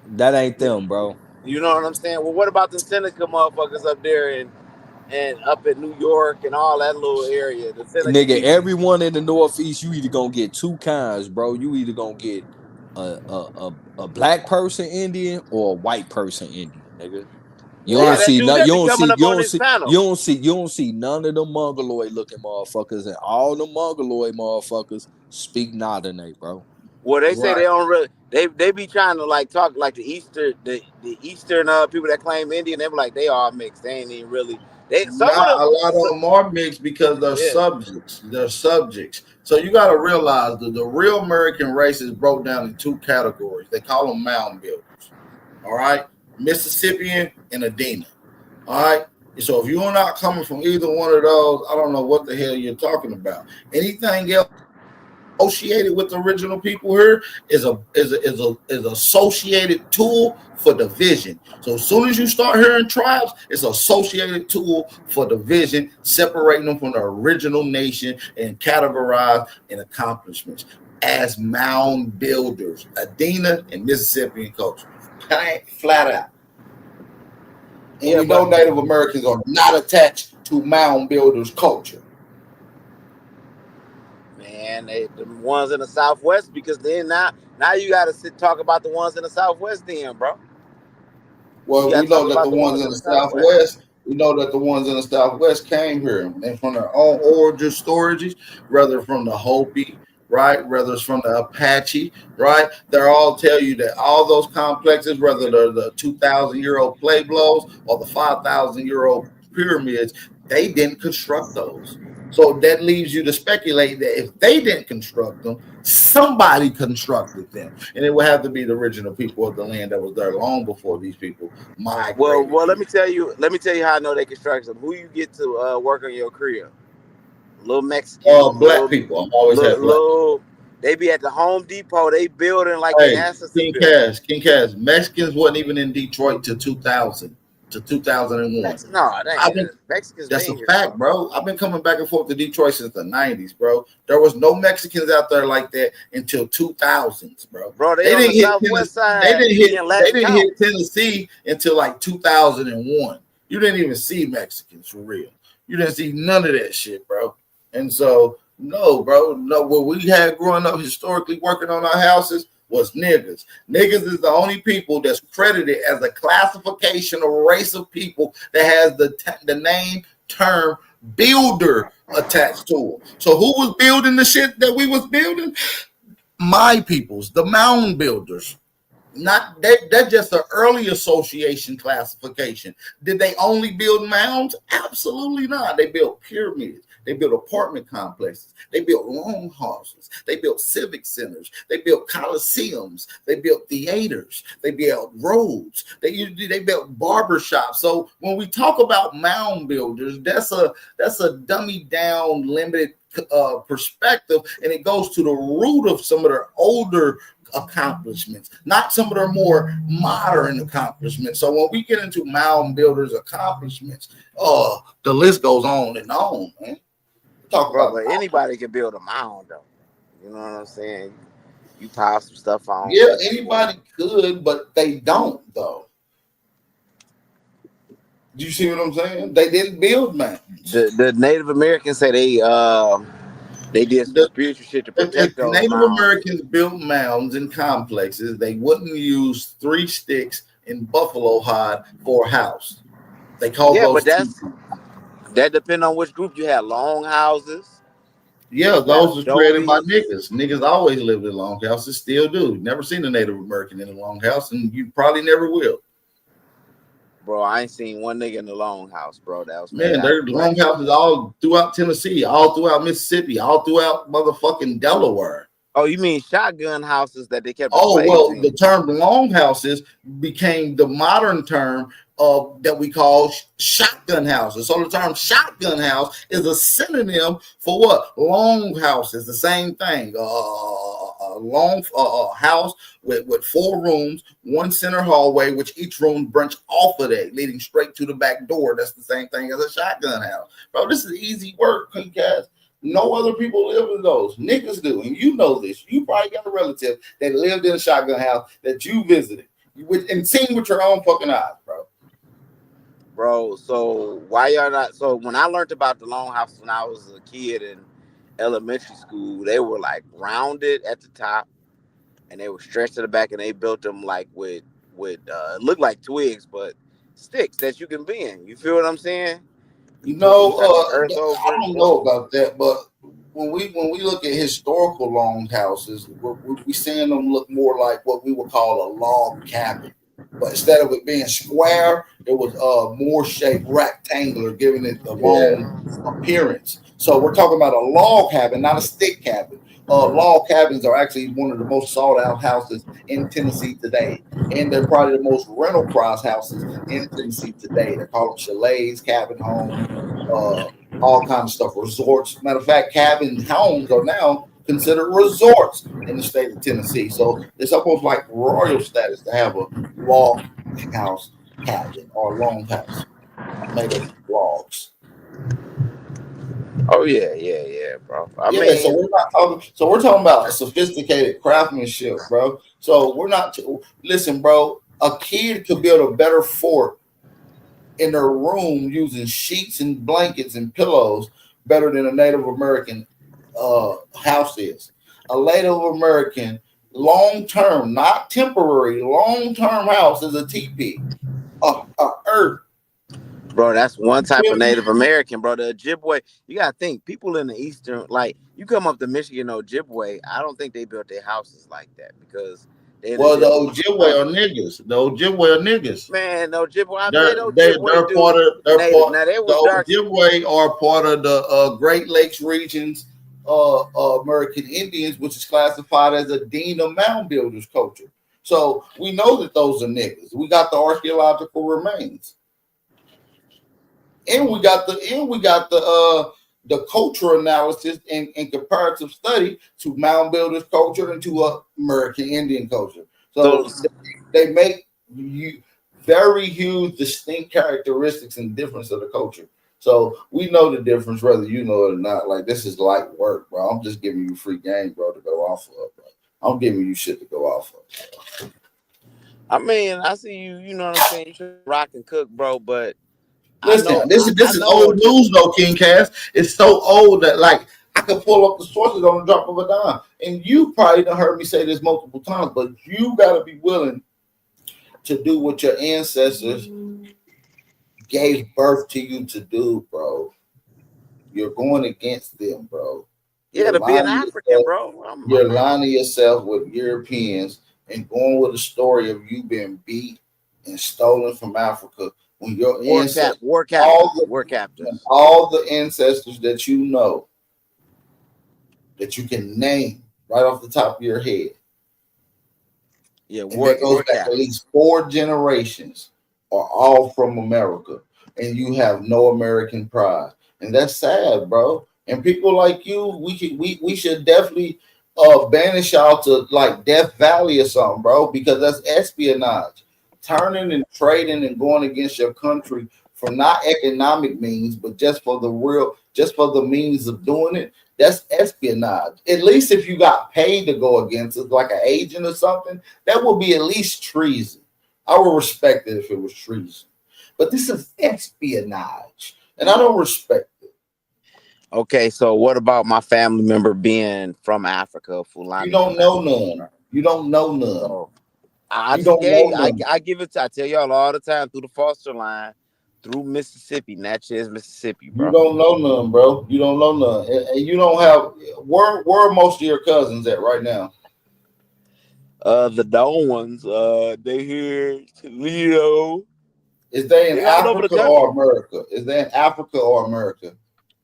That ain't them, bro. You know what I'm saying? Well, what about the Seneca motherfuckers up there and up in New York and all that little area? The Seneca Nigga, people. everyone in the Northeast, you either gonna get two kinds, bro. You either gonna get a black person Indian or a white person Indian, nigga. You Yeah, don't that see dude none. that You be don't coming see. up on this panel. You don't see none of them mongoloid looking motherfuckers, and all the mongoloid motherfuckers speak Nardine, bro. Well, they say they don't really. They be trying to like talk like the Eastern people that claim Indian. They be like they all mixed. They ain't even really. Some Not of a lot of them. them are mixed because they're subjects. They're subjects. So you got to realize that the real American race is broke down in two categories. They call them mound builders. All right, Mississippian and Adena. All right, So if you're not coming from either one of those, I don't know what the hell you're talking about. Anything else associated with the original people here is associated tool for division. So as soon as you start hearing tribes, it's associated tool for division, separating them from the original nation and categorized in accomplishments as mound builders, Adena and Mississippian culture. Flat out. And we know Native Americans are not attached to mound builders culture. Man, the ones in the Southwest, because then now you got to talk about the ones in the Southwest, then, bro. Well, we know that the ones in the Southwest, came here and from their own origin storages, whether from the Hopi, right, whether it's from the Apache, right. They're all tell you that all those complexes, whether they're the 2,000-year-old Pueblos or the 5,000-year-old pyramids, they didn't construct those. So that leaves you to speculate that if they didn't construct them, somebody constructed them, and it would have to be the original people of the land that was there long before these people migrated. Well, let me tell you how I know they construct them. Who you get to work on your crib? Little Mexican, black people. I'm always had black people. They be at the Home Depot. They building like they ancestors. King Cass. Mexicans wasn't even in Detroit till 2000. To 2001. Mexicans. That's a fact, bro. I've been coming back and forth to Detroit since the 90s, bro. There was no Mexicans out there like that until 2000s, bro. Bro, they didn't hit Southwest side. They didn't hit Tennessee until like 2001. You didn't even see Mexicans for real. You didn't see none of that shit, bro. And so, no, bro. No, what we had growing up historically working on our houses was niggas. Niggas is the only people that's credited as a classification or race of people that has the name term builder attached to them. So who was building the shit that we was building? My peoples, the mound builders. Not that's just an early association classification. Did they only build mounds? Absolutely not. They built pyramids. They built apartment complexes. They built longhouses. They built civic centers. They built coliseums. They built theaters. They built roads. They built barbershops. So when we talk about mound builders, that's a dummy down, limited perspective, and it goes to the root of some of their older accomplishments, not some of their more modern accomplishments. So when we get into mound builders' accomplishments, the list goes on and on, man. Talk about, but anybody can build a mound, though. You know what I'm saying? You pile some stuff on. Yeah, anybody could, but they don't, though. Do you see what I'm saying? They didn't build mountains. The Native Americans say they did some spiritual shit to protect those Native mounds. Americans built mounds and complexes. They wouldn't use 3 sticks in buffalo hide for a house. They called those. But that depends on which group you had. Long houses. Yeah, those were created by niggas. Niggas always lived in long houses, still do. Never seen a Native American in a long house, and you probably never will. Bro, I ain't seen one nigga in the long house, bro. That was there's long houses all throughout Tennessee, all throughout Mississippi, all throughout motherfucking Delaware. Oh, you mean shotgun houses that they kept? The term long houses became the modern term that we call shotgun houses. So the term shotgun house is a synonym for what? Long houses, the same thing. A long house with 4 rooms, 1 center hallway, which each room branch off of that, leading straight to the back door. That's the same thing as a shotgun house. Bro, this is easy work, guys. No other people live in those. Niggas do, and you know this. You probably got a relative that lived in a shotgun house that you visited and seen with your own fucking eyes, bro. Bro, so why y'all not? So when I learned about the long house when I was a kid in elementary school, they were like rounded at the top, and they were stretched to the back, and they built them like with look like twigs, but sticks that you can bend. You feel what I'm saying? I don't know about that, but when we look at historical long houses, we seeing them look more like what we would call a log cabin. But instead of it being square, it was more shaped rectangular, giving it the long appearance. So we're talking about a log cabin, not a stick cabin. log cabins are actually one of the most sought out houses in Tennessee today. And they're probably the most rental price houses in Tennessee today. They call them chalets, cabin homes, all kinds of stuff, resorts. Matter of fact, cabin homes are now considered resorts in the state of Tennessee. So it's almost like royal status to have a log house cabin or longhouse made of logs. Oh yeah, bro. I Yeah, so mean, we're not talking. So we're talking about sophisticated craftsmanship, bro. So we're not. Listen, bro. A kid could build a better fort in their room using sheets and blankets and pillows better than a Native American house is. A Native American long-term, not temporary, long-term house is a teepee, a earth. bro, that's one type of Native American, bro. The Ojibwe, you gotta think, people in the eastern, like you come up to Michigan, Ojibwe, I don't think they built their houses like that because they Well, the Ojibwe are niggas. The Ojibwe are niggas. Man, the Ojibwe, I They're bet Ojibwe part of native. Now they was dark. the Ojibwe are part of the Great Lakes regions American Indians, which is classified as a Dean of Mound Builders culture. So we know that those are niggas. We got the archaeological remains. And we got the cultural analysis and comparative study to mound builders culture and to American Indian culture. So they make very huge, distinct characteristics and difference of the culture. So we know the difference, whether you know it or not. Like, this is light work, bro. I'm just giving you free game, bro, to go off of, bro. I'm giving you shit to go off of, bro. I mean, I see you. You know what I'm saying? You should rock and cook, bro. But listen, this is old news, though, King Cass. It's so old that, like, I could pull up the sources on the drop of a dime. And you probably done heard me say this multiple times, but you got to be willing to do what your ancestors gave birth to you to do, bro. You're going against them, bro. Yeah, to be an African, bro. You're aligning yourself with Europeans and going with a story of you being beat and stolen from Africa when your ancestors, war captors, all the ancestors that you know, that you can name right off the top of your head. Yeah, and that goes back at least 4 generations are all from America, and you have no American pride, and that's sad, bro. And people like you, we should definitely banish y'all to like Death Valley or something, bro, because that's espionage, turning and trading and going against your country for not economic means, but just for the means of doing it. That's espionage. At least if you got paid to go against it, like an agent or something, that would be at least treason. I would respect it if it was treason. But this is espionage, and I don't respect it. Okay, so what about my family member being from Africa, Fulani? You don't know none. You don't know none. So, I give it to, I tell y'all all the time, through the foster line, through Mississippi, Natchez, Mississippi, bro. You don't know none, bro. You don't know none. And you don't have, where are most of your cousins at right now? The known ones, they here, Toledo. Is they in Africa or America? Is they in Africa or America?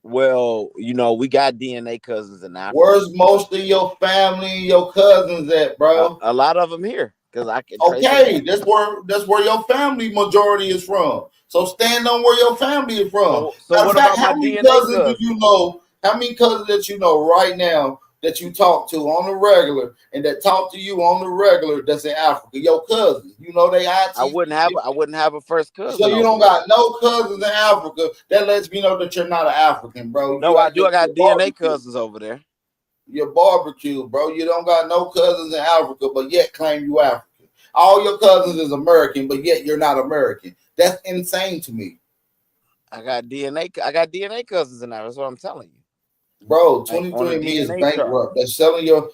Well, you know, we got DNA cousins in Africa. Where's most of your family and your cousins at, bro? A lot of them here, because I can. Okay, that's where your family majority is from. So stand on where your family is from. So what about how many cousins do you know? How many cousins that you know right now that you talk to on the regular and that talk to you on the regular that's in Africa? Your cousins, you know they aunties. I wouldn't have a first cousin. So you don't got no cousins in Africa. That lets me know that you're not an African, bro. No, I do. I got DNA cousins over there. You're barbecue, bro. You don't got no cousins in Africa, but yet claim you African. All your cousins is American, but yet you're not American. That's insane to me. I got DNA cousins in there. That's what I'm telling you, bro. 23andMe is bankrupt. They're selling your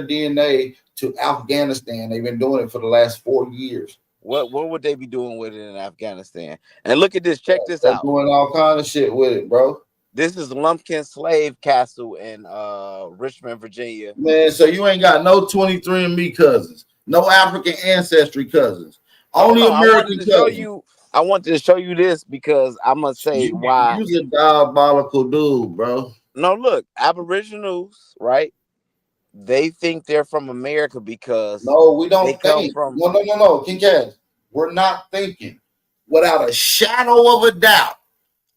DNA to Afghanistan. They've been doing it for the last 4 years. What would they be doing with it in Afghanistan? And look at this. Check this out. Doing all kind of shit with it, bro. This is Lumpkin Slave Castle in Richmond, Virginia. Man, so you ain't got no 23andMe cousins, no African ancestry cousins, only American cousins. I wanted to show you this because I must say why. You're a diabolical dude, bro. No, look, Aboriginals, right? They think they're from America because No, we they don't come think. from. No. King Cass, we're not thinking. Without a shadow of a doubt,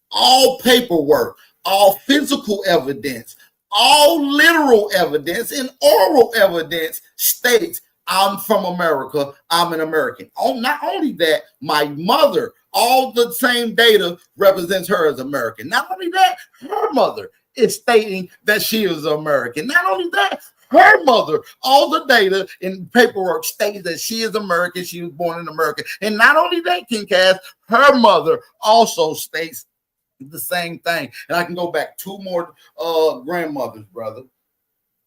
all paperwork, all physical evidence, all literal evidence, and oral evidence states I'm from America. I'm an American. Oh, not only that, my mother, all the same data represents her as American. Not only that, her mother is stating that she is American. Not only that, her mother, all the data and paperwork states that she is American. She was born in America. And not only that, King Cass, her mother also states the same thing. And I can go back two more grandmothers, brother.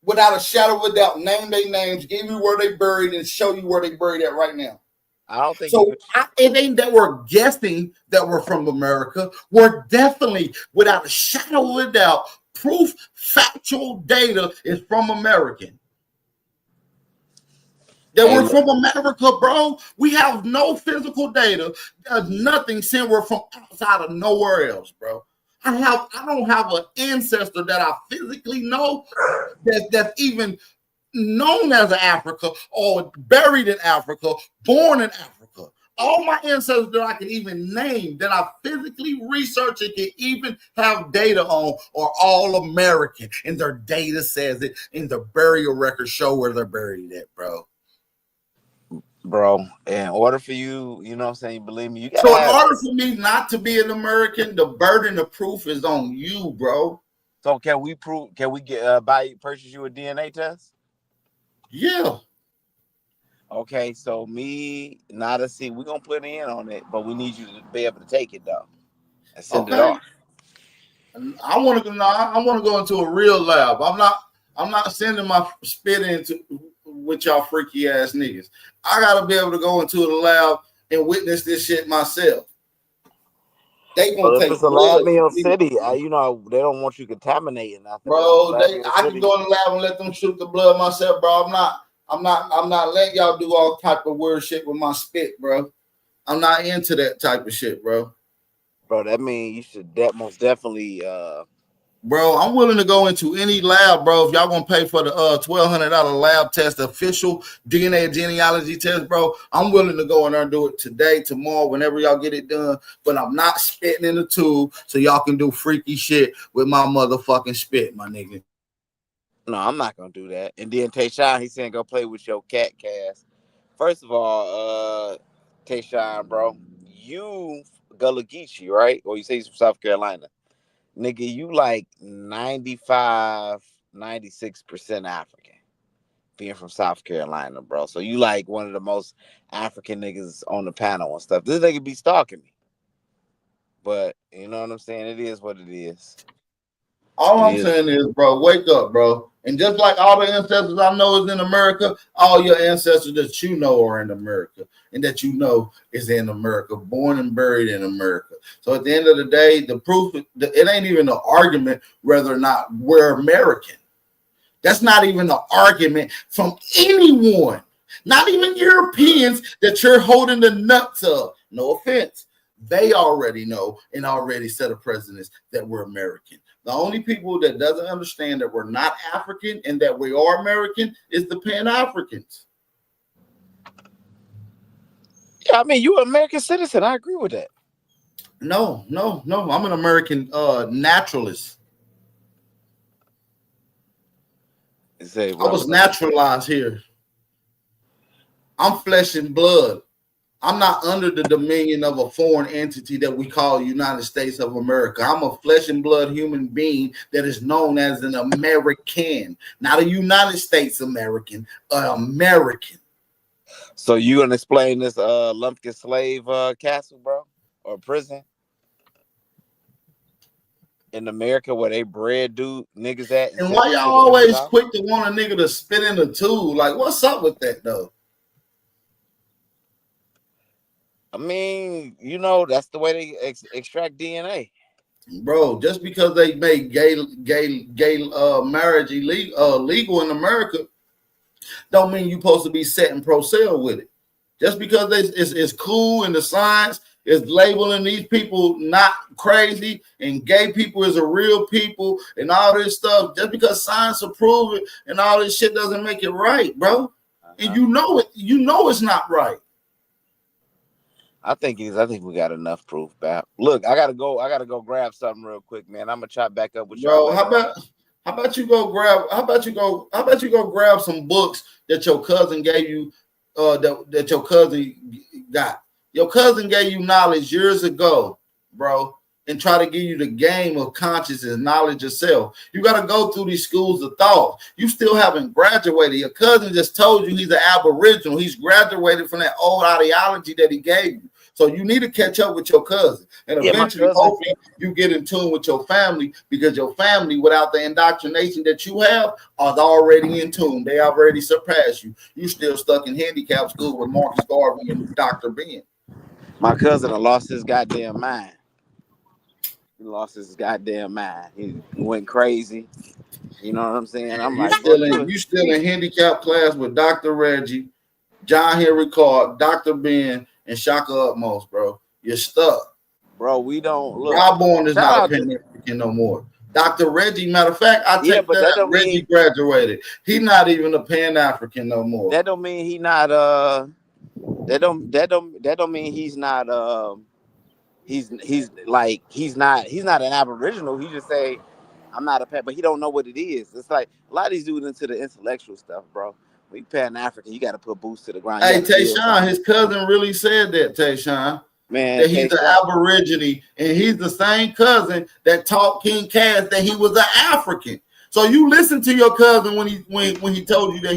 Without a shadow of a doubt, name their names, give you where they buried, and show you where they buried at right now. I don't think So it ain't that we're guessing that we're from America. We're definitely, without a shadow of a doubt, proof, factual data is from American. That we're from America, bro. We have no physical data. There's nothing saying we're from outside of nowhere else, bro. I don't have an ancestor that I physically know that's even known as an Africa or buried in Africa, born in Africa. All my ancestors that I can even name, that I physically research and can even have data on, are all American. And their data says it, and the burial records show where they're buried at, bro. Bro, in order for you, you know what I'm saying, believe me, you gotta So in have. order for me not to be an American, the burden of proof is on you, bro. So can we prove? Can we get purchase you a DNA test? Yeah. Okay, so me, not a C. We're gonna put in on it, but we need you to be able to take it though and send it off. I want to go. I want to go into a real lab. I'm not sending my spit into with y'all freaky ass niggas. I gotta be able to go into the lab and witness this shit myself. They gonna But if take it's a blood, lab in your city, you know they don't want you contaminating nothing. bro. I can go in the lab and let them shoot the blood myself, bro. I'm not letting y'all do all type of weird shit with my spit, bro. I'm not into that type of shit, bro. Bro, that means you should most definitely. Bro, I'm willing to go into any lab, bro. If y'all gonna pay for the $1,200 lab test, official DNA genealogy test, bro, I'm willing to go in there and do it today, tomorrow, whenever y'all get it done. But I'm not spitting in the tube, so y'all can do freaky shit with my motherfucking spit, my nigga. No, I'm not gonna do that. And then Tayshawn, he's saying go play with your cat, Cass. First of all, Tayshawn, bro, you Gullah Geechee, right? Or you say he's from South Carolina. Nigga, you like 95, 96% African, being from South Carolina, bro. So you like one of the most African niggas on the panel and stuff. This nigga be stalking me. But you know what I'm saying? It is what it is. All I'm saying is, bro, wake up, bro. And just like all the ancestors I know is in America, all your ancestors that you know are in America and that you know is in America, born and buried in America. So at the end of the day, the proof, it ain't even an argument whether or not we're American. That's not even an argument from anyone, not even Europeans that you're holding the nuts of. No offense. They already know and already set a precedence that we're American. The only people that doesn't understand that we're not African and that we are American is the Pan-Africans. Yeah, I mean, you're an American citizen. I agree with that. No. I'm an American naturalist. I was naturalized here. I'm flesh and blood. I'm not under the dominion of a foreign entity that we call United States of America. I'm a flesh and blood human being that is known as an American, not a United States American, an American. So you gonna explain this Lumpkin slave castle, bro, or prison in America where they bred dude niggas at? And why y'all always quick to want a nigga to spit in a tube? Like, what's up with that though? I mean, you know, that's the way they extract DNA. Bro, just because they made gay marriage legal in America, don't mean you're supposed to be setting pro sale with it. Just because it's cool in the science is labeling these people not crazy and gay people is a real people and all this stuff. Just because science approve it and all this shit doesn't make it right, bro. And you know it's not right. I think we got enough proof, Bap. Look, I gotta go grab something real quick, man. I'm gonna chop back up with y'all. Bro, how about you go grab some books that your cousin gave you, that your cousin got. Your cousin gave you knowledge years ago, bro, and try to give you the game of consciousness, knowledge yourself. You got to go through these schools of thought. You still haven't graduated. Your cousin just told you he's an aboriginal. He's graduated from that old ideology that he gave you. So you need to catch up with your cousin. And eventually, hopefully, you get in tune with your family, because your family, without the indoctrination that you have, are already in tune. They already surpassed you. You still stuck in handicap school with Marcus Garvey and Dr. Ben. My cousin lost his goddamn mind. He lost his goddamn mind. He went crazy. You know what I'm saying? I'm like, you still in handicap class with Dr. Reggie, John Henry Clark, Dr. Ben, and Shaka Utmost, bro. You're stuck. Bro, we don't look. Rob Bourne is not a Pan-African no more. Dr. Reggie, matter of fact, I take that Reggie graduated. He's not even a Pan-African no more. That don't mean he not that don't mean he's not he's not an Aboriginal. He just say I'm not a Pan, but he don't know what it is. It's like a lot of these dudes into the intellectual stuff, bro. When you Pan-African, you got to put boots to the ground. Hey, Tayshawn, his cousin really said that, Tayshawn. Man, that he's an Aborigine, and he's the same cousin that taught King Cass that he was an African. So you listen to your cousin when he told you that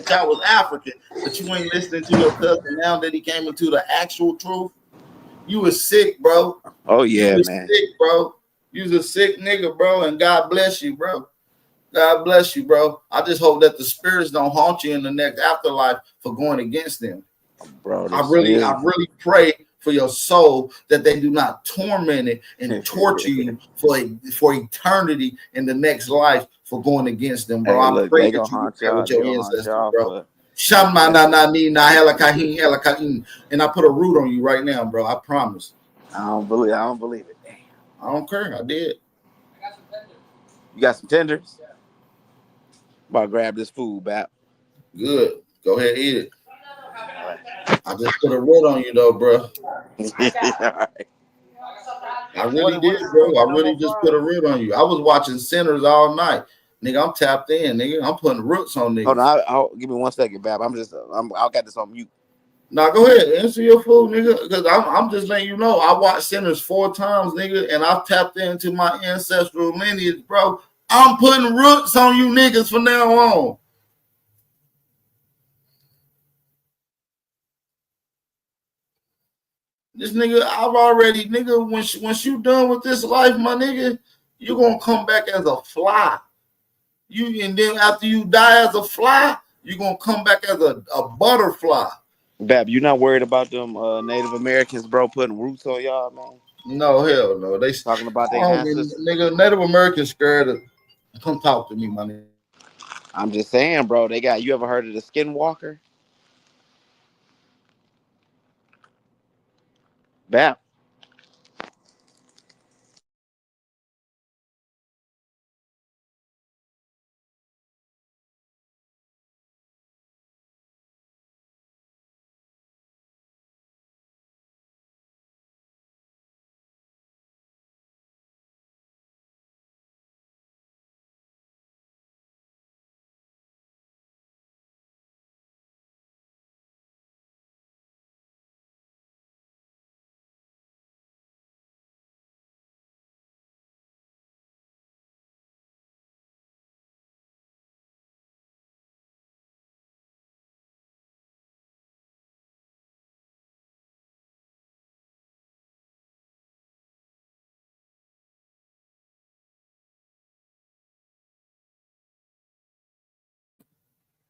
y'all was African, but you ain't listening to your cousin now that he came into the actual truth. You was sick, bro. Oh yeah, you was man. Sick, bro. You was a sick nigga, bro, and God bless you, bro. God bless you, bro. I just hope that the spirits don't haunt you in the next afterlife for going against them. Bro, I really pray for your soul that they do not torment it and torture you for eternity in the next life for going against them, bro. I pray that you pray with your ancestors, bro. And I put a root on you right now, bro. I promise. I don't believe it. Damn. I don't care. I did. You got some tenders? About to grab this food, Bap. Good. Go ahead, eat it. I just put a root on you, though, bro. I really did, bro. I really just put a root on you. I was watching Sinners all night. Nigga, I'm tapped in, nigga. I'm putting roots on niggas. Hold on, give me 1 second, Bap. I'll get this on mute. Now go ahead, answer your food, nigga. Because I'm just letting you know I watched Sinners 4 times, nigga, and I've tapped into my ancestral lineage, bro. I'm putting roots on you niggas from now on. This nigga, I've already, nigga, once you done with this life, my nigga, you're gonna come back as a fly. And then after you die as a fly, you're gonna come back as a butterfly. Bab, you not worried about them Native Americans, bro, putting roots on y'all, man? No, hell no. They talking about their ancestors. Nigga, Native Americans scared of. Come talk to me, my nigga. I'm just saying, bro. You ever heard of the Skinwalker? Bap.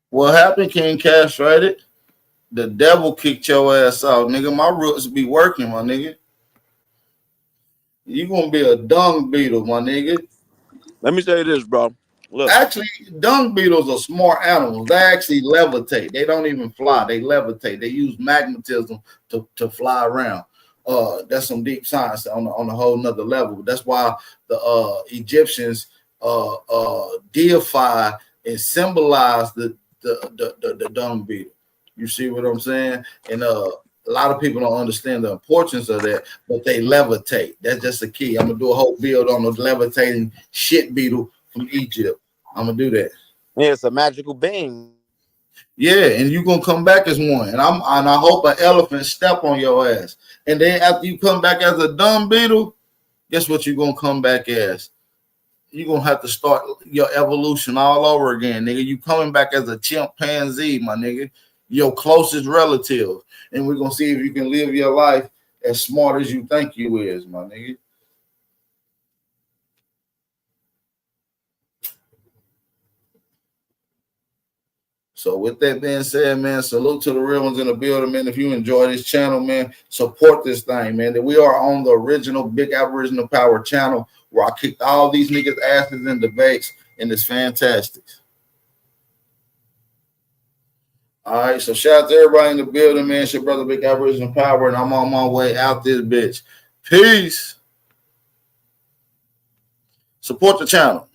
What happened, King Cash, right? The devil kicked your ass out, nigga. My roots be working, my nigga. You gonna be a dung beetle, my nigga. Let me say this, bro. Look. Actually, dung beetles are smart animals. They actually levitate. They don't even fly. They levitate. They use magnetism to fly around. That's some deep science on a whole nother level. That's why the Egyptians deify and symbolize the dung beetle. You see what I'm saying? And a lot of people don't understand the importance of that, but they levitate. That's just the key. I'm gonna do a whole build on the levitating shit beetle from Egypt. I'm gonna do that. Yeah, it's a magical being. Yeah, and you're gonna come back as one. And I hope an elephant step on your ass. And then after you come back as a dung beetle, guess what you're gonna come back as? You're gonna have to start your evolution all over again, nigga. You coming back as a chimpanzee, my nigga, your closest relative. And we're gonna see if you can live your life as smart as you think you is, my nigga. So with that being said, man, salute to the real ones in the building, man. If you enjoy this channel, man, support this thing, man. That we are on the original Big Aboriginal Power channel where I kicked all these niggas' asses in debates, and it's fantastic. All right, so shout out to everybody in the building, man. It's your brother Big Aboriginal Power, and I'm on my way out this bitch. Peace. Support the channel.